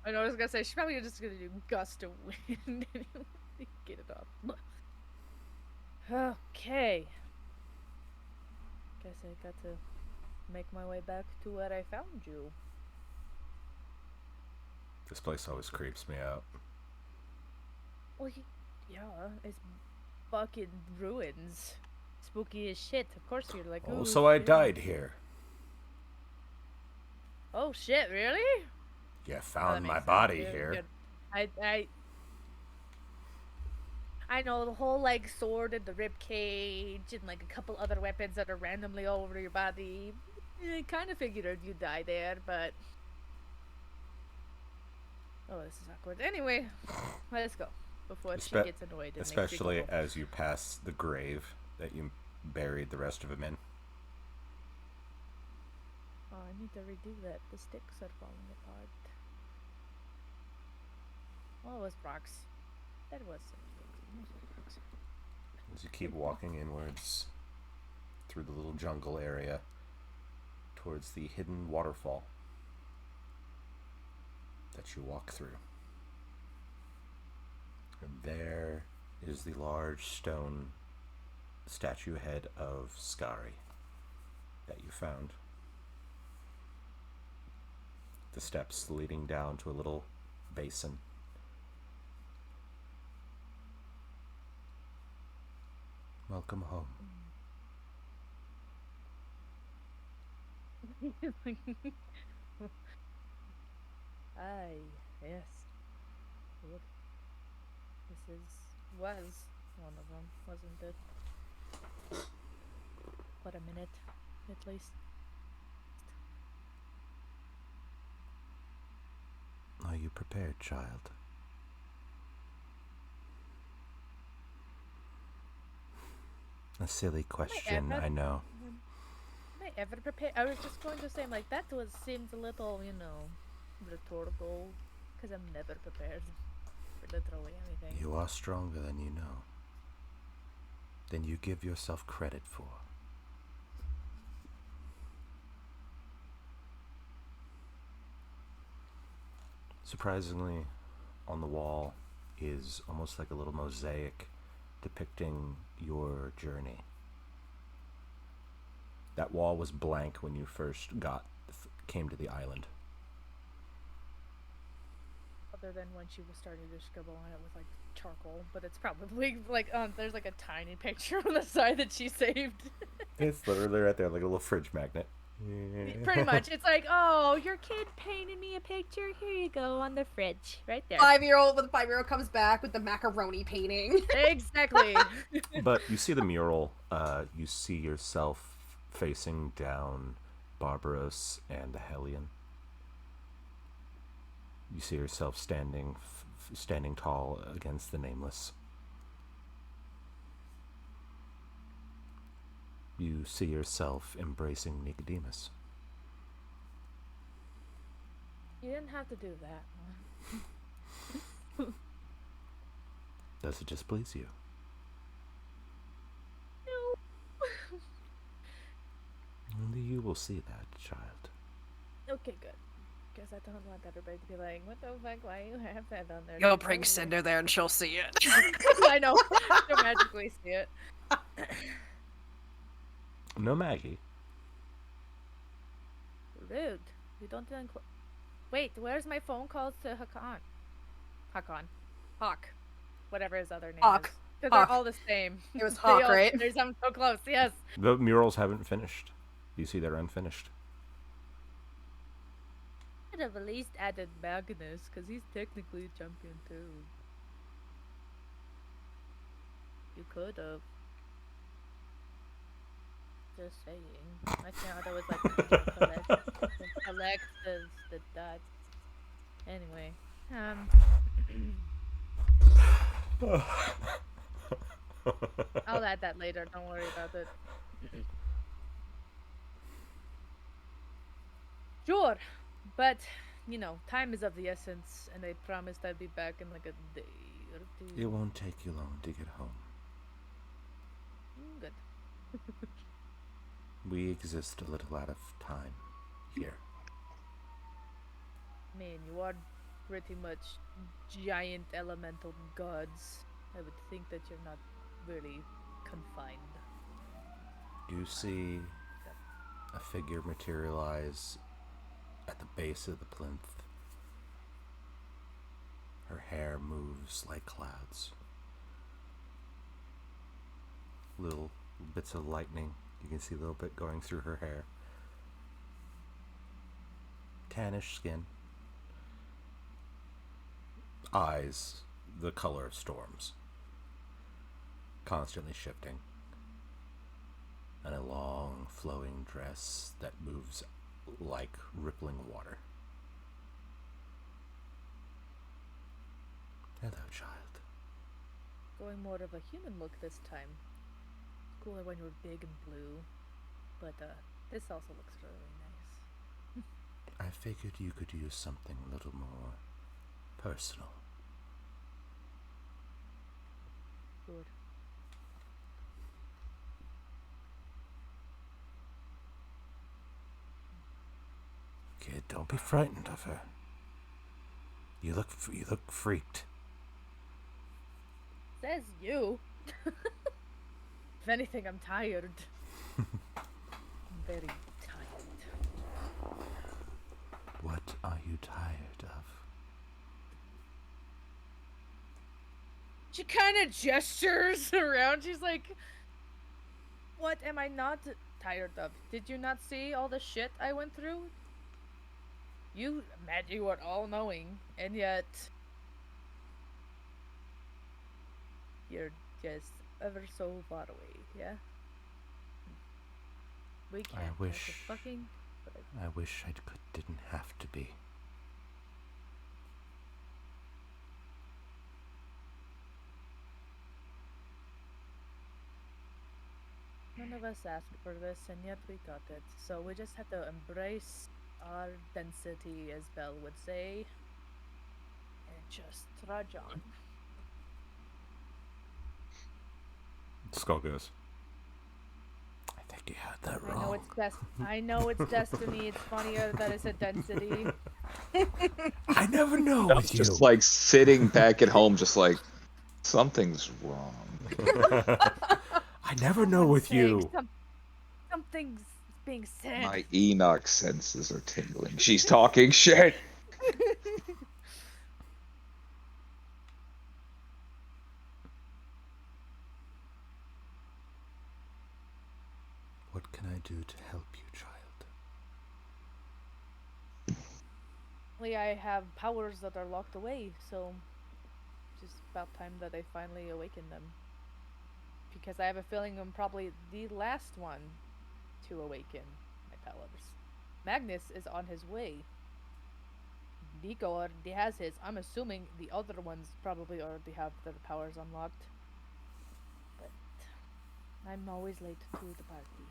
I know I was gonna say she's probably just gonna do gust of wind and get it off. Okay. Guess I got to make my way back to where I found you. This place always creeps me out. Well, yeah, it's fucking ruins. Spooky as shit. Of course you're like, Oh, ooh, so I yeah. died here. Oh shit, really? You Oh, that found makes my sense. body Good, here. good. I know the whole like sword and the rib cage and like a couple other weapons that are randomly all over your body. I kind of figured you'd die there, but oh, this is awkward. Anyway, let's go before she gets annoyed. And Especially makes me go. as you pass the grave that you buried the rest of them in. Oh, I need to redo that. The sticks are falling apart. Well, it was rocks. That was some sticks. Mostly rocks. As you keep walking inwards through the little jungle area towards the hidden waterfall that you walk through. And there is the large stone statue head of Skari that you found. The steps leading down to a little basin. Welcome home. Aye, yes. Good. Was one of them, wasn't it? For a minute, at least. Are you prepared, child? A silly question, I know. Am I ever prepared? I was just going to say, like, seems a little, rhetorical, because I'm never prepared for literally anything. You are stronger than you know. Than you give yourself credit for. Surprisingly, on the wall is almost like a little mosaic depicting your journey. That wall was blank when you first came to the island. Other than when she was starting to scribble on it with like charcoal, but it's probably like there's like a tiny picture on the side that she saved. It's literally right there, like a little fridge magnet. Pretty much. It's like, oh, your kid painted me a picture. Here you go on the fridge, right there. 5-year-old with a 5-year-old comes back with the macaroni painting. Exactly. But you see the mural. You see yourself facing down Barbaros and the Hellion. You see yourself standing tall against the Nameless. You see yourself embracing Nicodemus. You didn't have to do that. Does it just please you? No. Only you will see that, child. Okay, good. Because I don't want everybody to be like, what the fuck, why you have that on there? You'll bring Cinder there and she'll see it. I know. She'll magically see it. No Maggie. Rude. You don't wait, where's my phone calls to Hawk. Whatever his other name Hawk. is. Because Hawk. they're all the same. It was Hawk, right? I'm so close, yes. The murals haven't finished. You see they're unfinished. I'd have at least added Magnus, because he's technically a champion too. You could have. Just saying. I thought it was like collect the dots. Anyway, I'll add that later. Don't worry about it. Sure, but time is of the essence, and I promised I'd be back in like a day or two. It won't take you long to get home. Good. We exist a little out of time here. Man, you are pretty much giant elemental gods. I would think that you're not really confined. You see a figure materialize at the base of the plinth. Her hair moves like clouds. Little bits of lightning. You can see a little bit going through her hair. Tannish skin. Eyes the color of storms. Constantly shifting. And a long flowing dress that moves like rippling water. Hello, child. Going more of a human look this time. Cooler when you're big and blue. But this also looks really nice. I figured you could use something a little more personal. Good. Kid, don't be frightened of her. You look freaked. Says you. If anything, I'm tired. I'm very tired. What are you tired of? She kind of gestures around. She's like, what am I not tired of? Did you not see all the shit I went through? You are all-knowing, and yet you're just ever so far away, yeah? We can't have wish- the fucking... I wish didn't have to be. None of us asked for this, and yet we got it. So we just have to embrace our density, as Belle would say, and just trudge on. Skull goes, I think you had that I know wrong. it's I know it's destiny. It's funnier that it's a density. I never know I'm with you. just like sitting back at home, just like something's wrong. I never know with you. Something's being said. My Enoch senses are tingling. She's talking shit. What can I do to help you, child? I have powers that are locked away, so it's just about time that I finally awaken them. Because I have a feeling I'm probably the last one to awaken my powers. Magnus is on his way. Nico already has his. I'm assuming the other ones probably already have their powers unlocked. But I'm always late to the party,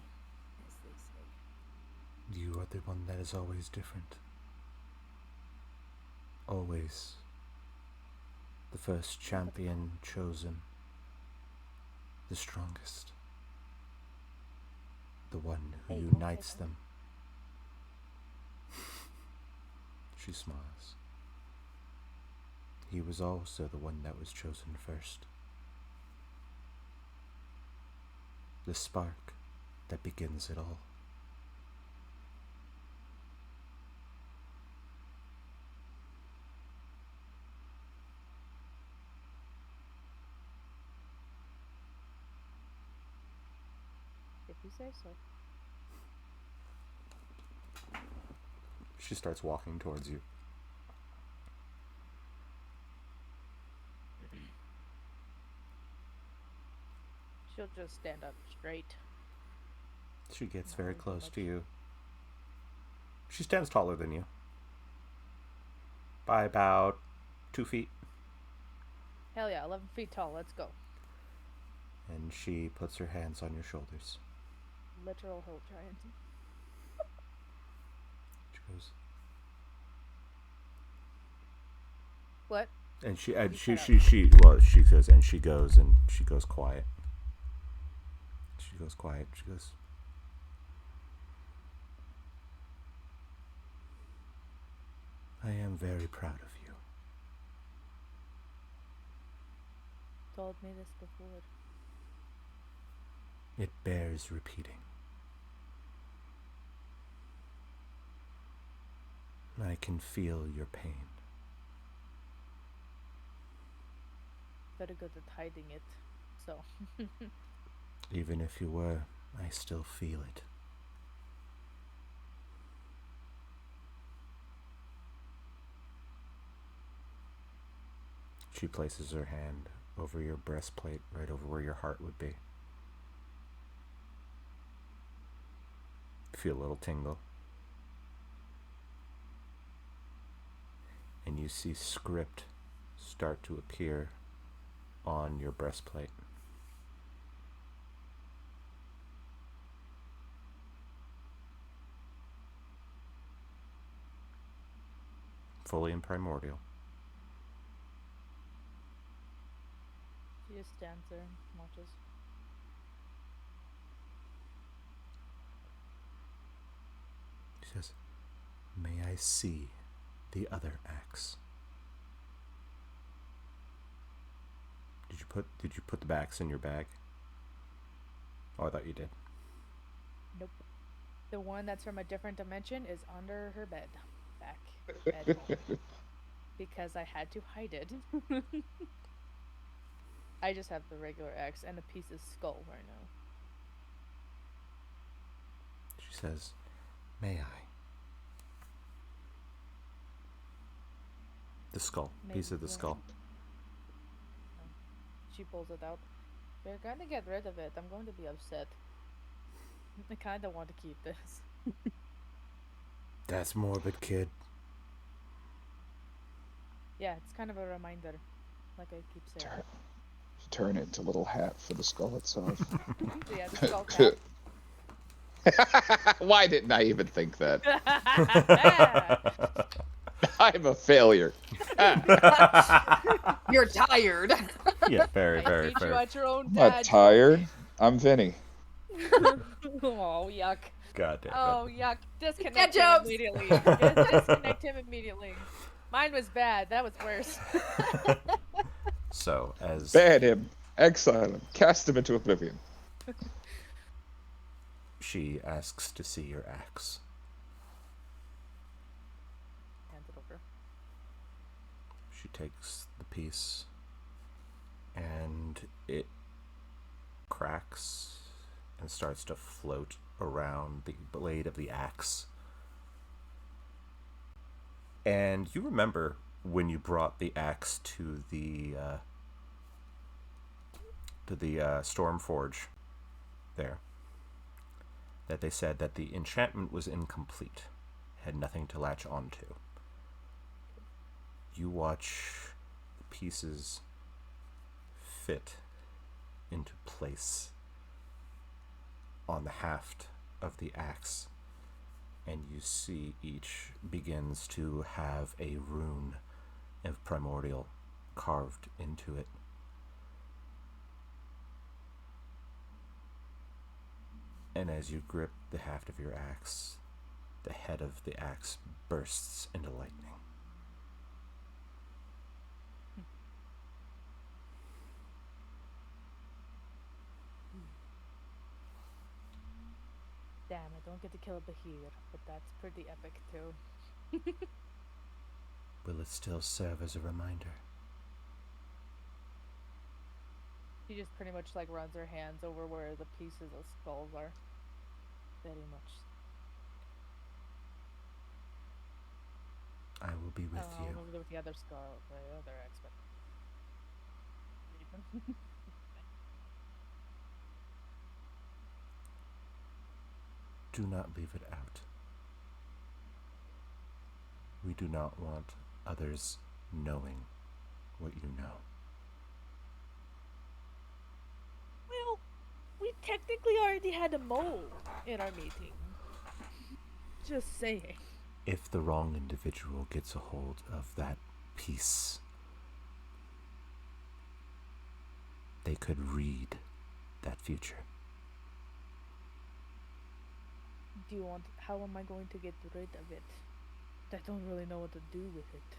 as they say. You are the one that is always different. Always. The first champion chosen. The strongest. The one who Hey, unites them. She smiles. He was also the one that was chosen first. The spark that begins it all. If you say so. She starts walking towards you. She'll just stand up straight. She gets very close to you. She stands taller than you. By about 2 feet. Hell yeah, 11 feet tall, let's go. And she puts her hands on your shoulders. Literal hill giant. She Goes, What? and she cut out. she says, and she goes quiet. She goes quiet. She goes, I am very proud of you. Told me this before. It bears repeating. I can feel your pain. Very good at hiding it. So. Even if you were, I still feel it. She places her hand over your breastplate, right over where your heart would be. Feel a little tingle. And you see script start to appear on your breastplate. Fully in primordial. She just stands there and watches. She says, may I see the other axe? Did you put the axe in your bag? Oh, I thought you did. Nope. The one that's from a different dimension is under her bed. Back at home. Because I had to hide it. I just have the regular axe and a piece of skull right now. She says, may I? The skull. Piece of the skull. She pulls it out. They're gonna get rid of it. I'm going to be upset. I kinda want to keep this. That's morbid, kid. Yeah, it's kind of a reminder. Like I keep saying. Turn it into a little hat for the skull itself. Yeah, the skull cap. Why didn't I even think that? I'm a failure. You're tired. Yeah, very, I very, made you very. at your own I'm not dad. tired. I'm Vinny. Oh, yuck. God damn it. Oh, yuck. Disconnect him jokes. immediately. Disconnect him immediately. Mine was bad. That was worse. So, as Ban him. Exile him. Cast him into oblivion. she asks to see your axe, Hand it over. she takes the piece and it cracks and starts to float around the blade of the axe. And you remember when you brought the axe to the Stormforge there, that they said that the enchantment was incomplete, had nothing to latch onto. You watch the pieces fit into place on the haft of the axe, and you see each begins to have a rune of primordial carved into it. And as you grip the haft of your axe, the head of the axe bursts into lightning. Damn, I don't get to kill a Bahir, but that's pretty epic too. Will it still serve as a reminder? She just pretty much like runs her hands over where the pieces of skulls are. Very much. I will be with you. Over there with the other skull, the other expert. Do not leave it out. We do not want others knowing what you know. Well, we technically already had a mole in our meeting. Just saying. if the wrong individual gets a hold of that piece, they could read that future. Do you want? How am I going to get rid of it? I don't really know what to do with it.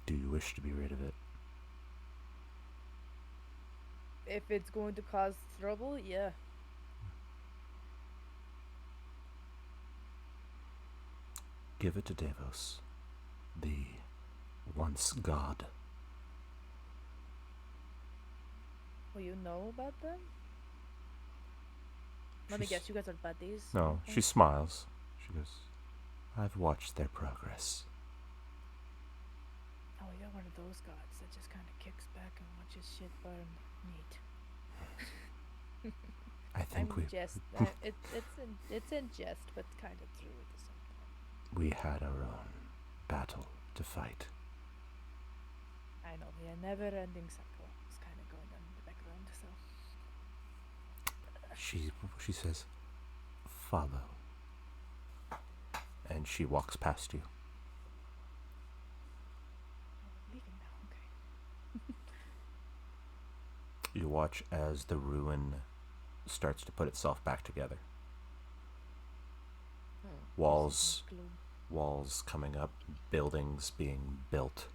Do you wish to be rid of it? If it's going to cause trouble, yeah. Give it to Davos, the once god. Well, you know about them? Let me guess, you guys are buddies? No, she smiles. She goes, I've watched their progress. Oh, you're one of those gods that just kind of kicks back and watches shit burn. Neat. I think it's in jest, but kind of true at the same time. we had our own battle to fight. I know, the never-ending cycle is kind of going on in the background, so... She says, follow. And she walks past you. I'm leaving now, okay. You watch as the ruin starts to put itself back together. Walls coming up, buildings being built.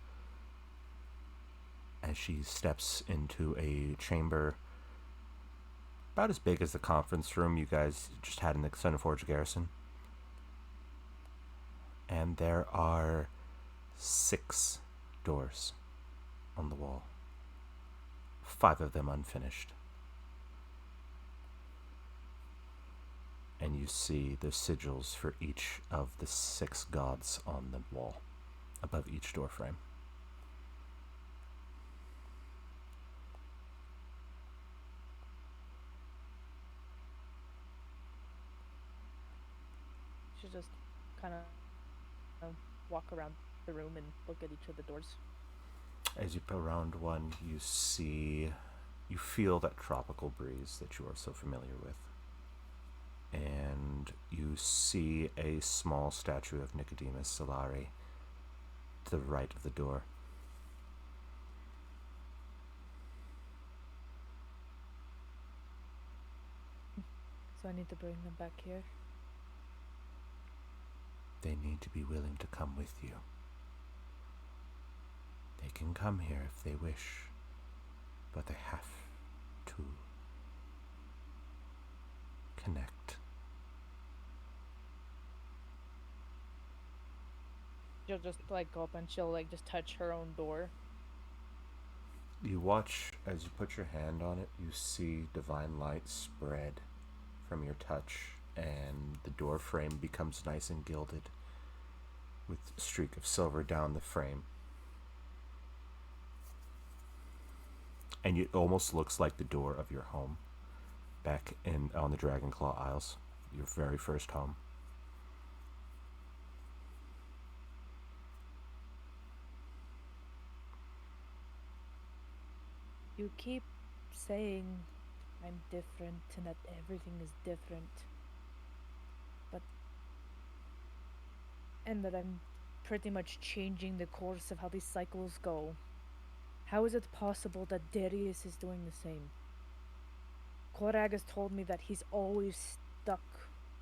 As she steps into a chamber about as big as the conference room you guys just had in the Sunforge Garrison. And there are 6 doors on the wall. 5 of them unfinished. And you see the sigils for each of the 6 gods on the wall above each door frame. Should just kind of walk around the room and look at each of the doors. As you go around one, you feel that tropical breeze that you are so familiar with. And you see a small statue of Nicodemus Solari to the right of the door. So I need to bring them back here. They need to be willing to come with you. They can come here if they wish, but they have to connect. She'll just like go up and she'll like just touch her own door. You watch as you put your hand on it, you see divine light spread from your touch, and the door frame becomes nice and gilded with a streak of silver down the frame. And it almost looks like the door of your home back on the Dragonclaw Isles, your very first home. You keep saying I'm different and that everything is different. And that I'm pretty much changing the course of how these cycles go. How is it possible that Darius is doing the same? Korag has told me that he's always stuck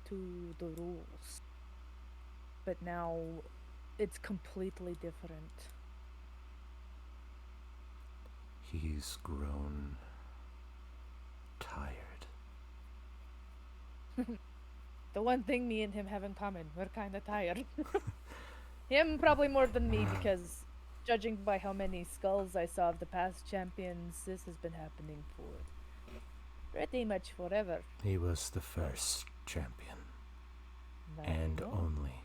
to the rules. But now it's completely different. He's grown tired. The one thing me and him have in common, we're kinda tired. Him probably more than me, because judging by how many skulls I saw of the past champions, this has been happening for pretty much forever. He was the first champion, I and know. only.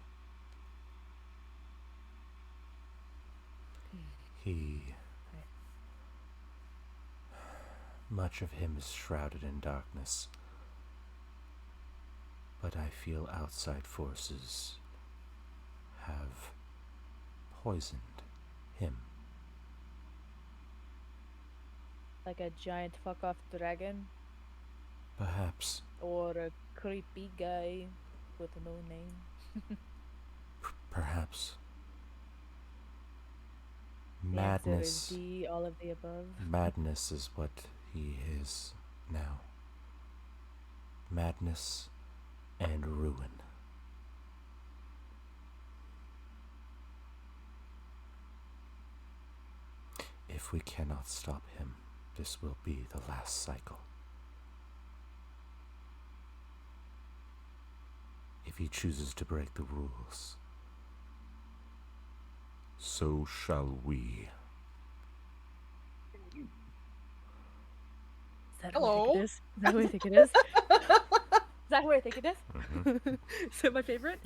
Much of him is shrouded in darkness, but I feel outside forces have poisoned him. Like a giant fuck off dragon, Perhaps. or a creepy guy with no name. Perhaps. The answer is Madness. D, all of the above. Madness is what he is now. Madness and ruin. If we cannot stop him, this will be the last cycle. If he chooses to break the rules, so shall we. Is that Hello? who I think it is? Is that who I think it is? Is that who I think it is? Mhm. Is it my favorite?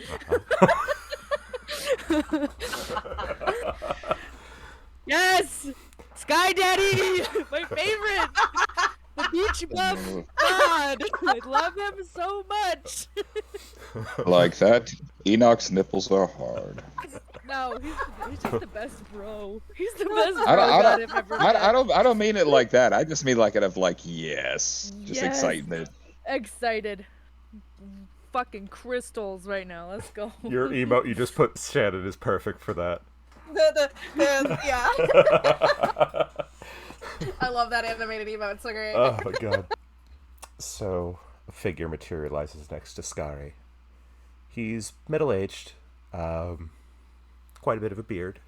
Yes! Sky Daddy! My favorite! The beach bum god! I love him so much! Like that, Enoch's nipples are hard. No, he's just the best bro. He's the best bro I don't, I god don't, I've ever I, met. I don't mean it like that. I just mean like it of like yes, just Yes. excitement. Excited. Fucking crystals right now. Let's go. Your emote you just put Shannon is perfect for that. Yeah. I love that animated emote. It's so great. Oh my god. So, a figure materializes next to Skari. He's middle-aged, quite a bit of a beard,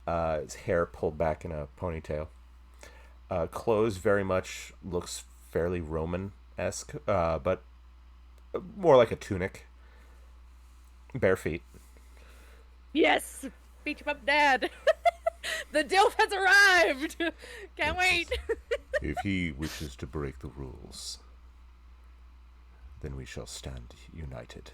his hair pulled back in a ponytail. Clothes very much looks fairly Roman-esque, but more like a tunic. Bare feet. Yes! Beach bum dad! The DILF has arrived! Can't wait! If he wishes to break the rules, then we shall stand united.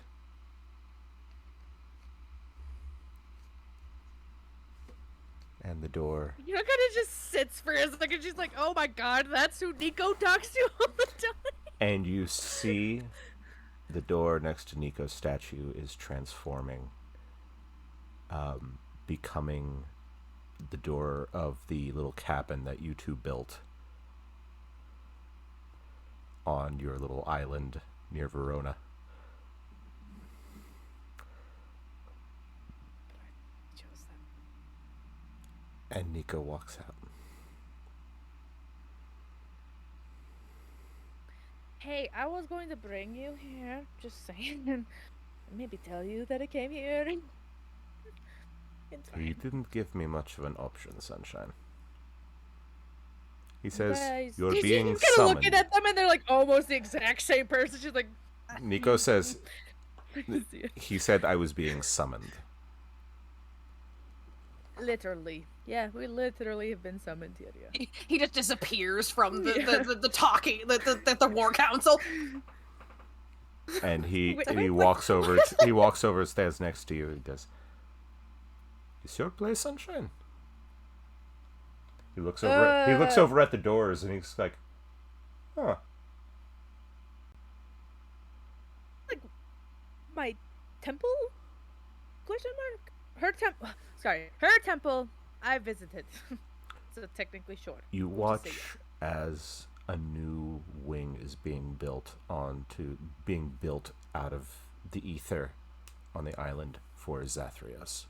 And the door. You know, kind of just sits for a second. She's like, oh my god, that's who Nico talks to all the time. And you see the door next to Nico's statue is transforming, becoming the door of the little cabin that you two built on your little island near Verona. And Nico walks out. Hey, I was going to bring you here, just saying. Maybe tell you that I came here. It's He fine. didn't give me much of an option, Sunshine. He says, Guys, you're she's being kind of summoned. looking at them and they're like almost the exact same person. She's like, Nico says, he said I was being summoned. literally. Yeah, we literally have been summoned here, yeah. He just disappears from the talking the war council. And he Wait, and he wait, walks over. He walks over, stands next to you. He goes, "Is your place, Sunshine?" He looks over. He looks over at the doors, and he's like, "Huh." Like, my temple? Question mark? Her temple. Sorry, her temple. I visited. So technically short. You We'll just say watch as a new wing is being built out of the ether on the island for Zathrios.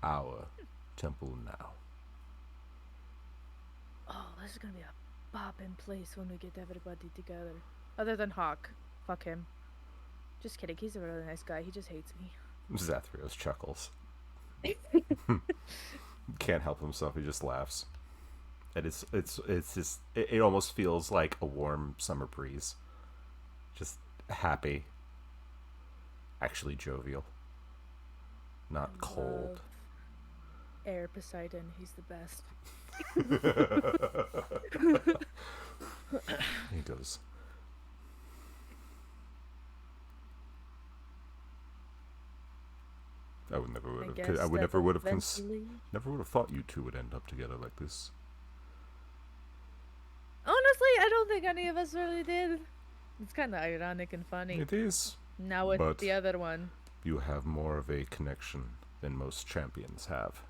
Our temple now. Oh, this is gonna be a bopping place when we get everybody together. Other than Hawk. Fuck him. Just kidding, he's a really nice guy. He just hates me. Zathrios chuckles. Can't help himself. He just laughs. And it's just it almost feels like a warm summer breeze. Just happy. Actually jovial. Not cold. Love Air Poseidon, he's the best. He goes, I would never would have. I would never would have. Never would have thought you two would end up together like this. Honestly, I don't think any of us really did. It's kind of ironic and funny. It is. Now with but the other one. You have more of a connection than most champions have.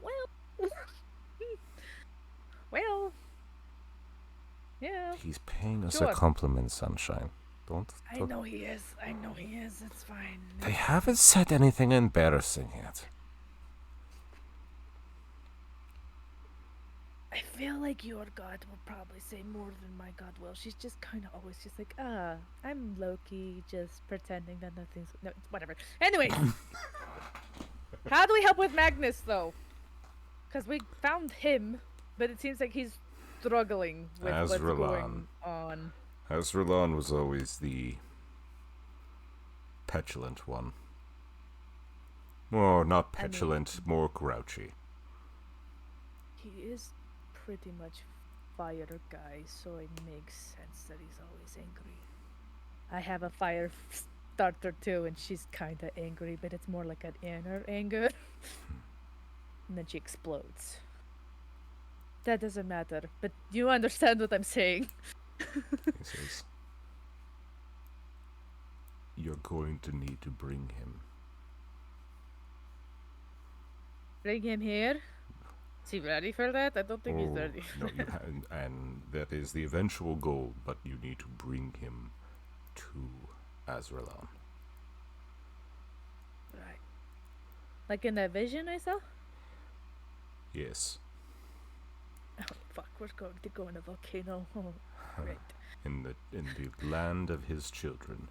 Well. Well. Yeah. He's paying us Sure. a compliment, Sunshine. Don't. I know he is. It's fine. They haven't said anything embarrassing yet. I feel like your god will probably say more than my god will. She's just kind of always just like, I'm Loki, just pretending that nothing's... No, whatever. Anyways. How do we help with Magnus, though? Because we found him, but it seems like he's struggling with what's going on. Azralan was always the petulant one. Or not petulant, more grouchy. He is pretty much fire guy, so it makes sense that he's always angry. I have a fire starter too, and she's kind of angry, but it's more like an inner anger. And then she explodes. That doesn't matter, but you understand what I'm saying. He says, "You're going to need to bring him." Bring him here. Is he ready for that? I don't think he's ready. No, and that is the eventual goal, but you need to bring him to Azralan. Right. Like in that vision I saw? Yes. Oh, fuck, we're going to go in a volcano. Oh, great. In the land of his children.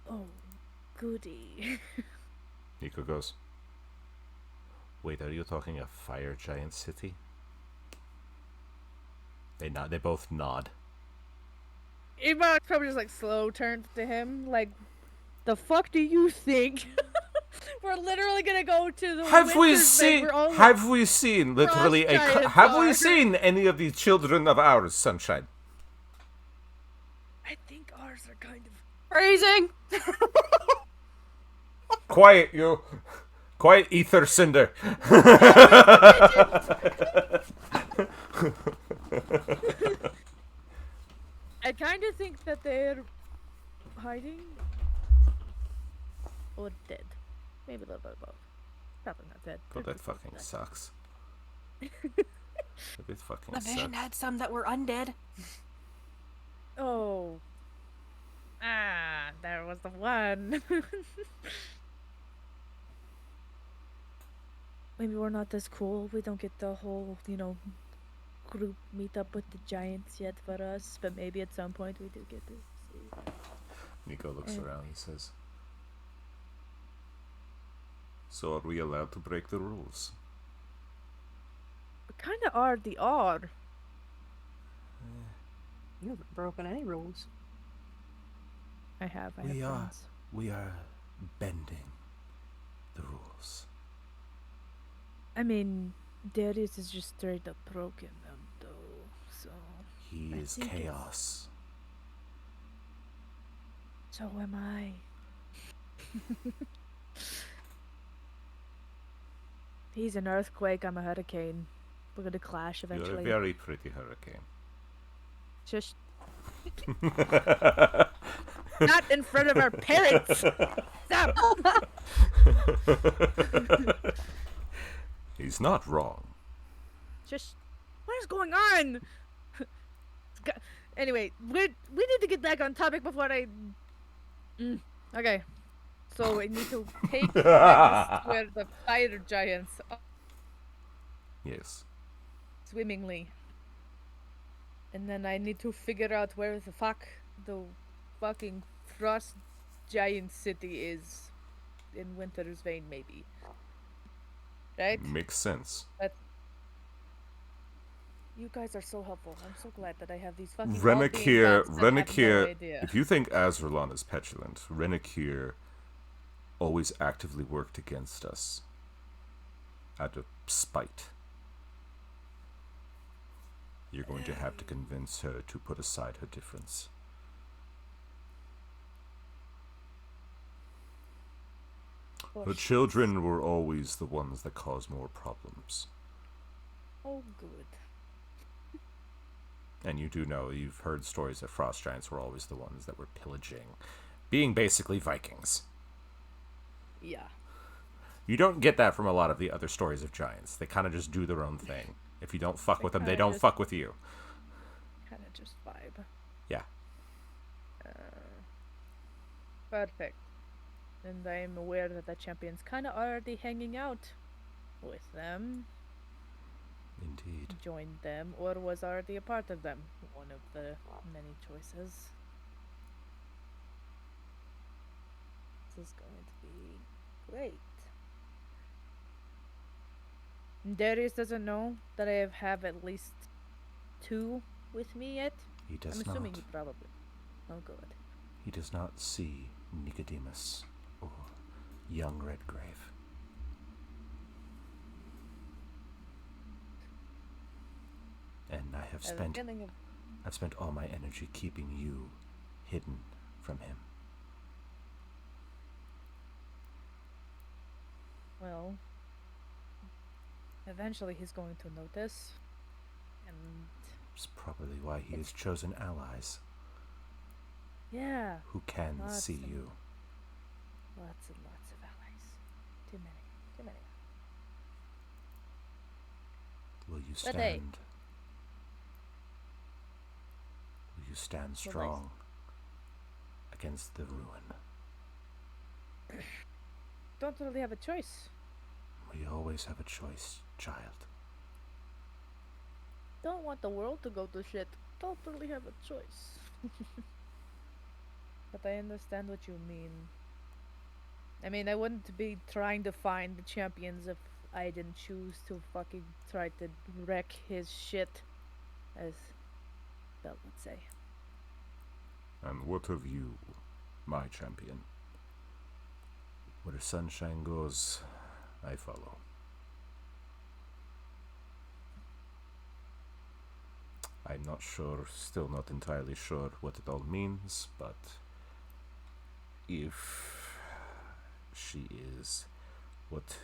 Oh, goody. Nico goes, "Wait, are you talking a fire giant city?" They nod. They both nod. Eva probably just like slow turned to him, like, the fuck do you think? We're literally gonna go to the Have we Winter's Bed, seen? we're all Have we seen literally a? giants Have we are. seen any of these children of ours, Sunshine? I think ours are kind of... Phrasing. Quiet, you. Quiet, Ether Cinder. I kind of think that they're hiding or dead. Maybe a little bit of both. Probably not dead. But that Probably fucking dead. sucks. It fucking The vision sucks. had some that were undead. Oh. There was the one. Maybe we're not as cool. We don't get the whole, group meet up with the giants yet for us. But maybe at some point we do get to see. Nico looks around and says, "So are we allowed to break the rules?" We kind of are the odd. You haven't broken any rules. I have We are. friends. We are bending the rules. I mean, Darius is just straight up broken them, though, so... He I is think it's- chaos. So am I. He's an earthquake, I'm a hurricane. We're gonna clash You're eventually. a very pretty hurricane. Shush. Not in front of our parents! Stop! He's not wrong. Just what is going on? Anyway, we need to get back on topic before I. Okay, so I need to take Magnus where the fire giants are Yes. swimmingly, and then I need to figure out where the fucking frost giant city is in Winter's Vein, maybe. Right? Makes sense. You guys are so helpful. I'm so glad that I have these fucking Renekir, no idea. if you think Azralan is petulant, Renekir always actively worked against us out of spite. You're going to have to convince her to put aside her difference. Her children were always the ones that caused more problems. Oh, good. And you do know, you've heard stories that frost giants were always the ones that were pillaging, being basically Vikings. Yeah. You don't get that from a lot of the other stories of giants. They kind of just do their own thing. If you don't fuck with them, they don't fuck with you. Kind of just vibe. Yeah. Perfect. And I'm aware that the champions kind of already hanging out with them. Indeed. Joined them, or was already a part of them. One of the many choices. This is going to be great. Darius doesn't know that I have at least 2 with me yet. He does I'm assuming not. he probably. Oh, good. He does not see Nicodemus or young Redgrave. And I have I have a spent feeling of I've spent all my energy keeping you hidden from him. well, eventually he's going to notice, and It's probably why he has chosen allies yeah, who can Lots see of- you. lots and lots of allies. Too many, too many. Will you But hey. stand? Will you stand Well, strong against the ruin? Don't really have a choice. We always have a choice, child. Don't want the world to go to shit. Don't really have a choice. But I understand what you mean. I mean, I wouldn't be trying to find the champions if I didn't choose to fucking try to wreck his shit, as Belle would say. And what of you, my champion? Where sunshine goes, I follow. I'm not sure, still not entirely sure what it all means, but if she is what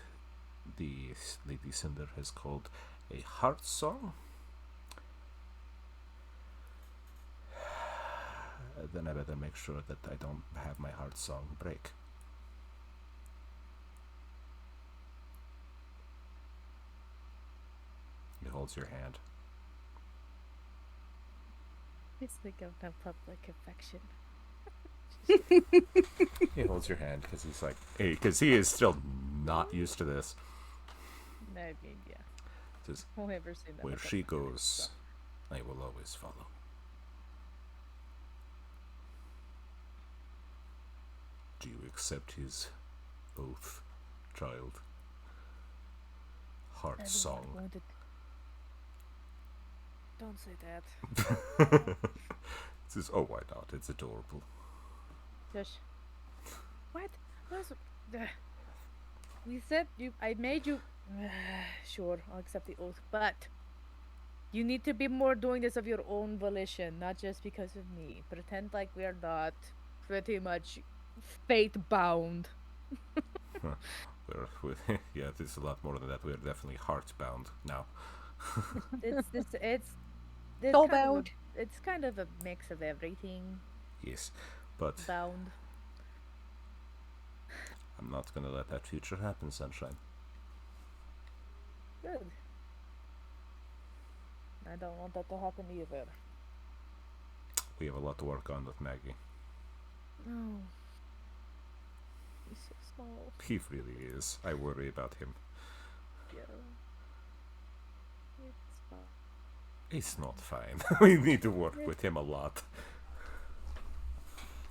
the Lady Cinder has called a heart song, then I better make sure that I don't have my heart song break. He holds your hand. It's like of no public affection. He holds your hand because he's like, hey, because he is still not used to this. I mean, yeah. Says, Won't ever see that. where with she that kind of goes, stuff. I will always follow. Do you accept his oath, child? Heart I'm not song. going to- Don't say that. Says, oh, why not? It's adorable. Josh. What? What's we said you. I made you. Sure, I'll accept the oath, but you need to be more doing this of your own volition, not just because of me. Pretend like we are not pretty much fate bound. Yeah, this is a lot more than that. We're definitely heart bound now. It's Soul kind of a- bound. it's kind of a mix of everything Yes, but bound. I'm not gonna let that future happen, Sunshine. Good. I don't want that to happen either. We have a lot to work on with Maggie. No. He's so small. He really is. I worry about him. Yeah. It's fine. He's not fine. We need to work with him a lot.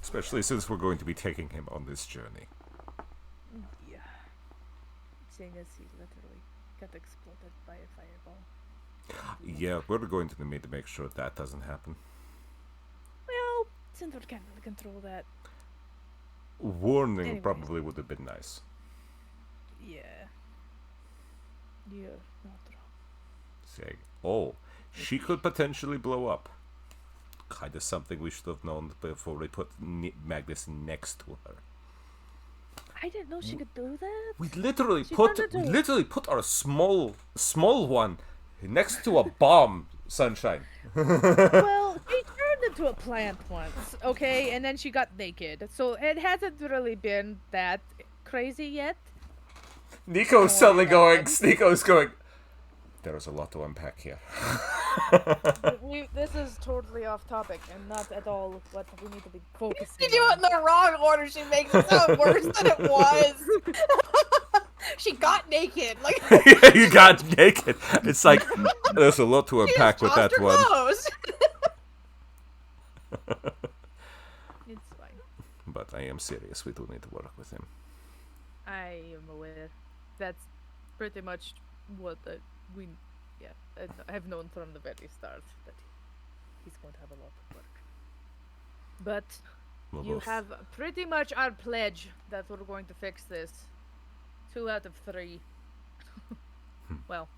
Especially since we're going to be taking him on this journey. Yeah. Seeing as he literally got exploded by a fireball. Yeah, we're going to need to make sure that doesn't happen. Well, Cinder can't really control that. Warning Anyways. probably would have been nice. Yeah. You're not wrong. Saying, oh, she could potentially blow up. Kind of something we should have known before we put Magnus next to her. I didn't know she could do that. We literally She put turned we into- literally put our small one next to a bomb, Sunshine. Well, she turned into a plant once, okay, and then she got naked. So it hasn't really been that crazy yet. Nico's suddenly going. Nico's going. There is a lot to unpack here. This is totally off topic and not at all what we need to be focusing You do it on. in the wrong order. She makes it sound worse than it was. She got naked. Like You got naked. It's like there's a lot to she unpack just with tossed that her one. clothes. It's fine. But I am serious. We do need to work with him. I am aware. That's pretty much what I've known from the very start that he's going to have a lot of work. But We'll you both- have pretty much our pledge that we're going to fix this. 2 out of 3. Well,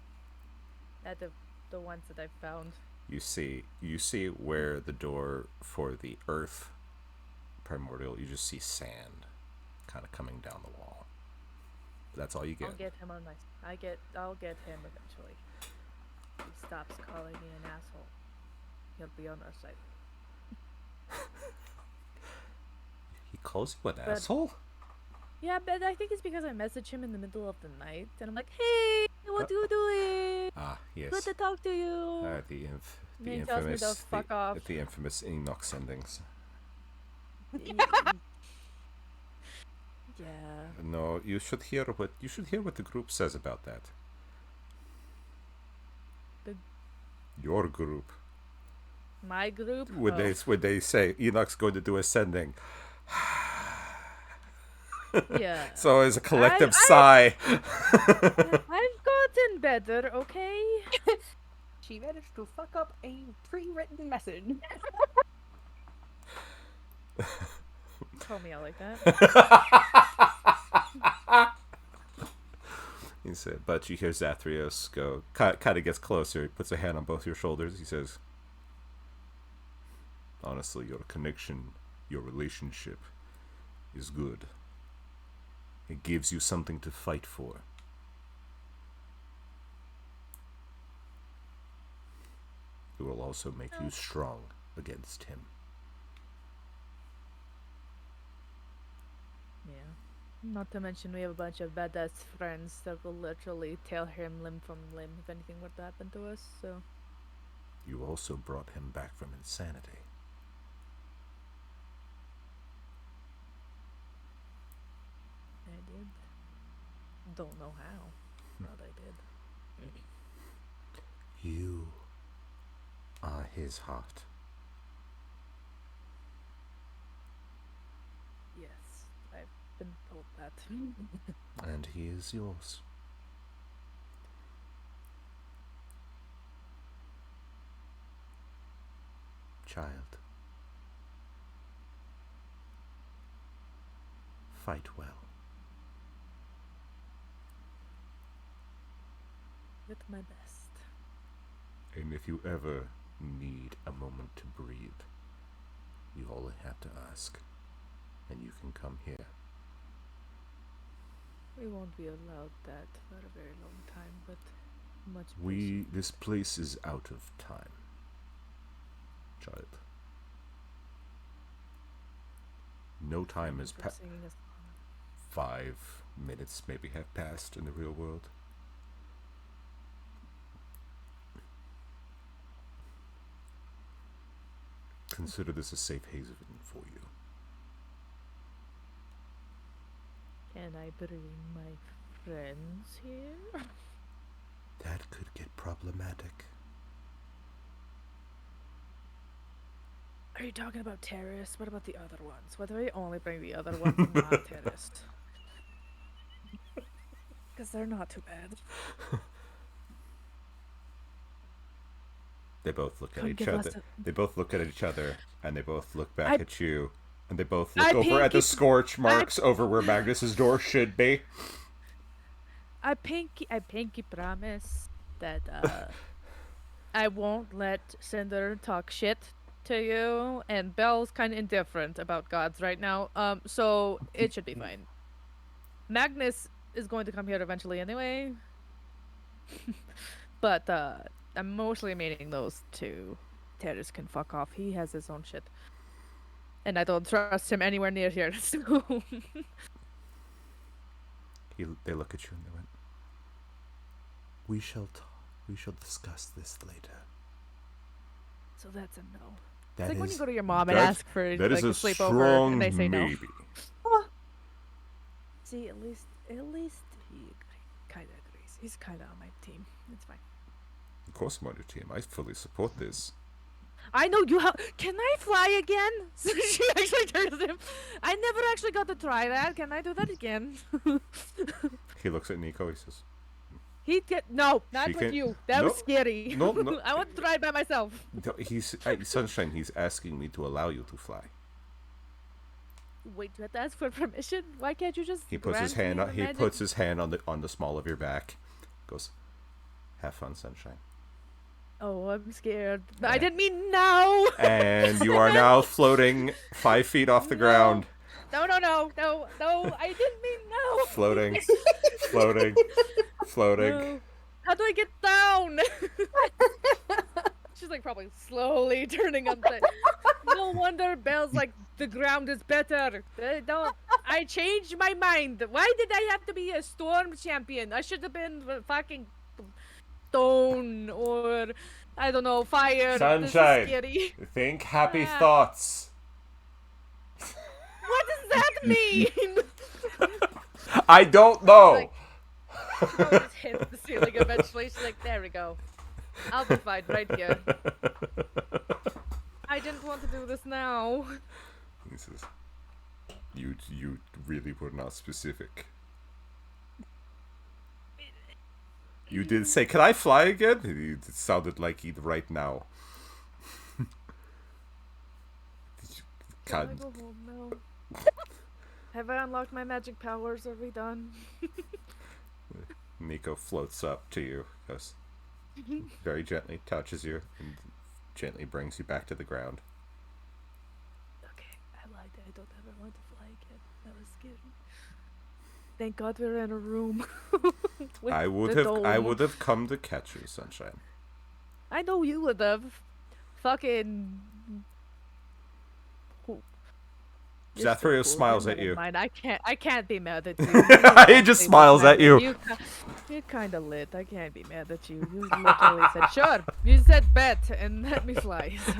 out of the ones that I've found. You see where the door for the earth primordial. You just see sand, kind of coming down the wall. That's all you get. I'll get him on my. I'll get him eventually. If he stops calling me an asshole, he'll be on our side. He calls you an But- asshole. Yeah, but I think it's because I message him in the middle of the night, and I'm like, "Hey, what you doing? Ah, yes. Good to talk to you." The And he tells me to infamous fuck off. the infamous Enoch sendings. Yeah. No, you should hear what the group says about that. The- Your group. My group. When they say Enoch's going to do a sending. Yeah. So it's a collective I- sigh. I've gotten better, okay? She managed to fuck up a pre-written message. Call me out like that. He said, but you hear Zathrios go, kind of gets closer. He puts a hand on both your shoulders. He says, honestly, your connection, your relationship is good. It gives you something to fight for. It will also make you strong against him. Yeah. Not to mention we have a bunch of badass friends that will literally tear him limb from limb if anything were to happen to us, so... You also brought him back from insanity. I did. Don't know how, but I did. You are his heart. Yes, I've been told that. And he is yours. Child. Fight well. With my best. And if you ever need a moment to breathe, you only have to ask. And you can come here. We won't be allowed that for a very long time, but much This place is out of time. Child. No time has for passed. singing a song. 5 minutes maybe have passed in the real world. Consider this a safe haven for you. Can I bring my friends here? That could get problematic. Are you talking about terrorists? What about the other ones? Why do I only bring the other ones and not terrorists? Because they're not too bad. They both look at Come each give us other. a- They both look at each other, and they both look back I- at you, and they both look I over at the pinky- scorch marks over where Magnus's door should be. I pinky promise that I won't let Cinder talk shit to you, and Belle's kind of indifferent about gods right now. So it should be fine. Magnus is going to come here eventually anyway, but I'm mostly meaning those two. Terrors can fuck off. He has his own shit, and I don't trust him anywhere near here. So They look at you and they went, We shall discuss this later. So that's a no. That It's like when you is- go to your mom and that- ask for that like is a a sleepover strong and they say no. maybe. See, at least he kind of agrees. He's kind of on my team. It's fine. Of course, I'm on your team. I fully support this. I know you have. Can I fly again? So she actually turns to him. I never actually got to try that. Can I do that again? He looks at Nico. He says, He'd get no, not She with can- you. That was No, scary. no. I want to try it by myself. No, he's Sunshine. He's asking me to allow you to fly. Wait, you have to ask for permission? Why can't you just? He puts his grant hand. me On, the he magic? puts his hand on the small of your back. Goes, have fun, Sunshine. Oh, I'm scared. Yeah. I didn't mean now. And you are now floating 5 feet off the ground. No. I didn't mean no. Floating, floating, floating. No. How do I get down? She's like probably slowly turning upside. No wonder Belle's like the ground is better. I changed my mind. Why did I have to be a storm champion? I should have been fucking stone or I don't know, fire. Sunshine. This is scary. Think happy Ah. thoughts. What does that mean? I don't know. Like- She probably just hits the ceiling eventually. She's like, there we go. I'll be fine right here. I didn't want to do this now. He says, "You really were not specific. You did say, can I fly again? It sounded like he'd right now. Can I God, go home now? Have I unlocked my magic powers? Are we done? Nico floats up to you, goes very gently, touches you, and gently brings you back to the ground. Okay, I lied. I don't ever want to fly again. That was scary. Thank God we're in a room. with I would the have dome. come to catch you, Sunshine. I know you would have. Fucking. You're so Zathrio cool. smiles Never at you. mind. I can't be mad at you. He just smiles at you. You're kind of lit. I can't be mad at you. You literally said, sure. You said bet and let me fly. So.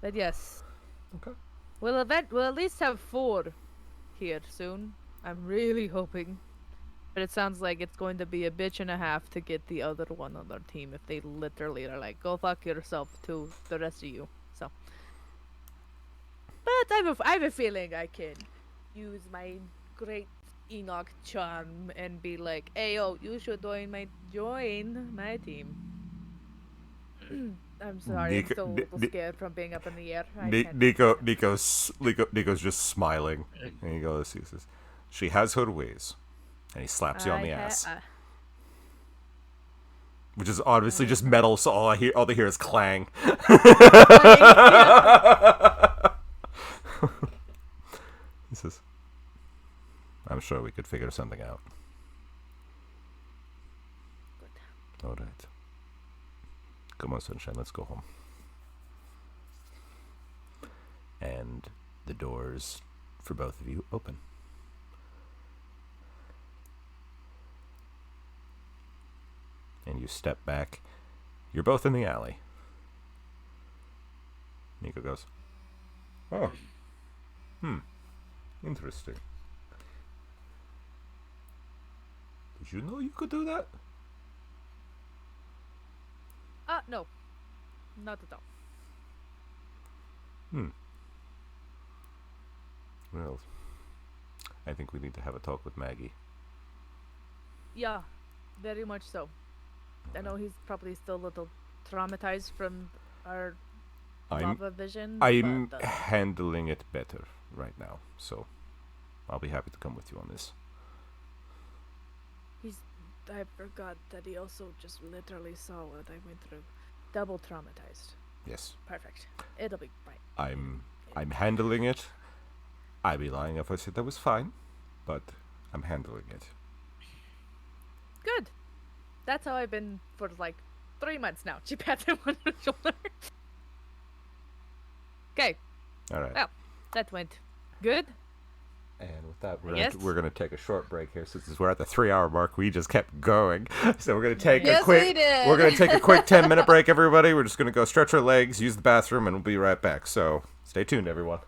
But yes. Okay. We'll at least have 4 here soon. I'm really hoping. But it sounds like it's going to be a bitch and a half to get the other one on our team if they literally are like, go fuck yourself to the rest of you. So. But I have a feeling I can use my great Enoch charm and be like, hey yo, you should join my team. I'm sorry, I'm Nico- still a little scared from being up in the air. I can't- Nico's just smiling, and he says, "She has her ways," and he slaps you on the ass, which is obviously just metal. So all they hear is clang. He says, "I'm sure we could figure something out." Good. All right. Come on, Sunshine, let's go home. And the doors for both of you open. And you step back. You're both in the alley. Nico goes, "Oh. Interesting. Did you know you could do that?" No. Not at all. Well, I think we need to have a talk with Maggie. Yeah, very much so. I know he's probably still a little traumatized from our lava vision. I'm but, handling it better right now, so I'll be happy to come with you on this. I forgot that he also just literally saw what I went through. Double traumatized. Yes, Perfect. It'll be fine. I'm handling it. I'd be lying if I said that was fine, but I'm handling it. Good. That's how I've been for like 3 months now. She pats him on the shoulder. Okay. All right. Well, that went good. And with that, Yes. we're gonna take a short break here since we're at the 3-hour mark. We just kept going, so we're gonna take Yes, a quick. we did. We're gonna take a quick 10-minute break, everybody. We're just gonna go stretch our legs, use the bathroom, and we'll be right back. So stay tuned, everyone.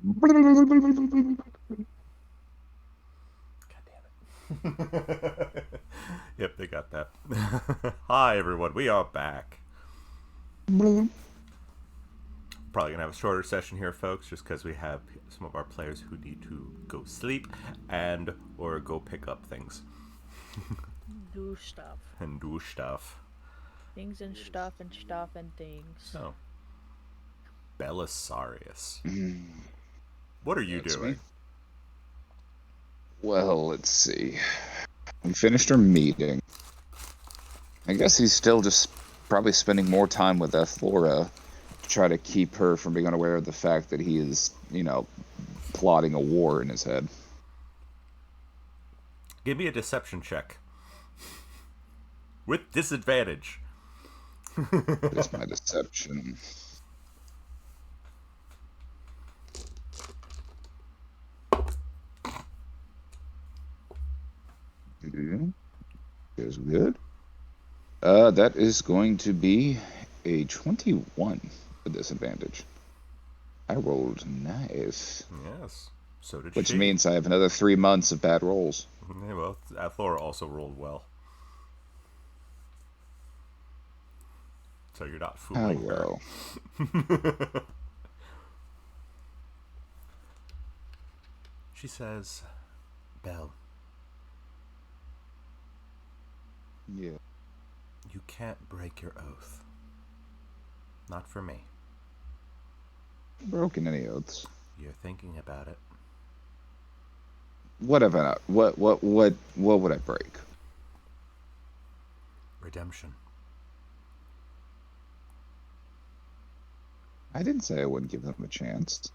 God damn it. Yep, they got that. Hi, everyone. We are back. Probably going to have a shorter session here, folks, just because we have some of our players who need to go sleep and or go pick up things Do stuff. and do stuff. Things and stuff and stuff and things. So, Belisarius, what are you That's doing? me. Well, let's see. We finished our meeting. I guess he's still just probably spending more time with Ethlora to try to keep her from being unaware of the fact that he is, plotting a war in his head. Give me a deception check. With disadvantage. There's my deception. Feels good. That is going to be a 21 with disadvantage. I rolled nice. Yes. So did Which she. means I have another 3 months of bad rolls. Yeah, well, Athlora also rolled well. So you're not fooling well. her. She says, Belle, Yeah. you can't break your oath. Not for me. Broken any oaths. You're thinking about it. What have I not? What would I break? Redemption. I didn't say I wouldn't give them a chance.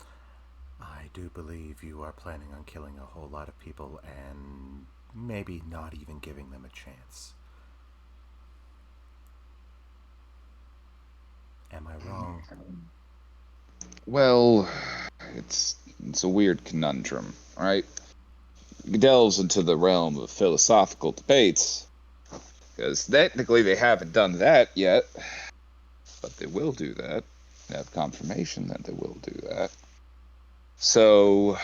I do believe you are planning on killing a whole lot of people and maybe not even giving them a chance. Am I wrong? Well, it's a weird conundrum, right? It delves into the realm of philosophical debates, because technically they haven't done that yet, but they will do that. They have confirmation that they will do that. So,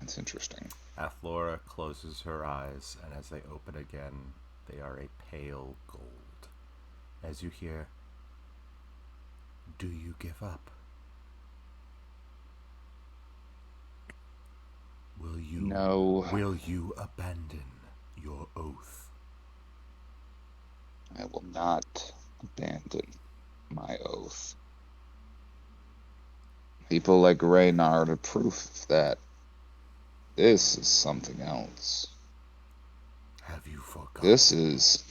that's interesting. Athlora closes her eyes, and as they open again, they are a pale gold. As you hear, do you give up? No. Will you abandon your oath? I will not abandon my oath. People like Reynard are proof of that. This is something else. Have you forgotten? This is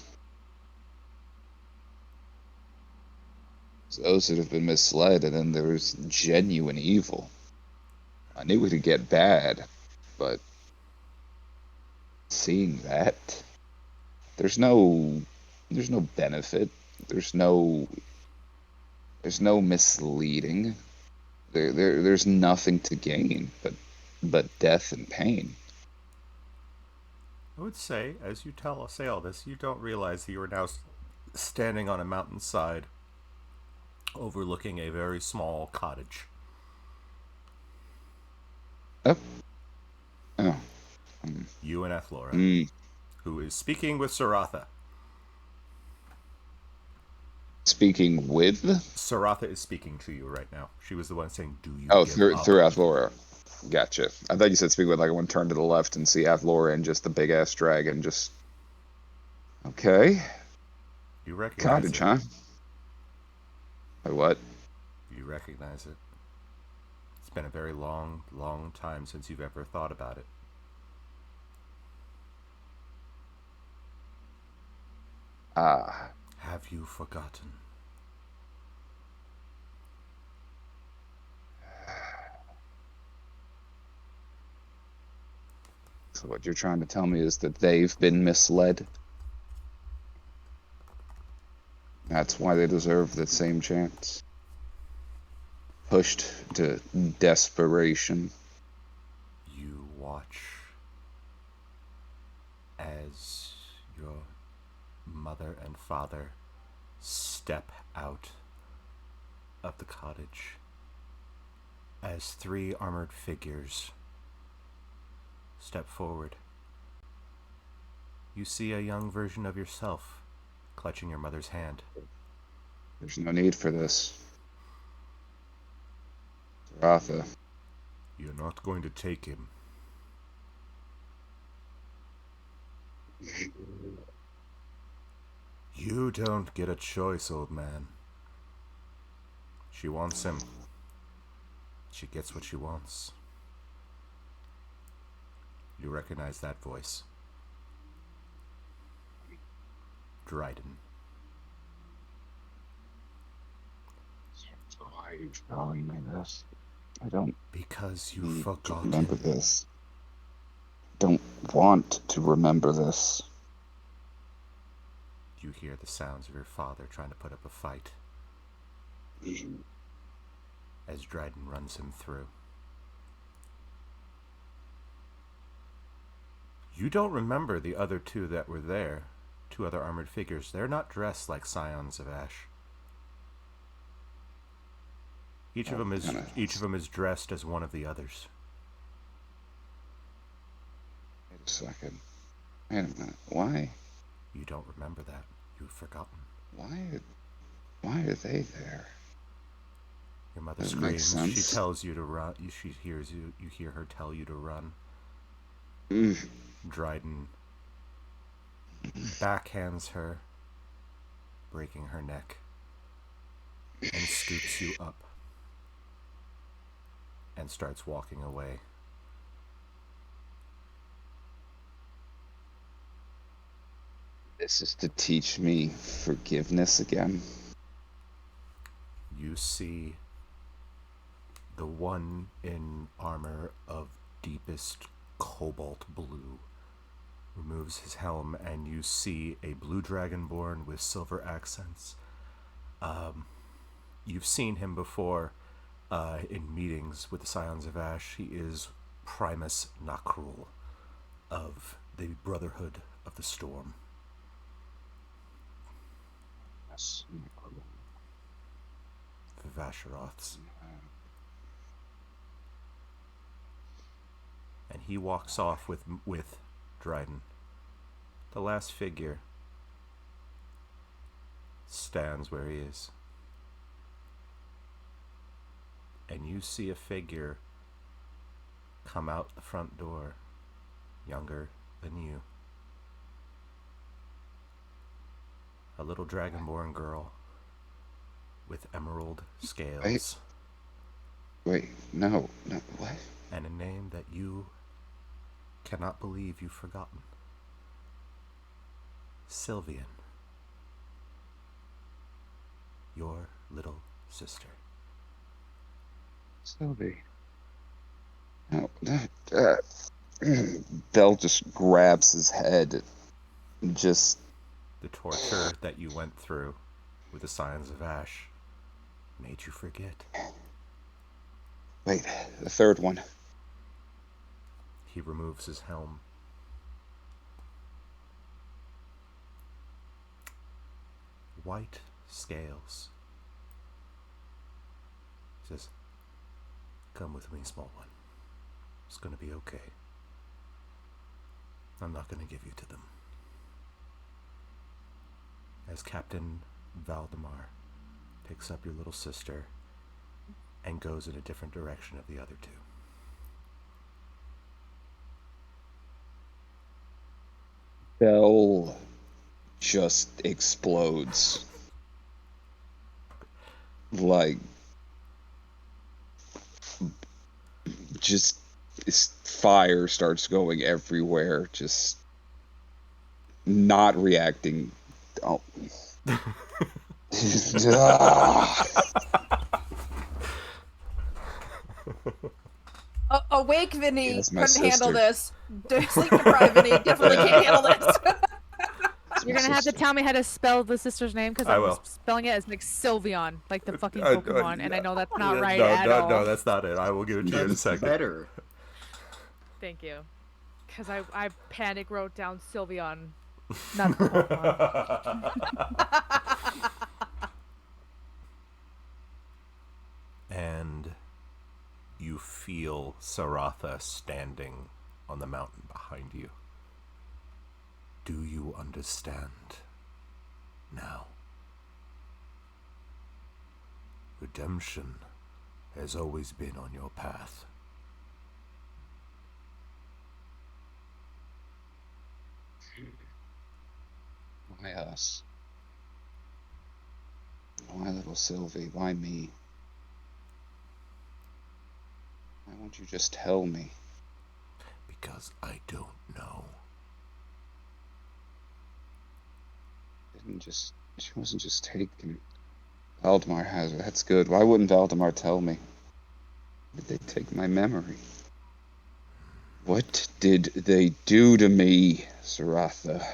those that have been misled, and then there's genuine evil. I knew it would get bad, but seeing that, there's no benefit. There's no misleading. There's nothing to gain but death and pain. I would say, as you say all this, you don't realize that you are now standing on a mountainside overlooking a very small cottage. Oh. You and Athlora, who is speaking with Saratha. Speaking with? Saratha is speaking to you right now. She was the one saying, do you through Athlora. Gotcha. I thought you said speak with, like, I want to turn to the left and see Athlora and just the big-ass dragon. Just... Okay. You recognize Cottage, it. huh? What? You recognize it. It's been a very long, long time since you've ever thought about it. Ah. Have you forgotten? So what you're trying to tell me is that they've been misled? That's why they deserve the same chance. Pushed to desperation. You watch as your mother and father step out of the cottage as 3 armored figures step forward. You see a young version of yourself clutching your mother's hand. There's no need for this. Saratha. You're not going to take him. You don't get a choice, old man. She wants him. She gets what she wants. You recognize that voice. Dryden. Why are you telling me this? I don't Because you need to forgot remember him. this. Don't want to remember this. You hear the sounds of your father trying to put up a fight as Dryden runs him through. You don't remember the other 2 that were there, 2 other armored figures. They're not dressed like Scions of Ash. Each of them is dressed as one of the others. Wait a second. Wait a minute. Why? You don't remember that. You've forgotten. Why are they there? Your mother Doesn't make screams. She sense. tells you to run. She hears you. You hear her tell you to run. Dryden backhands her, breaking her neck, and scoops you up and starts walking away. This is to teach me forgiveness again. You see the one in armor of deepest cobalt blue removes his helm, and you see a blue dragonborn with silver accents. You've seen him before in meetings with the Scions of Ash. He is Primus Nakrul of the Brotherhood of the Storm. Yes. The Vasheroths. And he walks off with Dryden. The last figure stands where he is. And you see a figure come out the front door, younger than you. A little dragonborn girl with emerald scales. Wait, no, what? And a name that you cannot believe you've forgotten. Sylvian. Your little sister. Sylvie. No, Bell just grabs his head and just... The torture that you went through with the Scions of Ash made you forget. Wait, the third one. He removes his helm. White scales. He says, "Come with me, small one. It's going to be okay. I'm not going to give you to them." As Captain Valdemar picks up your little sister and goes in a different direction of the other 2. Bell just explodes. Like, just fire starts going everywhere, just not reacting. Oh. Awake Vinny That's my couldn't handle sister. this. Sleep deprived Vinny definitely can't handle this. You're gonna have to tell me how to spell the sister's name because I I'm will. spelling it as like Sylveon, like the fucking Pokemon, and I know that's not right no, at no, all. No, that's not it. I will give it to you in a That's second. better. Thank you. Because I panic wrote down Sylveon, not the Pokemon. And you feel Saratha standing on the mountain behind you. Do you understand now? Redemption has always been on your path. Why us? Why little Sylvie? Why me? Why won't you just tell me? Because I don't know. She wasn't just taken. Valdemar has her. That's good. Why wouldn't Valdemar tell me? Did they take my memory? What did they do to me, Saratha?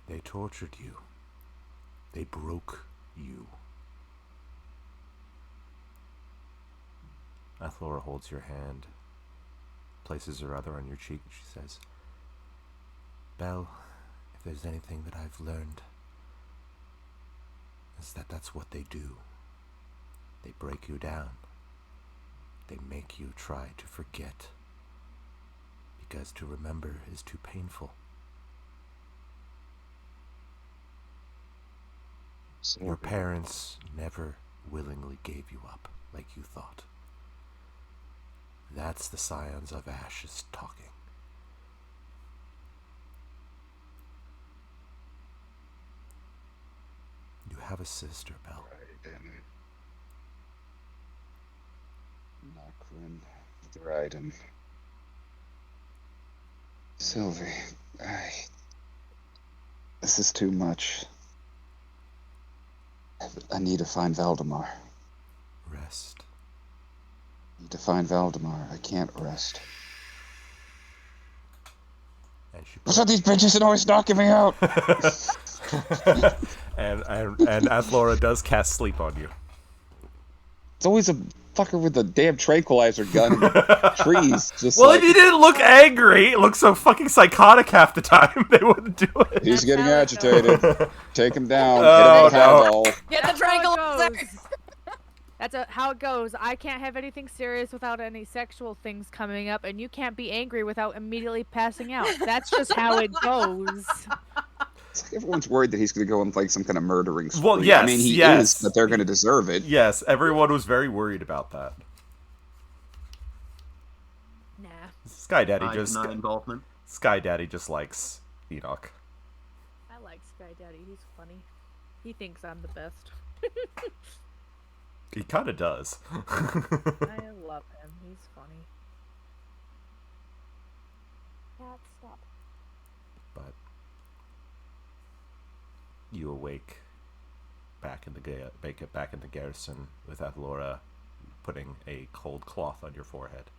They tortured you. They broke you. Athlora holds your hand, places her other on your cheek, and she says, Belle, if there's anything that I've learned, is that that's what they do. They break you down. They make you try to forget. Because to remember is too painful. Your parents never willingly gave you up like you thought. That's the Scions of Ashes talking. You have a sister, Belle. Nocrin, Dryden. Sylvie, this is too much. I need to find Valdemar. Rest. I need to find Valdemar. I can't rest. And she What's up, these bitches are always knocking me out? and Athlora does cast sleep on you. It's always a fucker with a damn tranquilizer gun in the trees. Just Well, like, if you didn't look angry, it looked so fucking psychotic half the time, they wouldn't do it. he's That's getting how it agitated. Take him down. Oh, Hit him with a no. cannonball. Get the That's how it tranquilizer. goes. That's how it goes. I can't have anything serious without any sexual things coming up, and you can't be angry without immediately passing out. That's just how it goes. It's like everyone's worried that he's going to go on like some kind of murdering spree. Well, yes, I mean, he yes. is, but they're going to deserve it. Yes, everyone was very worried about that. Nah. Sky Daddy I just deny involvement. Sky Daddy just likes Enoch. I like Sky Daddy. He's funny. He thinks I'm the best. He kind of does. I love him. He's funny. Cat, stop. But you awake back in the garrison with Athlora putting a cold cloth on your forehead.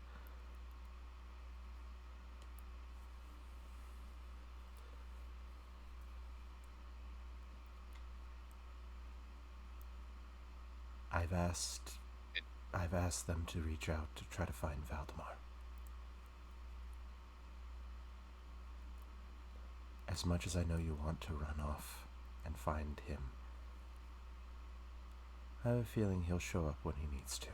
I've asked them to reach out to try to find Valdemar. As much as I know you want to run off and find him, I have a feeling he'll show up when he needs to.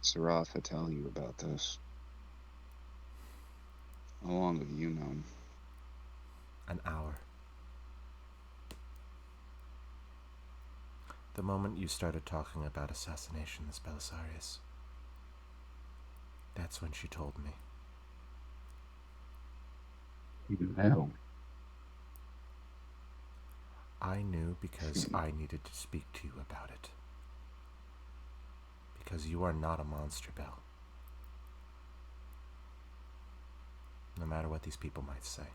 Saratha tell you about this. How long have you known? An hour. The moment you started talking about assassinations, Belisarius, that's when she told me. You know. I knew because I needed to speak to you about it. Because you are not a monster, Belle. No matter what these people might say.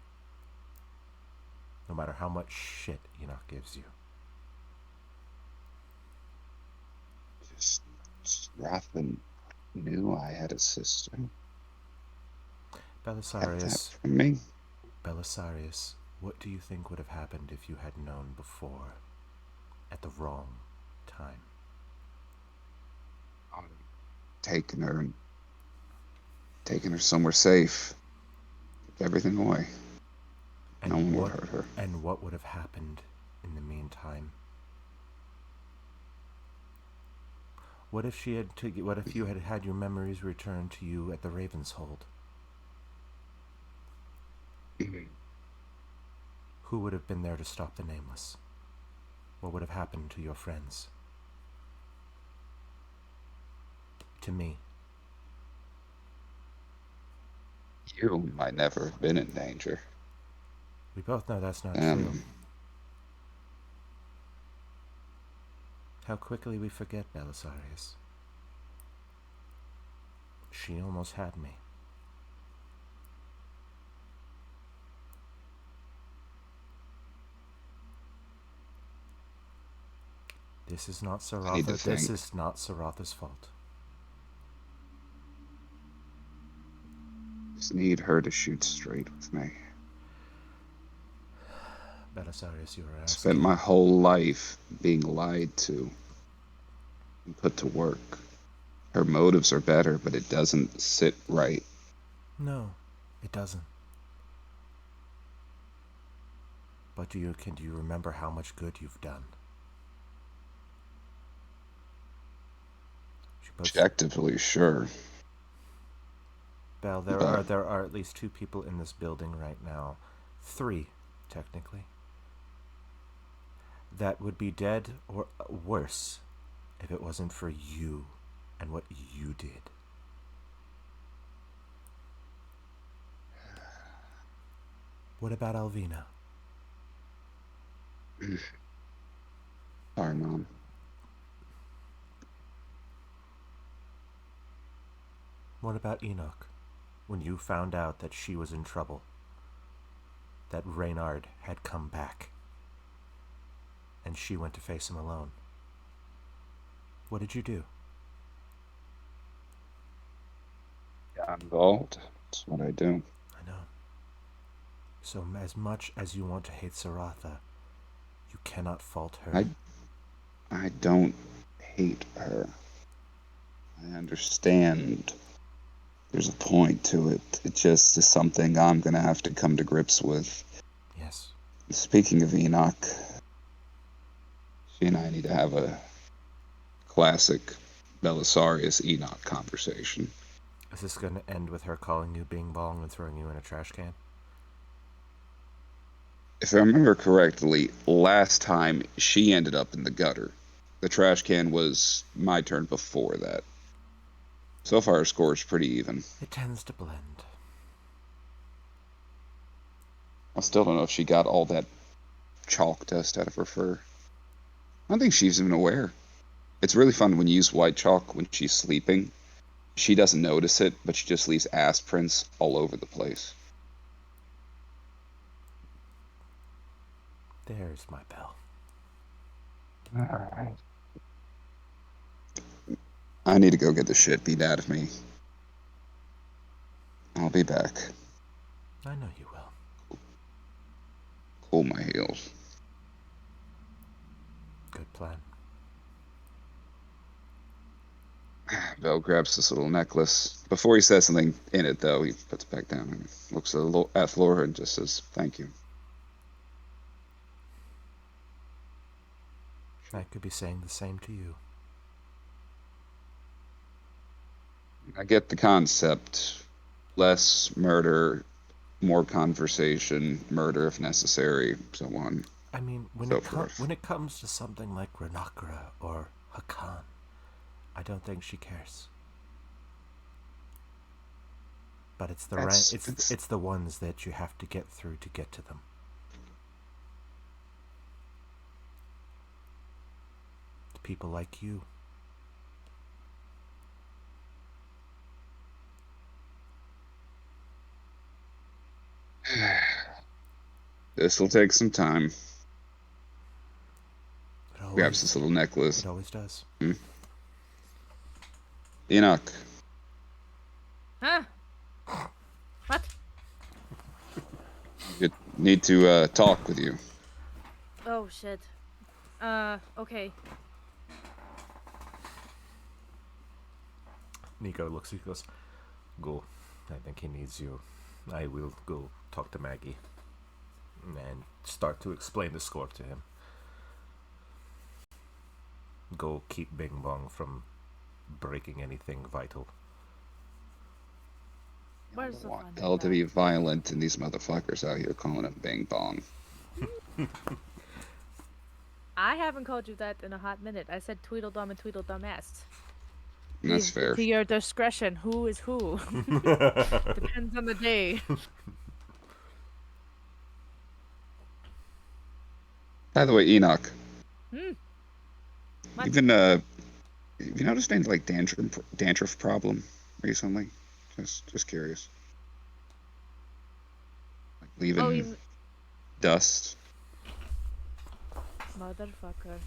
No matter how much shit Enoch gives you. Rathman knew I had a sister. Kept that Belisarius, from me. Belisarius, what do you think would have happened if you had known before, at the wrong time? Taking her somewhere safe. Took everything away. No one would hurt her. And what would have happened in the meantime? What if what if you had had your memories returned to you at the Raven's Hold? Who would have been there to stop the Nameless? What would have happened to your friends? To me. You might never have been in danger. We both know that's not true. How quickly we forget Belisarius. She almost had me. This is not Saratha. This is not Saratha's fault. Just need her to shoot straight with me. Belisarius, you were asking. Spent my whole life being lied to and put to work. Her motives are better, but it doesn't sit right. No, it doesn't. But do you remember how much good you've done? Objectively, sure. Belle, there are at least 2 people in this building right now. 3, technically. That would be dead or worse if it wasn't for you and what you did. What about Alvina? Sorry, Mom. What about Enoch? When you found out that she was in trouble, that Reynard had come back, and she went to face him alone. What did you do? Got involved. That's what I do. I know. So as much as you want to hate Saratha, you cannot fault her. I don't hate her. I understand there's a point to it. It just is something I'm going to have to come to grips with. Yes. Speaking of Enoch, she and I need to have a classic Belisarius Enoch conversation. Is this going to end with her calling you Bing Bong and throwing you in a trash can? If I remember correctly, last time she ended up in the gutter. The trash can was my turn before that. So far, our score is pretty even. It tends to blend. I still don't know if she got all that chalk dust out of her fur. I don't think she's even aware. It's really fun when you use white chalk when she's sleeping. She doesn't notice it, but she just leaves ass prints all over the place. There's my bell. Alright. I need to go get the shit beat out of me. I'll be back. I know you will. Cool my heels. Good plan. Vel grabs this little necklace. Before he says something in it, though, he puts it back down and looks at Laura and just says, "Thank you." I could be saying the same to you. I get the concept. Less murder, more conversation, murder if necessary, so on. I mean, when it comes to something like Renakra or Hakan, I don't think she cares. But it's it's the ones that you have to get through to get to them. The people like you. This will take some time. Grabs this little necklace. It always does. Enoch. Huh? What? I need to talk with you. Oh, shit. Okay. Nico looks, he goes, "Go. I think he needs you. I will go talk to Maggie." And start to explain the score to him. Go keep Bing Bong from breaking anything vital. Where's the Want fun? hell to be violent, and these motherfuckers out here calling him Bing Bong. I haven't called you that in a hot minute. I said Tweedledum and Tweedledum-ass. That's fair. To your discretion, who is who? Depends on the day. By the way, Enoch, What? you've been have you noticed any like dandruff problem recently? Just curious. Like leaving Oh, you dust. motherfucker.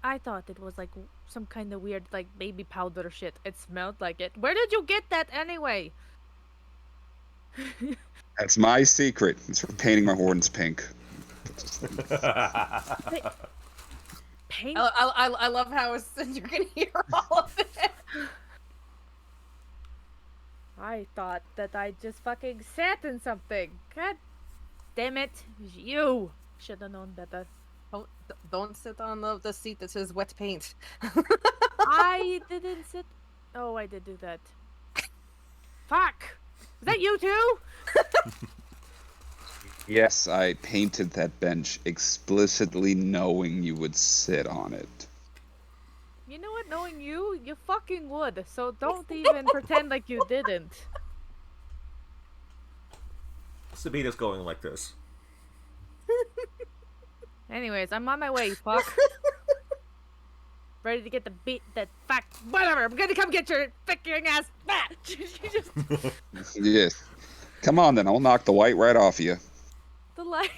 I thought it was like some kind of weird like baby powder shit. It smelled like it. Where did you get that anyway? That's my secret. It's for painting my horns pink. Paint? I love how you can hear all of it. I thought that I just fucking sat in something. God damn it. You should have known better. Don't sit on the seat that says wet paint. I didn't sit. Oh, I did do that. Fuck! Is that you too? Yes, I painted that bench explicitly knowing you would sit on it. You know what? Knowing you, you fucking would. So don't even pretend like you didn't. Sabina's going like this. Anyways, I'm on my way, fuck. Ready to get that fuck. Whatever, I'm gonna come get your fucking ass back. Yes. Come on then, I'll knock the white right off you. The light.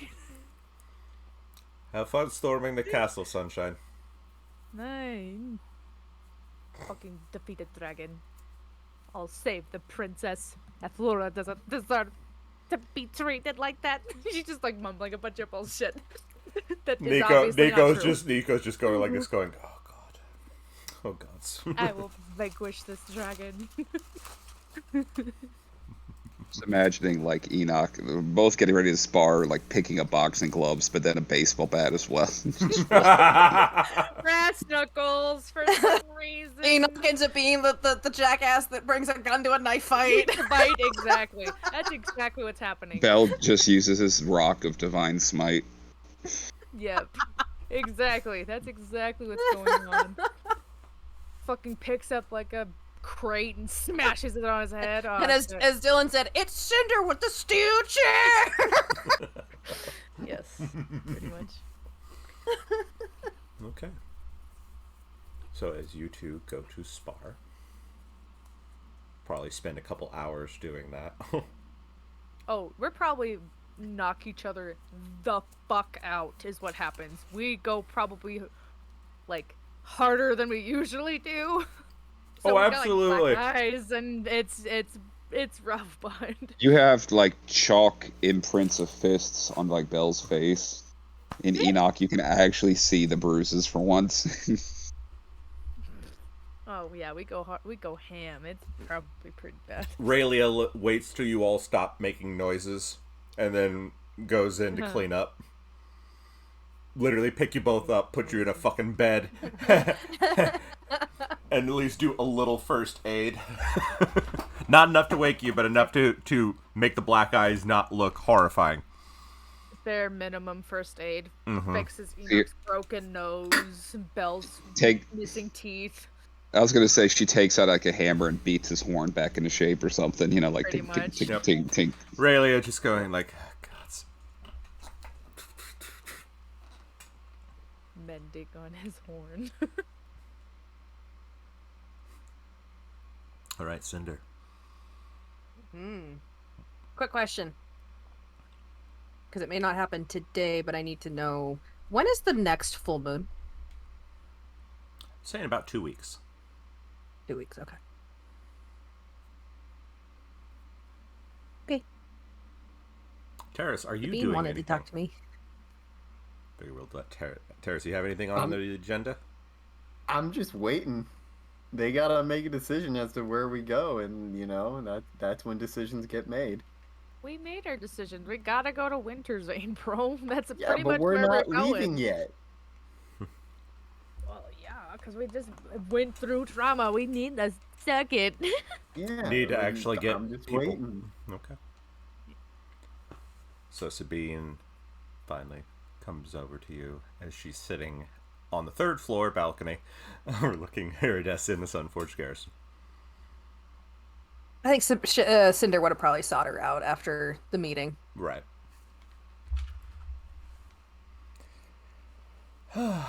Have fun storming the castle, Sunshine. Nine. Fucking defeated dragon. I'll save the princess. Flora doesn't deserve to be treated like that. She's just like mumbling a bunch of bullshit. That is obviously not true. Nico's just going like this, going, oh god, oh gods. I will vanquish this dragon. Just imagining like Enoch, both getting ready to spar, like picking up boxing gloves, but then a baseball bat as well. Brass knuckles for some reason. Enoch ends up being the jackass that brings a gun to a knife fight. Right, exactly. That's exactly what's happening. Bell just uses his rock of divine smite. Yep. Exactly. That's exactly what's going on. Fucking picks up like a crate and smashes it on his head. Oh, And as Dylan said, it's Cinder with the steel chair. yes, pretty much. Okay. So as you two go to spar, probably spend a couple hours doing that. Oh, we're probably knock each other the fuck out is what happens. We go probably like harder than we usually do. So Oh, we got, absolutely. like, black eyes, and it's rough, but You have like chalk imprints of fists on like Bell's face. In Enoch, you can actually see the bruises for once. oh yeah, we go hard, we go ham. It's probably pretty bad. Raylia waits till you all stop making noises, and then goes in to clean up. Literally pick you both up, put you in a fucking bed, and at least do a little first aid. Not enough to wake you, but enough to make the black eyes not look horrifying. Bare minimum first aid. Mhm. Fixes Enoch's broken nose, Bell's missing teeth. I was gonna say she takes out like a hammer and beats his horn back into shape or something, you know, like Pretty tink, much. tink, Yep. tink, tink, tink. Raylia just going like, gods. Mending on his horn. All right, Cinder. Quick question. Because it may not happen today, but I need to know, when is the next full moon? Say in about 2 weeks. 2 weeks, okay. Okay. Terrace, are you Bean doing wanted anything? to talk to me. Very well done. Terrace, you have anything on the agenda? I'm just waiting. They gotta make a decision as to where we go, and that's when decisions get made. We made our decision. We gotta go to Winter Zane, bro. That's Yeah, pretty but much we're where not we're going. leaving yet. because we just went through trauma. We need a second. Yeah. Need to actually get I'm just people. waiting. Okay. So Sabine finally comes over to you as she's sitting on the third floor balcony, overlooking Herodess in the Sunforged Garrison. I think Cinder would have probably sought her out after the meeting. Right. Well,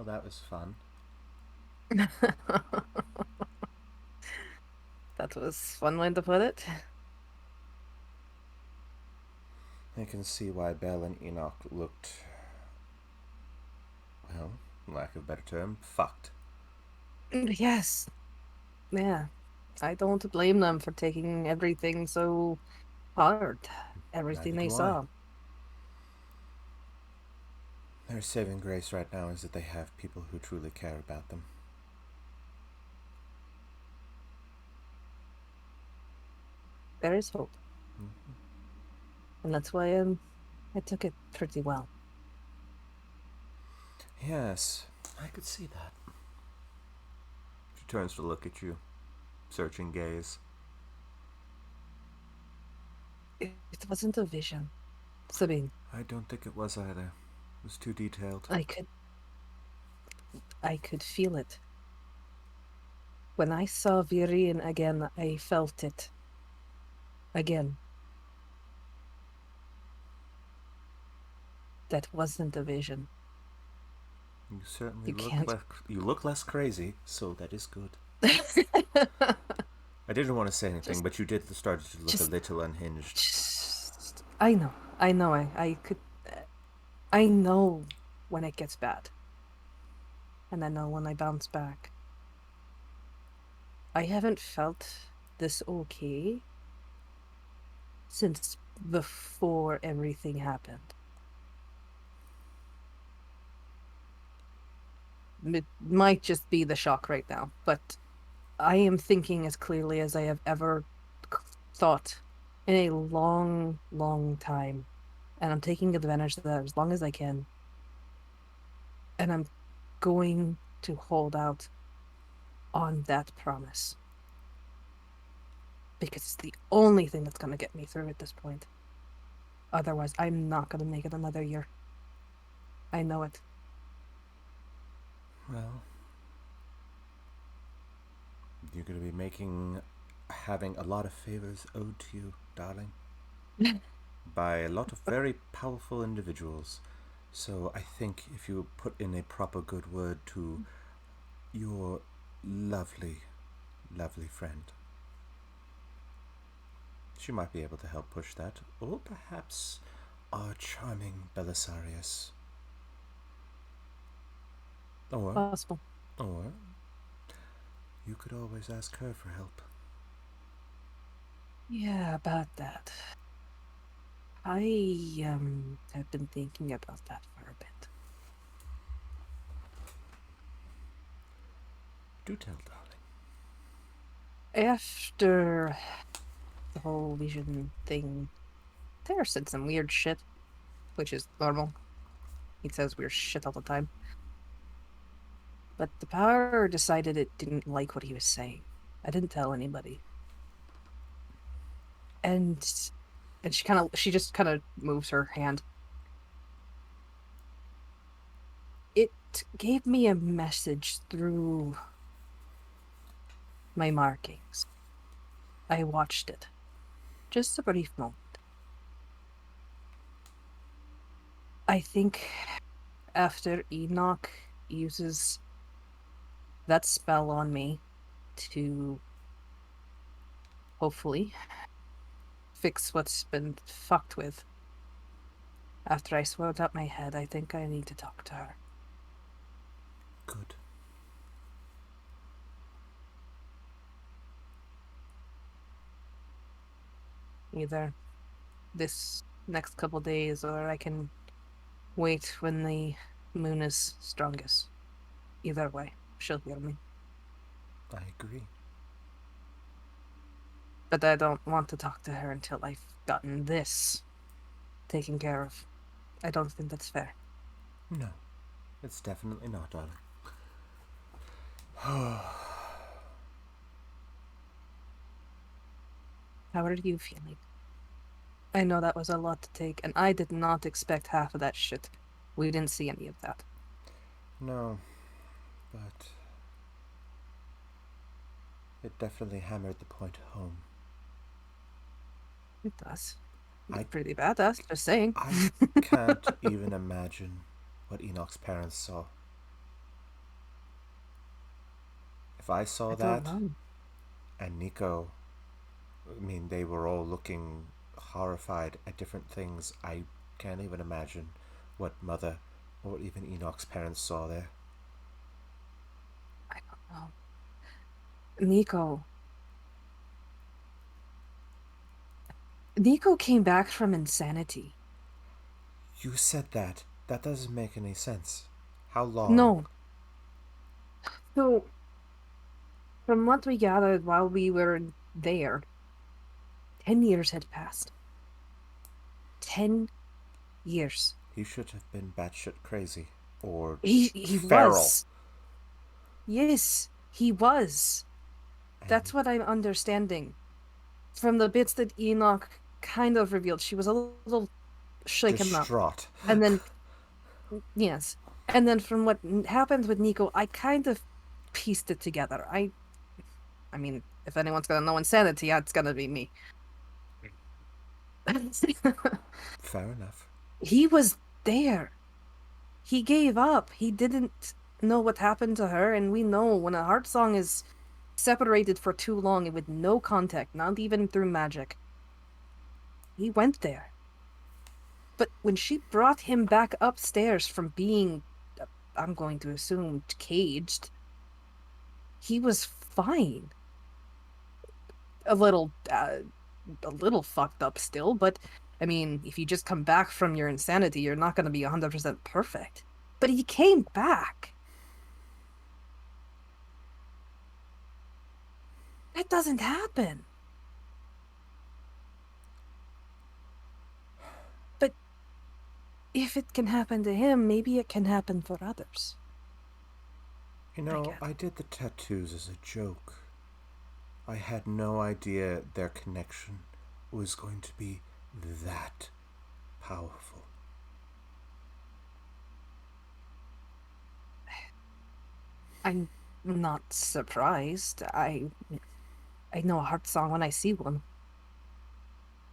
that was fun. That was one way to put it. I can see why Belle and Enoch looked, well, lack of a better term, fucked. Yes. Yeah. I don't blame them for taking everything so hard. Everything Neither they do I. saw. Their saving grace right now is that they have people who truly care about them. There is hope. And that's why I took it pretty well. Yes, I could see that. She turns to look at you, searching gaze. It wasn't a vision, Sabine. I don't think it was either. It was too detailed. I could feel it. When I saw Viren again, I felt it. Again. That wasn't a vision. You certainly You look less crazy, so that is good. I didn't want to say anything, but you did start to look a little unhinged. I know. I know when it gets bad. And I know when I bounce back. I haven't felt this okay since before everything happened. It might just be the shock right now, but I am thinking as clearly as I have ever thought in a long, long time. And I'm taking advantage of that as long as I can. And I'm going to hold out on that promise. Because it's the only thing that's going to get me through at this point. Otherwise, I'm not going to make it another year. I know it. Well, you're going to be having a lot of favors owed to you, darling. By a lot of very powerful individuals. So I think if you put in a proper good word to your lovely, lovely friend, she might be able to help push that. Or perhaps our charming Belisarius. Possible. Or you could always ask her for help. Yeah, about that. I have been thinking about that for a bit. Do tell, darling. After the whole vision thing, Tara said some weird shit, which is normal. He says weird shit all the time. But the power decided it didn't like what he was saying. I didn't tell anybody. And she just kind of moves her hand. It gave me a message through my markings. I watched it. Just a brief moment. I think after Enoch uses that spell on me to hopefully fix what's been fucked with, after I sort out my head, I think I need to talk to her. Good. Either this next couple days, or I can wait when the moon is strongest. Either way, she'll hear me. I agree. But I don't want to talk to her until I've gotten this taken care of. I don't think that's fair. No. It's definitely not, darling. How are you feeling? I know that was a lot to take, and I did not expect half of that shit. We didn't see any of that. No, but it definitely hammered the point home. It does. I- It's pretty badass, just saying. I can't even imagine what Enoch's parents saw. If I saw I that, don't know. and Nico, I mean, they were all looking horrified at different things. I can't even imagine what Mother or even Enoch's parents saw there. I don't know. Nico came back from insanity. You said that. That doesn't make any sense. How long? No. So, from what we gathered while we were there, 10 years had passed. 10 years. He should have been batshit crazy. Or He feral. was. Yes, he was. That's what I'm understanding. From the bits that Enoch kind of revealed, she was a little shaken up. Distraught. And then, yes. And then from what happened with Nico, I kind of pieced it together. I mean, if anyone's gonna know insanity, yeah, it's gonna be me. Fair enough. He was there. He gave up. He didn't know what happened to her, and we know when a heart song is separated for too long with no contact, not even through magic. He went there. But when she brought him back upstairs from being, I'm going to assume, caged, he was fine. A little fucked up still, but I mean, if you just come back from your insanity, you're not going to be 100% perfect. But he came back. That doesn't happen. But if it can happen to him, maybe it can happen for others. You know, I did the tattoos as a joke. I had no idea their connection was going to be that powerful. I'm not surprised. I know a heart song when I see one.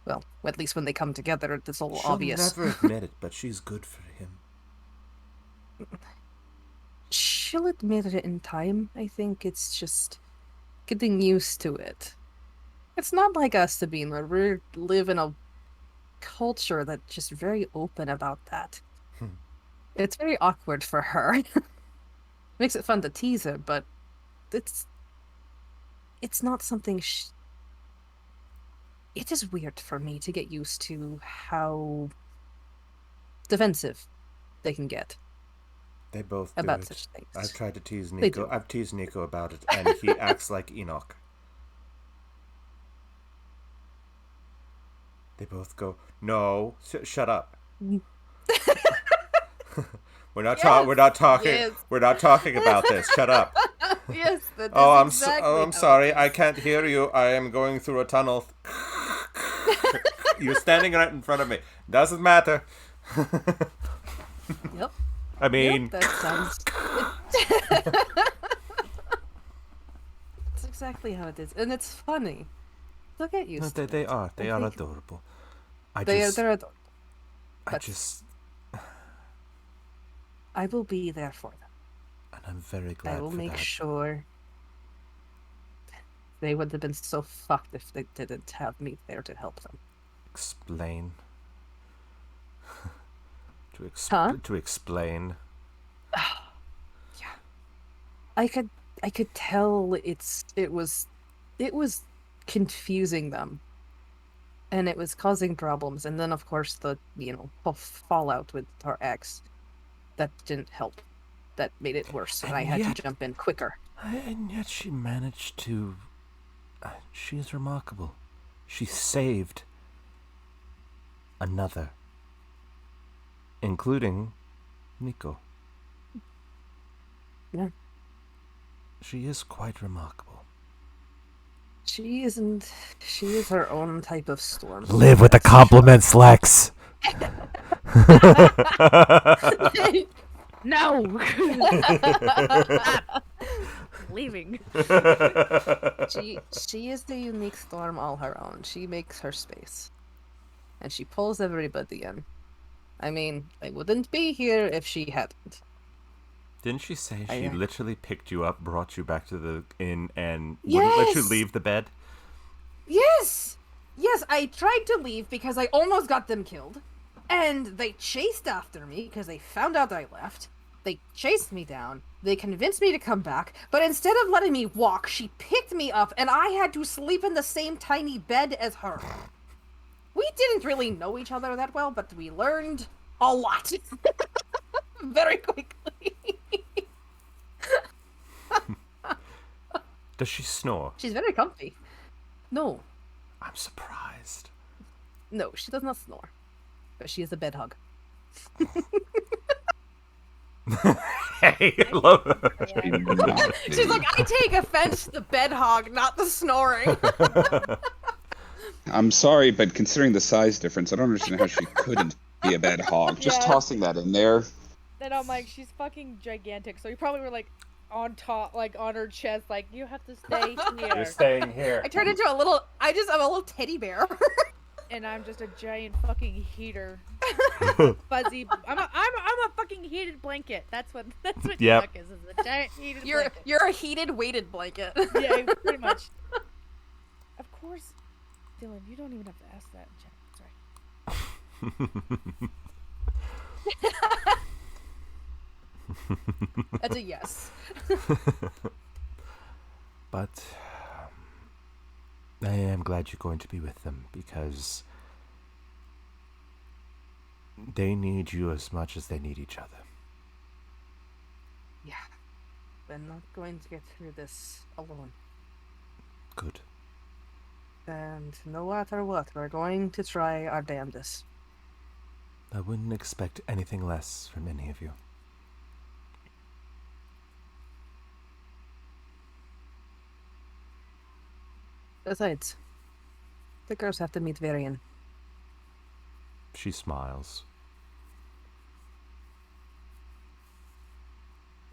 Well, at least when they come together, it's all obvious. She'll never admit it, but she's good for him. She'll admit it in time. I think it's just getting used to it. It's not like us, Sabine, where we live in a culture that's just very open about that. It's very awkward for her. Makes it fun to tease her, but it's not something it is weird for me to get used to how defensive they can get. They both do about it. such things. I've tried to tease They Nico. do. I've teased Nico about it, and he acts like Enoch. They both go, "No, shut up." We're not Yes, We're not talking. yes. We're not talking about this. Shut up. Yes, that is I'm exactly I'm how sorry. it is. I can't hear you. I am going through a tunnel. You're standing right in front of me. Doesn't matter. Yep. I mean, Yep, that sounds. It's exactly how it is, and it's funny. They'll get used to they it. are. They I are think adorable. they're adorable. I but- just, I will be there for them. and I'm very glad I will for make that. sure. They would have been so fucked if they didn't have me there to help them. Explain. Huh? To explain. Yeah. I could tell it was confusing them. And it was causing problems. And then of course the, whole fallout with our ex. That didn't help. That made it worse, and I had to jump in quicker. And yet she managed to. She is remarkable. She saved another, including Nico. Yeah. She is quite remarkable. She isn't. She is her own type of storm. Live with the That's for sure. compliments, Lex. No. Leaving. She is the unique storm all her own. She makes her space, and she pulls everybody in. I mean, I wouldn't be here if she hadn't. Didn't she say I- she literally picked you up, brought you back to the inn, and wouldn't let you Yes! leave the bed? Yes! Yes, I tried to leave because I almost got them killed. And they chased after me because they found out I left. They chased me down. They convinced me to come back. But instead of letting me walk, she picked me up and I had to sleep in the same tiny bed as her. We didn't really know each other that well, but we learned a lot. Very quickly. Does she snore? She's very comfy. No. I'm surprised. No, she does not snore. But she is a bed hug. Hey, I love She's like, I take offense to the bed hog, not the snoring. I'm sorry, but considering the size difference, I don't understand how she couldn't be a bed hog. Just Yeah. tossing that in there. Then I'm like, she's fucking gigantic. So you probably were like on top, like on her chest, like you have to stay here. staying here. I turned into a little. I'm a little teddy bear. And I'm just a giant fucking heater. Fuzzy. I'm a fucking heated blanket. That's what Yep. Duck is a giant heated You're blanket. you're a heated weighted blanket. Yeah, pretty much. Of course, Dylan, you don't even have to ask that in chat. Sorry. That's a yes. But I am glad you're going to be with them because they need you as much as they need each other. Yeah. We're not going to get through this alone. Good. And no matter what, we're going to try our damnedest. I wouldn't expect anything less from any of you. Besides, the girls have to meet Varian. She smiles.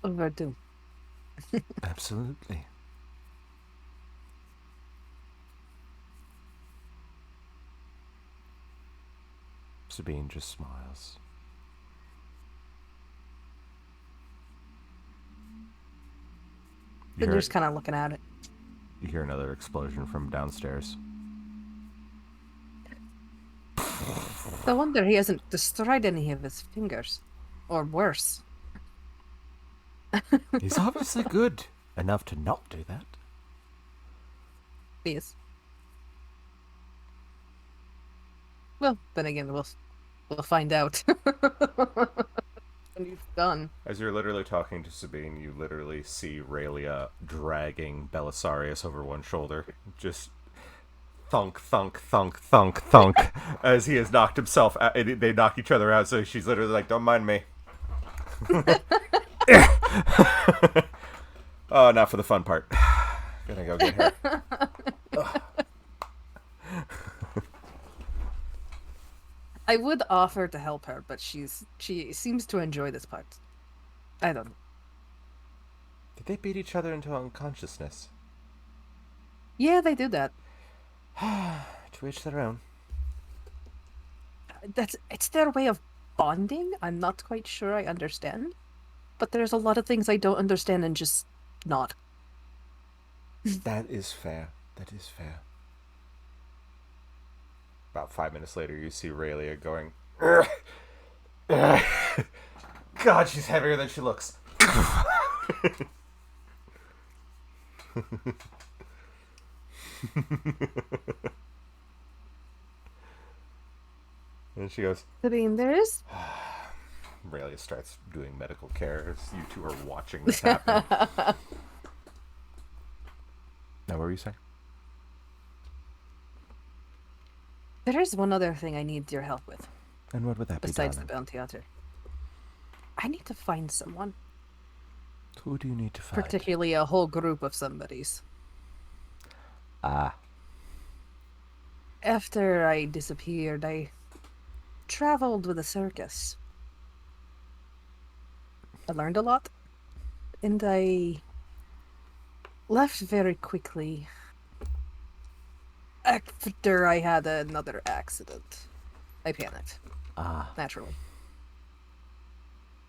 Overdue. Absolutely. Sabine just smiles. You They're hear, just kind of looking at it. you hear another explosion from downstairs. No wonder he hasn't destroyed any of his fingers. Or worse. He's obviously good enough to not do that. Please. Well, then again, we'll find out when he's done. As you're literally talking to Sabine, you literally see Raylia dragging Belisarius over one shoulder. Just thunk, thunk, thunk, thunk, thunk, as he has knocked himself out. They knock each other out, so she's literally like, don't mind me. Oh, not for the fun part. Gonna go get her. I would offer to help her, but she seems to enjoy this part. I don't know. Did they beat each other into unconsciousness? Yeah, they do that. To each their own. It's their way of bonding. I'm not quite sure I understand. But there's a lot of things I don't understand and just not. That is fair. That is fair. About 5 minutes later, you see Raylia going, God, she's heavier than she looks. And she goes, I mean, there is. Raylia starts doing medical care as you two are watching this happen. Now, what were you saying? There is one other thing I need your help with, And what would that be, besides the darling? bounty hunter. I need to find someone. Who do you need to find? Particularly a whole group of somebodies. Ah. After I disappeared, I traveled with a circus. I learned a lot, and I left very quickly after I had another accident. I panicked, Ah. naturally.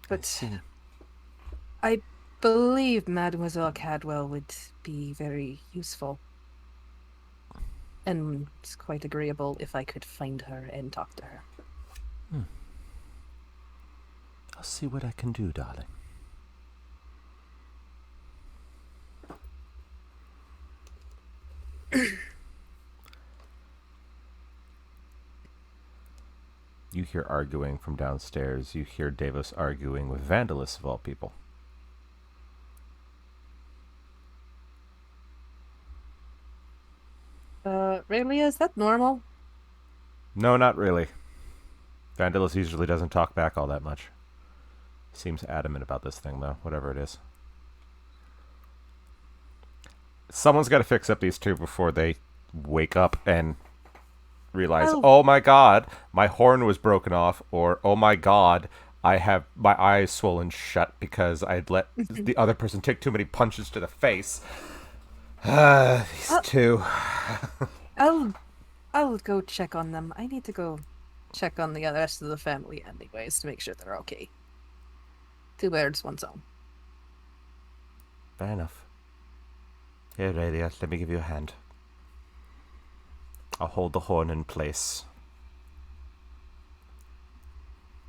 I But see. I believe Mademoiselle Cadwell would be very useful. And it's quite agreeable if I could find her and talk to her. I'll see what I can do, darling. You hear arguing from downstairs. You hear Davos arguing with Vandalus, of all people. Really, is that normal? No, not really. Vandalus usually doesn't talk back all that much. Seems adamant about this thing, though, whatever it is. Someone's got to fix up these two before they wake up and realize, oh my god, my horn was broken off, or oh my god, I have my eyes swollen shut because I'd let the other person take too many punches to the face. These two. I'll go check on them. I need to go check on the rest of the family anyways to make sure they're okay. Two birds, one stone. Fair enough. Here, Aurelia, let me give you a hand. I'll hold the horn in place.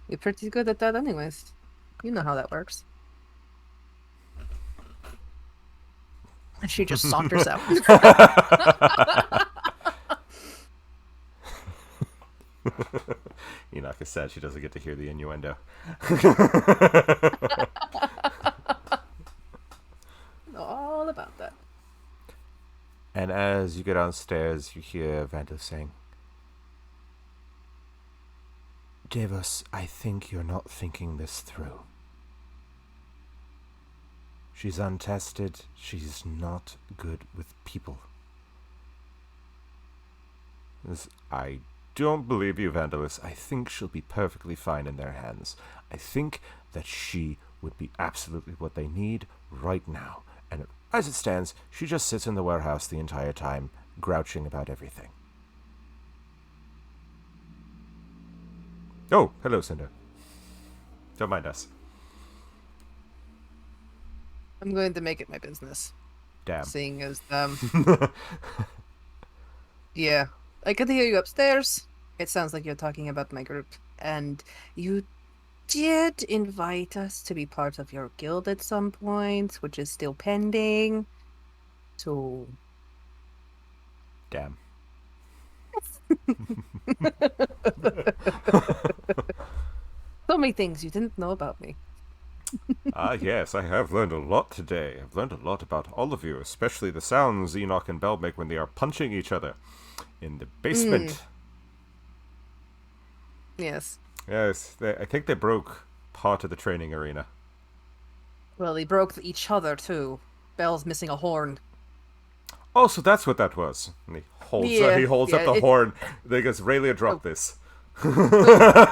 You're pretty good at that anyways. You know how that works. And she just saunters out. Enoch is sad she doesn't get to hear the innuendo. All about that. And as you get downstairs, you hear Vandal saying, Davos, I think you're not thinking this through. She's untested. She's not good with people. I don't believe you, Vandalus. I think she'll be perfectly fine in their hands. I think that she would be absolutely what they need right now. And as it stands, she just sits in the warehouse the entire time, grouching about everything. Oh, hello, Cinder. Don't mind us. I'm going to make it my business. Damn. Seeing as, yeah. I could hear you upstairs. It sounds like you're talking about my group. And you did invite us to be part of your guild at some point, which is still pending. So... Damn. So many things you didn't know about me. Yes, I have learned a lot today. I've learned a lot about all of you, especially the sounds Enoch and Bell make when they are punching each other in the basement. Yes. Yes, I think they broke part of the training arena. Well, they broke each other, too. Bell's missing a horn. Oh, so that's what that was. And he holds up the horn. They goes, Raylia, drop this. Raylia,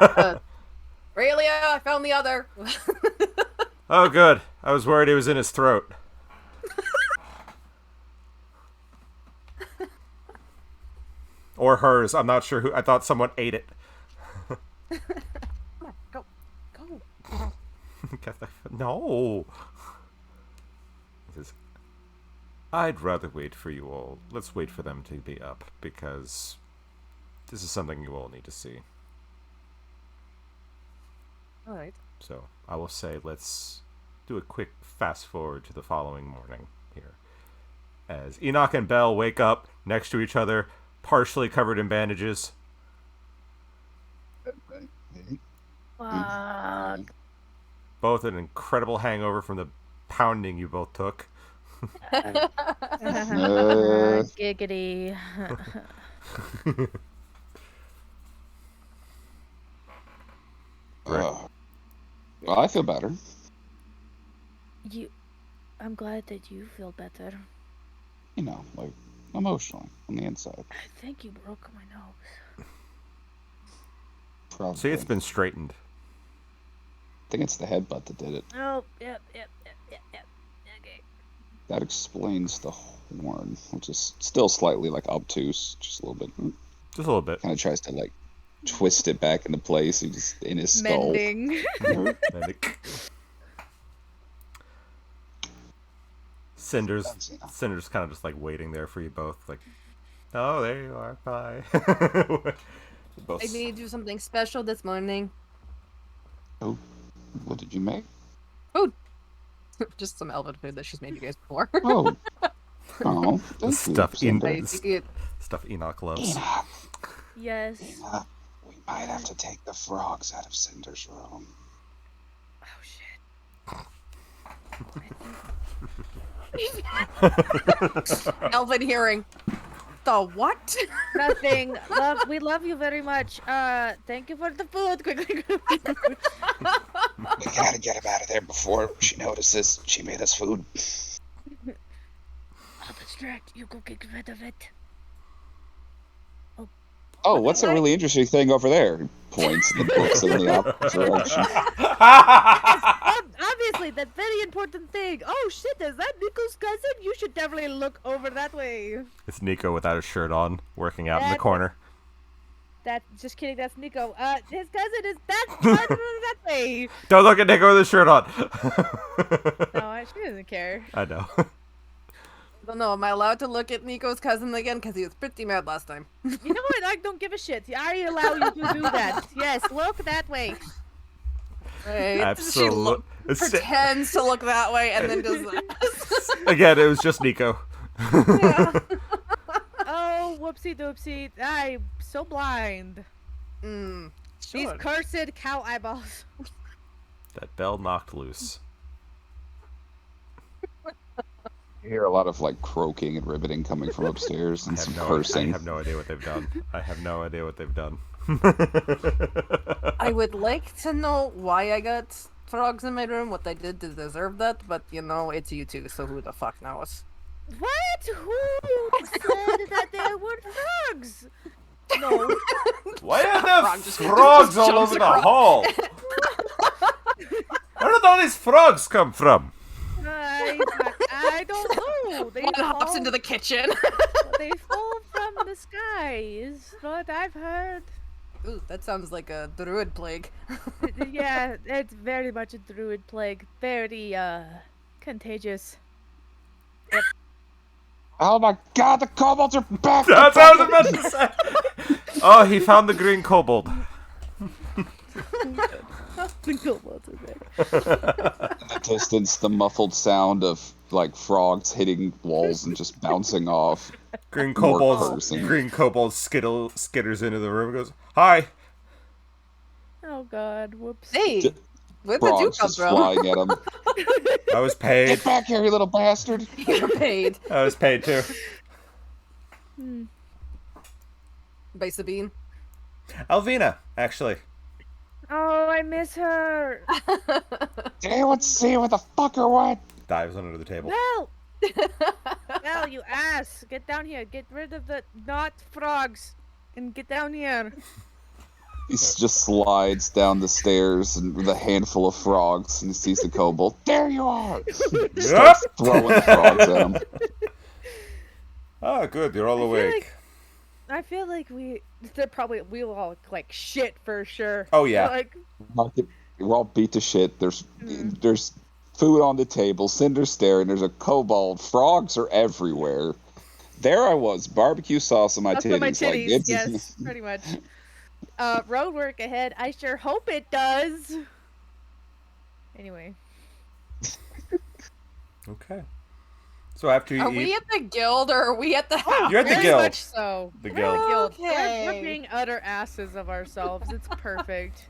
I found the other. Oh, good. I was worried it was in his throat. Or hers. I'm not sure who. I thought someone ate it. Come on, go. No. I'd rather wait for you all. Let's wait for them to be up, because this is something you all need to see. Alright. So, I will say let's do a quick fast forward to the following morning here. As Enoch and Bell wake up next to each other, partially covered in bandages. Fuck. Both an incredible hangover from the pounding you both took. Giggity. Well, I feel better. I'm glad that you feel better. You know, like emotionally on the inside. I think you broke my nose. Probably. See, it's been straightened. I think it's the headbutt that did it. Oh, yep. Okay. That explains the horn, which is still slightly like obtuse, just a little bit. Just a little bit. Kind of tries to like twist it back into place. He just in his skull. Mending. Cinder's kind of just like waiting there for you both. Like, oh, there you are. Bye. Both. I need to do something special this morning. Oh, what did you make? Food. Just some elven food that she's made you guys before. Oh, oh, The stuff Cinder. stuff Enoch loves. Enoch, Yes. Enoch, we might have to take the frogs out of Cinder's room. Oh shit. Elven hearing. The what? Nothing. We love you very much. Thank you for the food. Quickly. We gotta get him out of there before she notices she made us food. I'll distract you. Go get rid of it. Oh, what's a really interesting thing over there? He points the books in the opposite direction. Obviously, that very important thing. Oh shit, is that Nico's cousin? You should definitely look over that way. It's Nico without his shirt on, working out in the corner. Just kidding, that's Nico. His cousin is that way. Don't look at Nico with his shirt on. No, she doesn't care. I know. I don't know. Am I allowed to look at Nico's cousin again? Because he was pretty mad last time. You know what? I don't give a shit. I allow you to do that. Yes, look that way. Right. Absolutely. She pretends to look that way and then does that. Again, it was just Nico. Yeah. Oh, whoopsie doopsie. I'm so blind. Mm, These sure. cursed cow eyeballs. That bell knocked loose. You hear a lot of like croaking and ribbiting coming from upstairs and some I cursing. have no idea what they've done. I would like to know why I got frogs in my room, what I did to deserve that, but you know, it's you two, so who the fuck knows? What? Who said that there were frogs? No. Why are Frog there just frogs all jumps over the across. hall? Where did all these frogs come from? I don't know. They One hops fall, into the kitchen. they fall from the sky, is what I've heard. Ooh, that sounds like a druid plague. Yeah, it's very much a druid plague. Very, contagious. Oh my god, the kobolds are back! That's what I was about to say. Oh, he found the green kobold. In the distance, the muffled sound of like frogs hitting walls and just bouncing off. Green More kobold. cursing. Green kobold skitters into the room and goes, "Hi." Oh god, whoops. Hey, where did you Frogs come just from? flying at him. I was paid. Get back here, you little bastard! You're paid I was paid too. by Sabine. Alvina, actually. Oh, I miss her. Did anyone see what the fucker went? Dives under the table. Well, well, you ass. Get down here. Get rid of the not frogs. And get down here. He just slides down the stairs and with a handful of frogs and he sees the kobold. There you are! Starts throwing the frogs at him. Ah, good. You're all awake. I feel like we all look like shit for sure. Oh, yeah. Like, We're all beat to shit. There's food on the table. Cinder's staring. There's a kobold. Frogs are everywhere. There I was, barbecue sauce on my that's titties. on my titties, Like, yes, pretty much. Road work ahead. I sure hope it does. Anyway. Okay. So after you Are eat, we at the guild or are we at the house? you're at the Very guild. much so. The We're guild. at the guild. Okay. We're being utter asses of ourselves. It's perfect.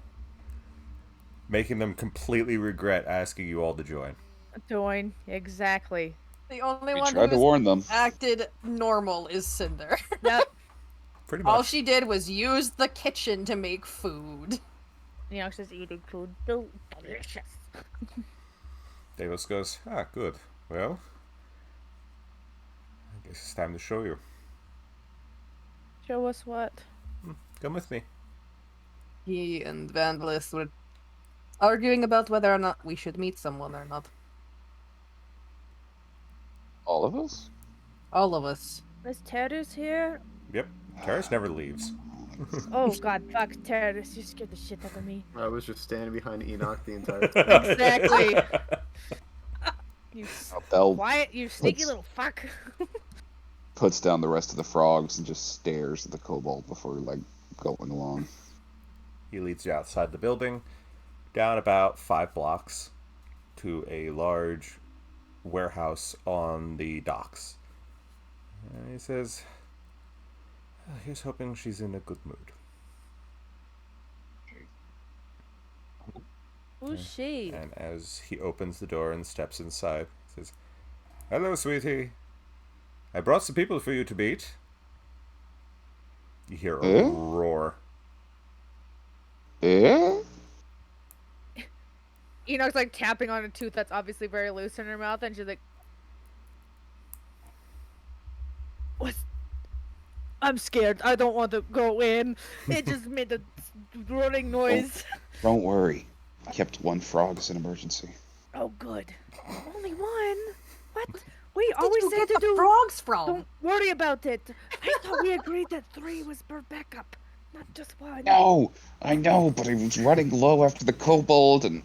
Making them completely regret asking you all to join. Join. Exactly. The only We one tried to who warn them. acted normal is Cinder. Yep. Pretty All much. she did was use the kitchen to make food. You know, she's eating food. Delicious. Davis goes, ah, good. Well, I guess it's time to show you. Show us what? Come with me. He and Vandalist were arguing about whether or not we should meet someone or not. All of us? All of us. Is Terrace here? Yep. Karis never leaves. Oh god, fuck Terrace, you scared the shit out of me. I was just standing behind Enoch the entire time. Exactly. You Bell quiet, you sneaky puts- little fuck. puts down the rest of the frogs and just stares at the kobold before, like, going along. He leads you outside the building, down about 5 blocks, to a large warehouse on the docks. And he says, here's hoping she's in a good mood. Who's she? And as he opens the door and steps inside, he says, hello, sweetie. I brought some people for you to meet. You hear a Eh? roar. Eh? Enoch's like tapping on a tooth that's obviously very loose in her mouth, and she's like, "What? I'm scared. I don't want to go in. It just made a roaring noise." Don't worry. I kept one frog as an emergency. Oh, good. Only one? What? We Where always did you said get to the do. frogs from? Don't worry about it. I thought we agreed that 3 was per backup, not just 1. No, I know, but I was running low after the kobold, and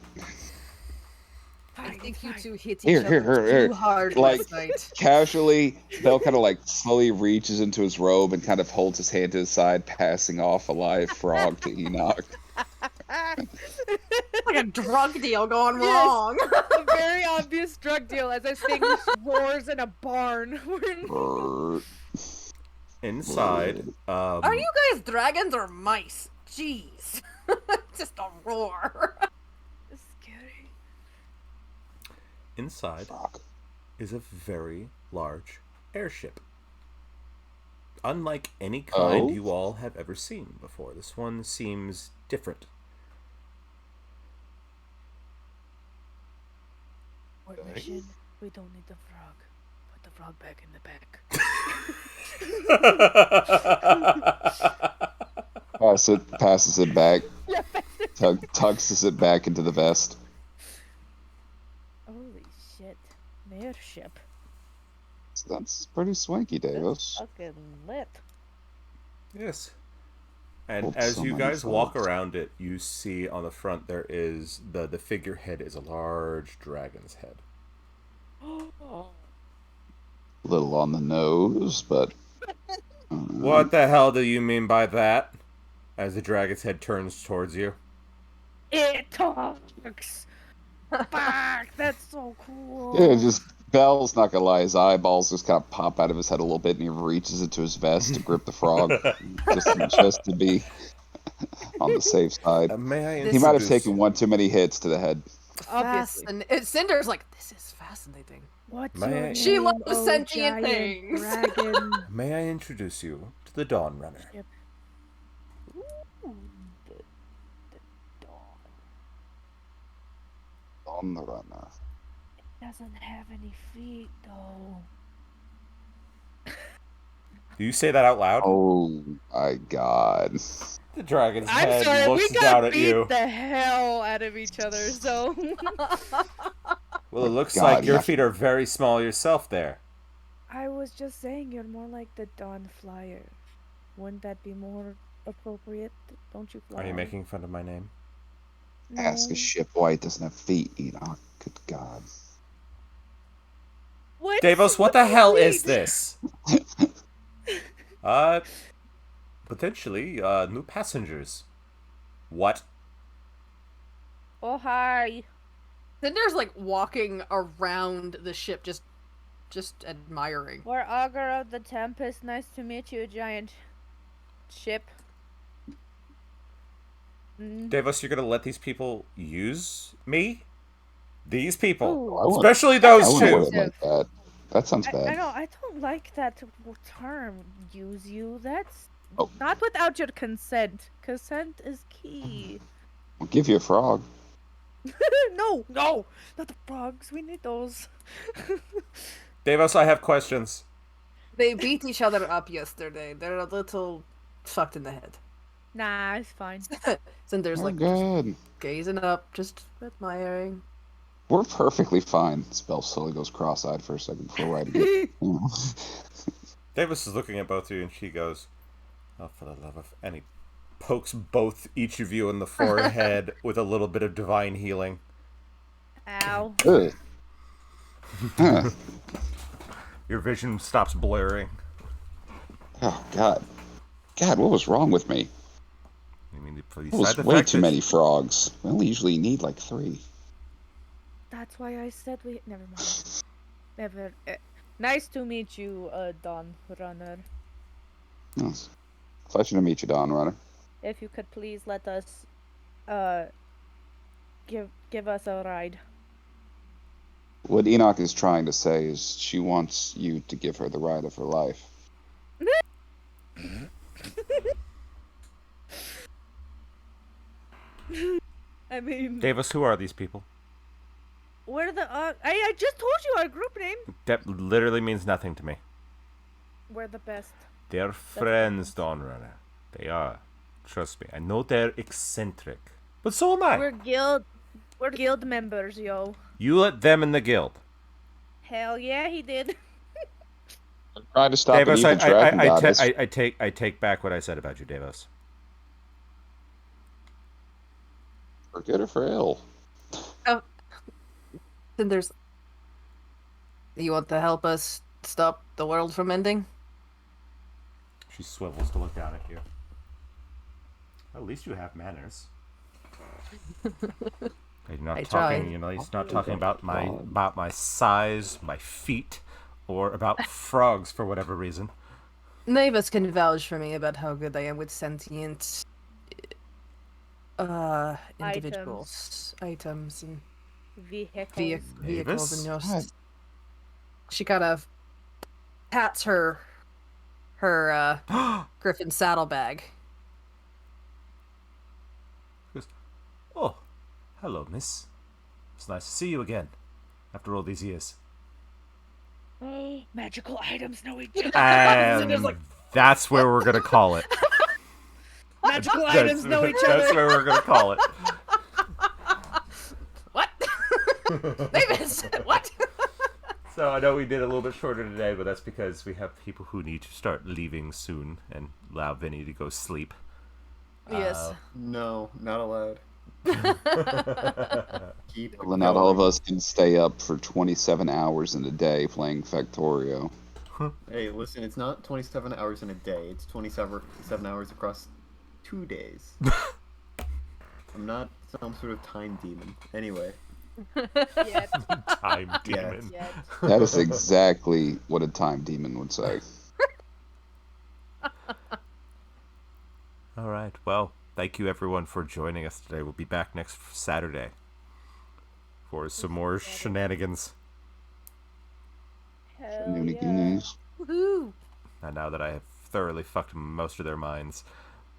I Fine, think you fine. two hit Here, each here, other here, here. too hard Like- last night. casually, Bell kind of like slowly reaches into his robe and kind of holds his hand to his side, passing off a live frog to Enoch. Like a drug deal gone Yes. wrong. A very obvious drug deal as this thing roars in a barn. Brrr. Inside, Are you guys dragons or mice? Jeez. Just a roar. It's scary. inside Frog. is a very large airship. Unlike any kind Oh? you all have ever seen before. This one seems different. Port mission. We don't need the frog. Put the frog back in the back. Passes it back. Tucks it back into the vest. Holy shit. Airship. That's pretty swanky, Davis. Fucking lit. Yes. And Oops, as so you many guys walk frogs. around it, you see on the front there is the figurehead is a large dragon's head. Little on the nose, but What the hell do you mean by that? As the dragon's head turns towards you. It talks. Fuck, that's so cool. yeah, just Bell's not gonna lie. His eyeballs just kind of pop out of his head a little bit, and he reaches into his vest to grip the frog, just to be on the safe side. May I He might have introduce- taken one too many hits to the head. Obviously. Cinder's like, this is fascinating. What's May your I- She name, loves oh sentient giant things. Dragon. May I introduce you to the Dawn Runner? Ooh, the dawn On the runner. doesn't have any feet though. Do you say that out loud? Oh my god. The dragon's I'm head sorry, looks we got down at beat you. the hell out of each other, so Well, it looks God, like your yeah. feet are very small yourself there. I was just saying you're more like the Dawn Flyer. Wouldn't that be more appropriate? Don't you fly? Are you making fun of my name? Ask a ship why it doesn't have feet, Enoch. Good god. What? Davos, what the hell is this? Potentially, new passengers. What? Oh hi. Cinder's like walking around the ship, just admiring. We're Augur of the Tempest. Nice to meet you, giant ship. Davos, you're gonna let these people use me? These people. Ooh. I wouldn't- Especially I those wouldn't two. wear it like that. That sounds I bad. know, I don't like that term, use you. That's Oh. not without your consent. Consent is key. I'll give you a frog. No, no, not the frogs. We need those. Davos, I have questions. They beat each other up yesterday. They're a little fucked in the head. Nah, it's fine. Cinder's Oh, like just good. gazing up, just admiring. We're perfectly fine. Spell slowly goes cross-eyed for a second before writing it. Davis is looking at both of you, and she goes, "Oh, for the love of..." And he pokes each of you in the forehead with a little bit of divine healing. Ow. Ugh. Huh. Your vision stops blurring. Oh, God. God, what was wrong with me? I mean, It was way fact too is- many frogs. We only usually need like 3. That's why I said we. Never mind. Never. Nice to meet you, Dawn Runner. Yes. Pleasure to meet you, Dawn Runner. If you could please let us, give us a ride. What Enoch is trying to say is she wants you to give her the ride of her life. I mean, Davis, who are these people? we're the. I just told you our group name. That literally means nothing to me. We're the best. They're friends, Dawn Runner. They are. Trust me. I know they're eccentric. But so am I. We're guild members, yo. You let them in the guild. Hell yeah, he did. I'm trying to stop Davos, an evil dragon goddess. I take back what I said about you, Davos. For good or for ill. Cinder's. You want to help us stop the world from ending? She swivels to look down at you. At least you have manners. You're not I talking, try. you know, he's not talking about my size, my feet, or about frogs for whatever reason. Navis can vouch for me about how good I am with sentient individuals, items and Vehicles. vehicles and Mavis? just she kind of pats her griffin saddlebag. Oh, hello, miss. It's nice to see you again, after all these years. Magical items know each other. And that's where we're gonna call it. Magical items know each That's other. where we're gonna call it. What? Navis, what? So I know we did a little bit shorter today, but that's because we have people who need to start leaving soon and allow Vinny to go sleep. Yes. No, not allowed. Keep Well, not all of going. us can stay up for 27 hours in a day playing Factorio. Hey, listen, it's not 27 hours in a day. It's 27 hours across 2 days. I'm not some sort of time demon. Anyway, Yet. Time Yeah. demon. Yet. That is exactly what a time demon would say. All right. Well, thank you everyone for joining us today. We'll be back next Saturday for some more shenanigans. Hell Noonie yeah. goonies. Woohoo! And now that I have thoroughly fucked most of their minds,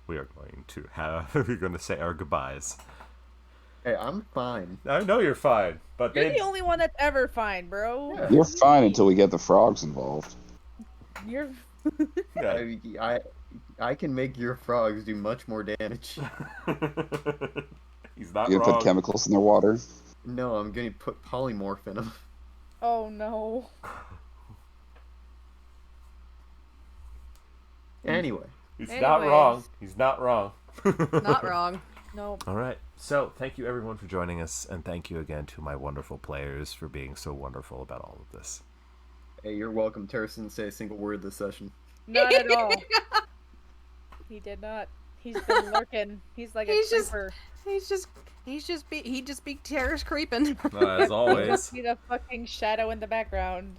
we are going to we're going to say our goodbyes. hey, I'm fine. I know you're fine, but You're they the only one that's ever fine, bro. Yeah. You're fine until we get the frogs involved. You're. yeah. I can make your frogs do much more damage. He's not You gonna wrong. put chemicals in their water? No, I'm gonna put polymorph in them. Oh no. Anyway, He's not Anyways. wrong. He's not wrong. Not wrong. Nope. All right. So, thank you everyone for joining us, and thank you again to my wonderful players for being so wonderful about all of this. hey, you're welcome. Terrace didn't say a single word this session. Not at all. He did not. He's been lurking. He's like He's a just- creeper. He just be terrorist creeping. As always, See the fucking shadow in the background.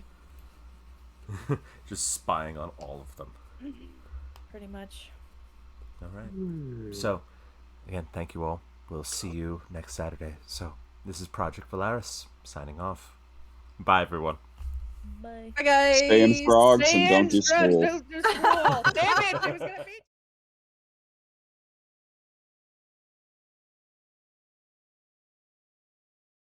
just spying on all of them. Pretty much. All right. So, again, thank you all. We'll see you next Saturday. So, this is Project Valaris signing off. Bye, everyone. Bye. Hi guys. Stay in frogs and don't do Stay in school. frogs, don't do school. Damn it! It was gonna be.